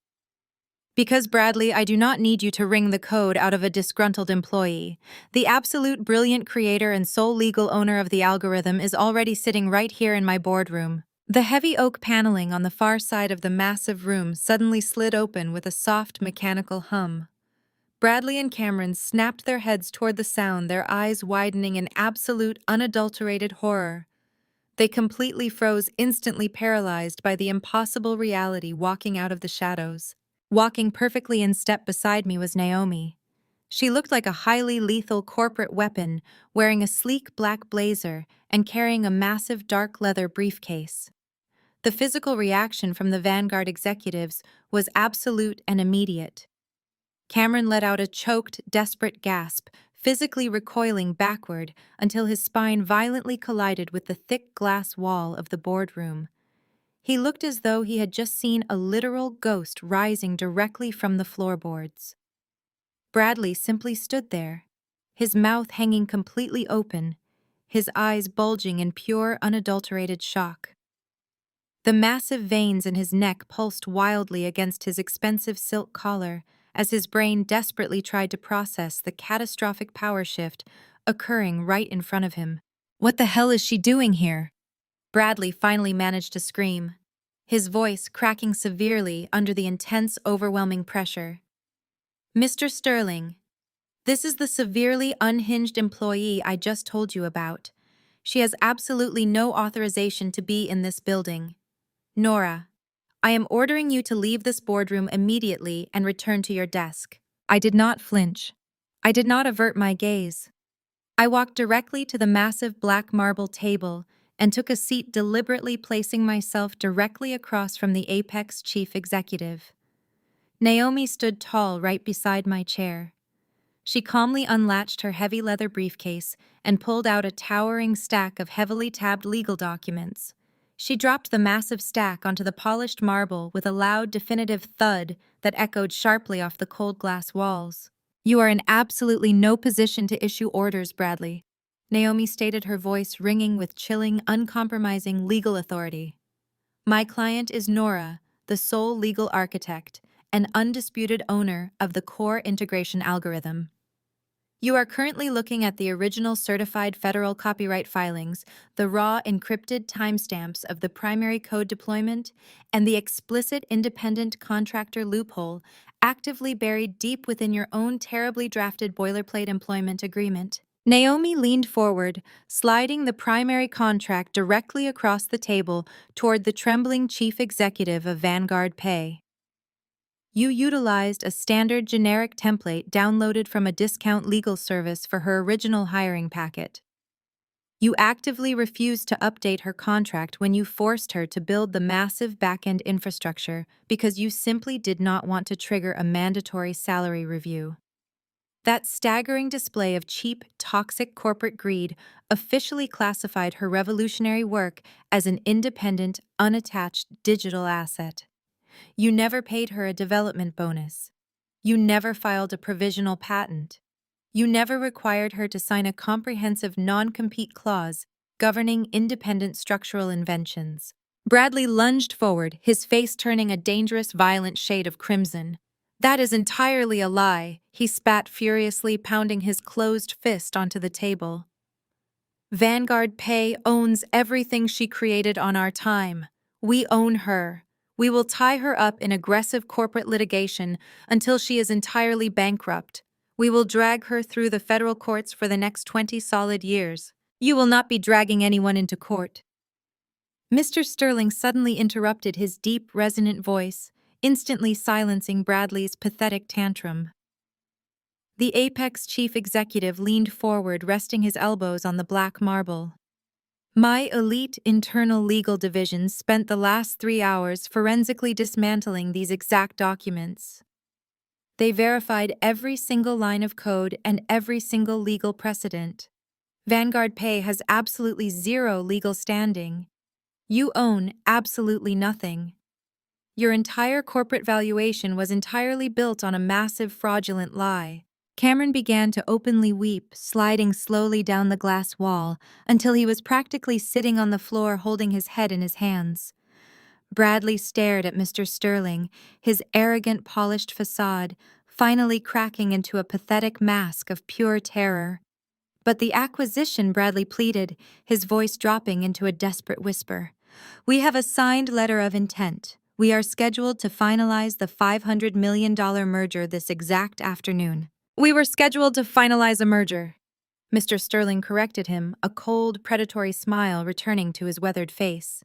"Because, Bradley, I do not need you to wring the code out of a disgruntled employee. The absolute brilliant creator and sole legal owner of the algorithm is already sitting right here in my boardroom." The heavy oak paneling on the far side of the massive room suddenly slid open with a soft mechanical hum. Bradley and Cameron snapped their heads toward the sound, their eyes widening in absolute, unadulterated horror. They completely froze, instantly paralyzed by the impossible reality walking out of the shadows. Walking perfectly in step beside me was Naomi. She looked like a highly lethal corporate weapon, wearing a sleek black blazer and carrying a massive dark leather briefcase. The physical reaction from the Vanguard executives was absolute and immediate. Cameron let out a choked, desperate gasp, physically recoiling backward until his spine violently collided with the thick glass wall of the boardroom. He looked as though he had just seen a literal ghost rising directly from the floorboards. Bradley simply stood there, his mouth hanging completely open, his eyes bulging in pure, unadulterated shock. The massive veins in his neck pulsed wildly against his expensive silk collar as his brain desperately tried to process the catastrophic power shift occurring right in front of him. "What the hell is she doing here?" Bradley finally managed to scream, his voice cracking severely under the intense, overwhelming pressure. "Mr. Sterling, this is the severely unhinged employee I just told you about. She has absolutely no authorization to be in this building. Nora, I am ordering you to leave this boardroom immediately and return to your desk." I did not flinch. I did not avert my gaze. I walked directly to the massive black marble table and took a seat, deliberately placing myself directly across from the Apex chief executive. Naomi stood tall right beside my chair. She calmly unlatched her heavy leather briefcase and pulled out a towering stack of heavily tabbed legal documents. She dropped the massive stack onto the polished marble with a loud, definitive thud that echoed sharply off the cold glass walls. "You are in absolutely no position to issue orders, Bradley," Naomi stated, her voice ringing with chilling, uncompromising legal authority. "My client is Nora, the sole legal architect and undisputed owner of the core integration algorithm. You are currently looking at the original certified federal copyright filings, the raw encrypted timestamps of the primary code deployment, and the explicit independent contractor loophole actively buried deep within your own terribly drafted boilerplate employment agreement." Naomi leaned forward, sliding the primary contract directly across the table toward the trembling chief executive of Vanguard Pay. "You utilized a standard generic template downloaded from a discount legal service for her original hiring packet. You actively refused to update her contract when you forced her to build the massive back-end infrastructure because you simply did not want to trigger a mandatory salary review. That staggering display of cheap, toxic corporate greed officially classified her revolutionary work as an independent, unattached digital asset. You never paid her a development bonus. You never filed a provisional patent. You never required her to sign a comprehensive non-compete clause governing independent structural inventions." Bradley lunged forward, his face turning a dangerous, violent shade of crimson. "That is entirely a lie," he spat furiously, pounding his closed fist onto the table. "Vanguard Pay owns everything she created on our time. We own her. We will tie her up in aggressive corporate litigation until she is entirely bankrupt. We will drag her through the federal courts for the next 20 solid years. You will not be dragging anyone into court." Mr. Sterling suddenly interrupted, his deep, resonant voice, instantly silencing Bradley's pathetic tantrum. The Apex chief executive leaned forward, resting his elbows on the black marble. "My elite internal legal division spent the last 3 hours forensically dismantling these exact documents. They verified every single line of code and every single legal precedent. Vanguard Pay has absolutely zero legal standing. You own absolutely nothing. Your entire corporate valuation was entirely built on a massive fraudulent lie." Cameron began to openly weep, sliding slowly down the glass wall until he was practically sitting on the floor holding his head in his hands. Bradley stared at Mr. Sterling, his arrogant, polished facade finally cracking into a pathetic mask of pure terror. "But the acquisition," Bradley pleaded, his voice dropping into a desperate whisper. "We have a signed letter of intent. We are scheduled to finalize the $500 million merger this exact afternoon." "We were scheduled to finalize a merger," Mr. Sterling corrected him, a cold, predatory smile returning to his weathered face.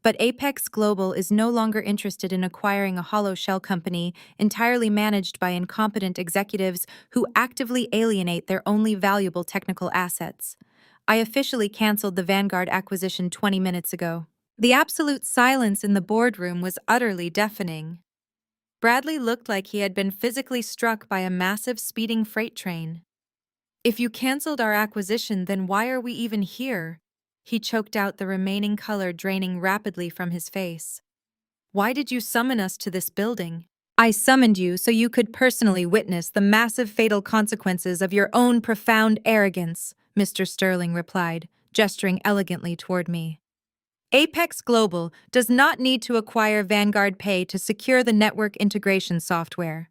"But Apex Global is no longer interested in acquiring a hollow shell company entirely managed by incompetent executives who actively alienate their only valuable technical assets. I officially canceled the Vanguard acquisition 20 minutes ago." The absolute silence in the boardroom was utterly deafening. Bradley looked like he had been physically struck by a massive speeding freight train. If you canceled our acquisition, then why are we even here? He choked out, the remaining color draining rapidly from his face. Why did you summon us to this building? I summoned you so you could personally witness the massive fatal consequences of your own profound arrogance, Mr. Sterling replied, gesturing elegantly toward me. Apex Global does not need to acquire Vanguard Pay to secure the network integration software.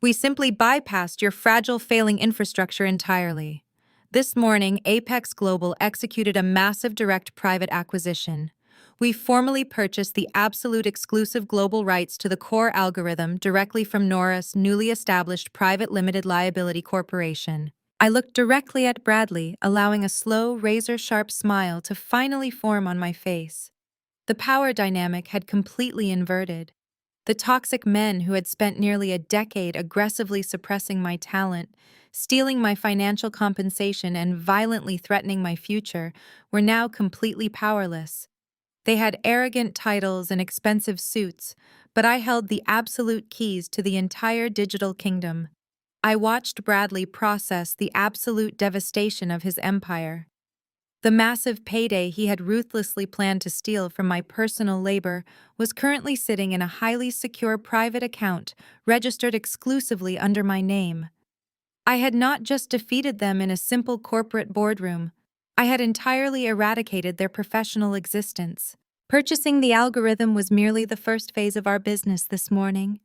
We simply bypassed your fragile, failing infrastructure entirely. This morning, Apex Global executed a massive direct private acquisition. We formally purchased the absolute exclusive global rights to the core algorithm directly from Nora's newly established private limited liability corporation. I looked directly at Bradley, allowing a slow, razor-sharp smile to finally form on my face. The power dynamic had completely inverted. The toxic men who had spent nearly a decade aggressively suppressing my talent, stealing my financial compensation, and violently threatening my future were now completely powerless. They had arrogant titles and expensive suits, but I held the absolute keys to the entire digital kingdom. I watched Bradley process the absolute devastation of his empire. The massive payday he had ruthlessly planned to steal from my personal labor was currently sitting in a highly secure private account registered exclusively under my name. I had not just defeated them in a simple corporate boardroom, I had entirely eradicated their professional existence. Purchasing the algorithm was merely the first phase of our business this morning.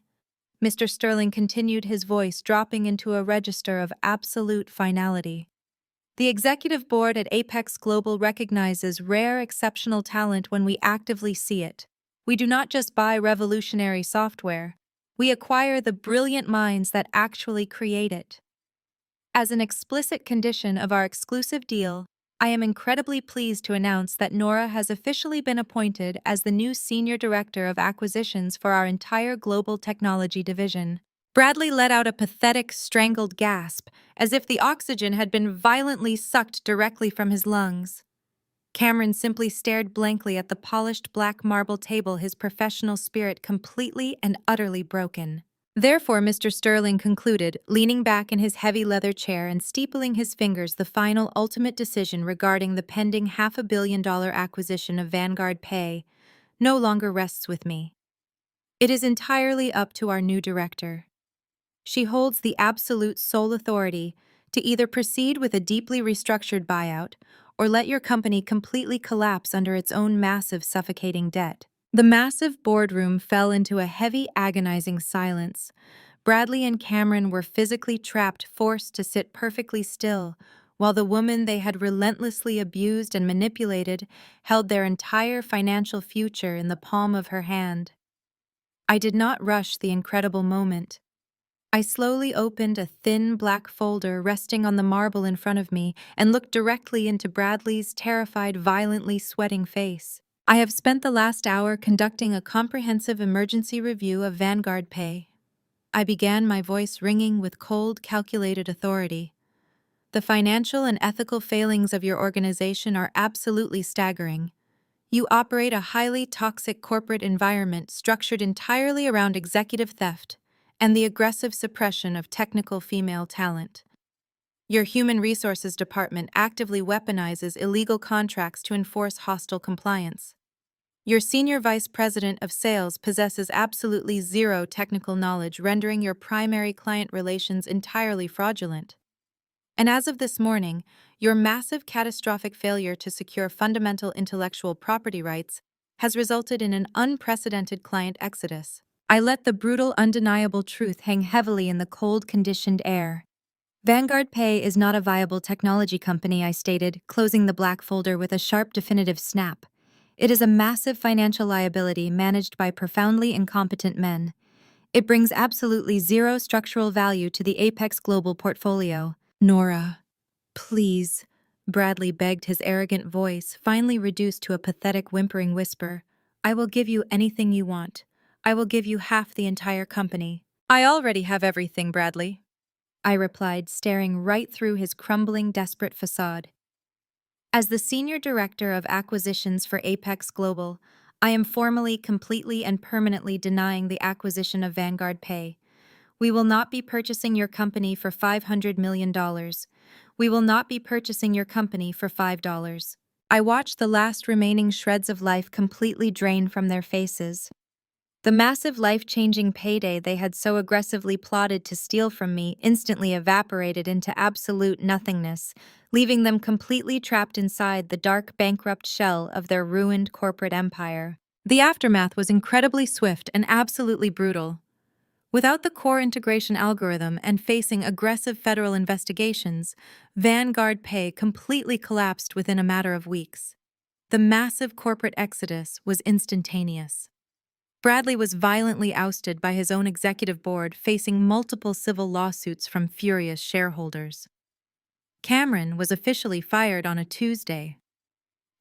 Mr. Sterling continued, his voice dropping into a register of absolute finality. The executive board at Apex Global recognizes rare, exceptional talent when we actively see it. We do not just buy revolutionary software, we acquire the brilliant minds that actually create it. As an explicit condition of our exclusive deal, I am incredibly pleased to announce that Nora has officially been appointed as the new Senior Director of Acquisitions for our entire global technology division. Bradley let out a pathetic, strangled gasp, as if the oxygen had been violently sucked directly from his lungs. Cameron simply stared blankly at the polished black marble table, his professional spirit completely and utterly broken. Therefore, Mr. Sterling concluded, leaning back in his heavy leather chair and steepling his fingers, the final ultimate decision regarding the pending $500 million acquisition of Vanguard Pay no longer rests with me. It is entirely up to our new director. She holds the absolute sole authority to either proceed with a deeply restructured buyout or let your company completely collapse under its own massive, suffocating debt. The massive boardroom fell into a heavy, agonizing silence. Bradley and Cameron were physically trapped, forced to sit perfectly still, while the woman they had relentlessly abused and manipulated held their entire financial future in the palm of her hand. I did not rush the incredible moment. I slowly opened a thin black folder resting on the marble in front of me and looked directly into Bradley's terrified, violently sweating face. I have spent the last hour conducting a comprehensive emergency review of Vanguard Pay. I began, my voice ringing with cold, calculated authority. The financial and ethical failings of your organization are absolutely staggering. You operate a highly toxic corporate environment structured entirely around executive theft and the aggressive suppression of technical female talent. Your human resources department actively weaponizes illegal contracts to enforce hostile compliance. Your senior vice president of sales possesses absolutely zero technical knowledge, rendering your primary client relations entirely fraudulent. And as of this morning, your massive catastrophic failure to secure fundamental intellectual property rights has resulted in an unprecedented client exodus. I let the brutal, undeniable truth hang heavily in the cold, conditioned air. Vanguard Pay is not a viable technology company, I stated, closing the black folder with a sharp, definitive snap. It is a massive financial liability managed by profoundly incompetent men. It brings absolutely zero structural value to the Apex Global portfolio. Nora, please, Bradley begged, his arrogant voice finally reduced to a pathetic, whimpering whisper. I will give you anything you want. I will give you half the entire company. I already have everything, Bradley, I replied, staring right through his crumbling, desperate facade. As the Senior Director of Acquisitions for Apex Global, I am formally, completely, and permanently denying the acquisition of Vanguard Pay. We will not be purchasing your company for $500 million. We will not be purchasing your company for $5. I watched the last remaining shreds of life completely drain from their faces. The massive life-changing payday they had so aggressively plotted to steal from me instantly evaporated into absolute nothingness, leaving them completely trapped inside the dark, bankrupt shell of their ruined corporate empire. The aftermath was incredibly swift and absolutely brutal. Without the core integration algorithm and facing aggressive federal investigations, Vanguard Pay completely collapsed within a matter of weeks. The massive corporate exodus was instantaneous. Bradley was violently ousted by his own executive board, facing multiple civil lawsuits from furious shareholders. Cameron was officially fired on a Tuesday.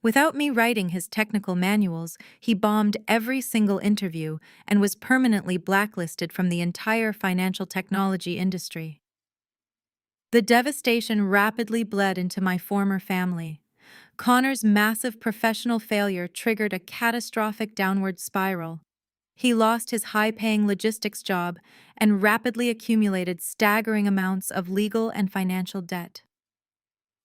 Without me writing his technical manuals, he bombed every single interview and was permanently blacklisted from the entire financial technology industry. The devastation rapidly bled into my former family. Connor's massive professional failure triggered a catastrophic downward spiral. He lost his high-paying logistics job and rapidly accumulated staggering amounts of legal and financial debt.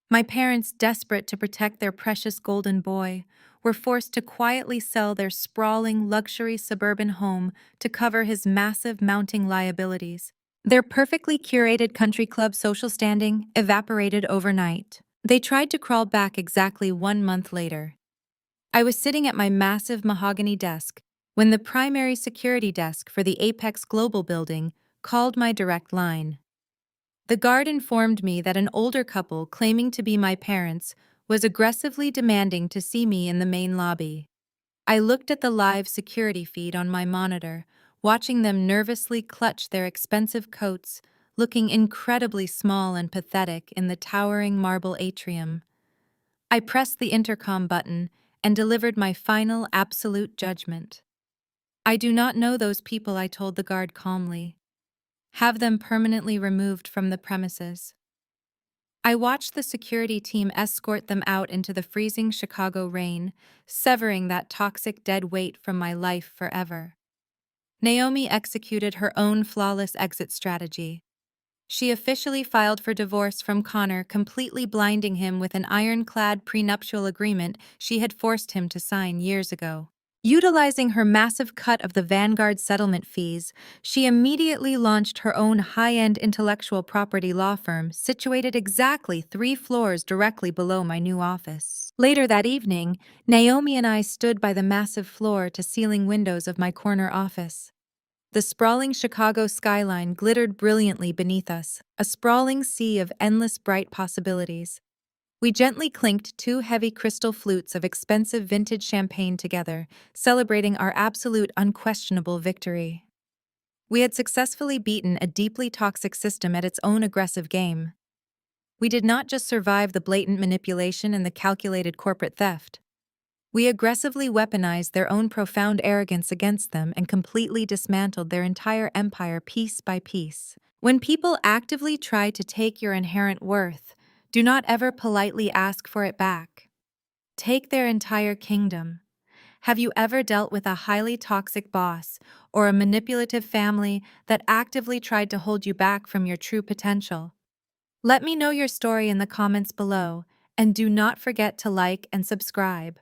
My parents, desperate to protect their precious golden boy, were forced to quietly sell their sprawling luxury suburban home to cover his massive mounting liabilities. Their perfectly curated country club social standing evaporated overnight. They tried to crawl back exactly 1 month later. I was sitting at my massive mahogany desk when the primary security desk for the Apex Global building called my direct line. The guard informed me that an older couple claiming to be my parents was aggressively demanding to see me in the main lobby. I looked at the live security feed on my monitor, watching them nervously clutch their expensive coats, looking incredibly small and pathetic in the towering marble atrium. I pressed the intercom button and delivered my final absolute judgment. I do not know those people, I told the guard calmly. Have them permanently removed from the premises. I watched the security team escort them out into the freezing Chicago rain, severing that toxic dead weight from my life forever. Naomi executed her own flawless exit strategy. She officially filed for divorce from Connor, completely blinding him with an ironclad prenuptial agreement she had forced him to sign years ago. Utilizing her massive cut of the Vanguard settlement fees, she immediately launched her own high-end intellectual property law firm situated exactly 3 floors directly below my new office. Later that evening, Naomi and I stood by the massive floor-to-ceiling windows of my corner office. The sprawling Chicago skyline glittered brilliantly beneath us, a sprawling sea of endless bright possibilities. We gently clinked 2 heavy crystal flutes of expensive vintage champagne together, celebrating our absolute unquestionable victory. We had successfully beaten a deeply toxic system at its own aggressive game. We did not just survive the blatant manipulation and the calculated corporate theft. We aggressively weaponized their own profound arrogance against them and completely dismantled their entire empire piece by piece. When people actively try to take your inherent worth, do not ever politely ask for it back. Take their entire kingdom. Have you ever dealt with a highly toxic boss or a manipulative family that actively tried to hold you back from your true potential? Let me know your story in the comments below, and do not forget to like and subscribe.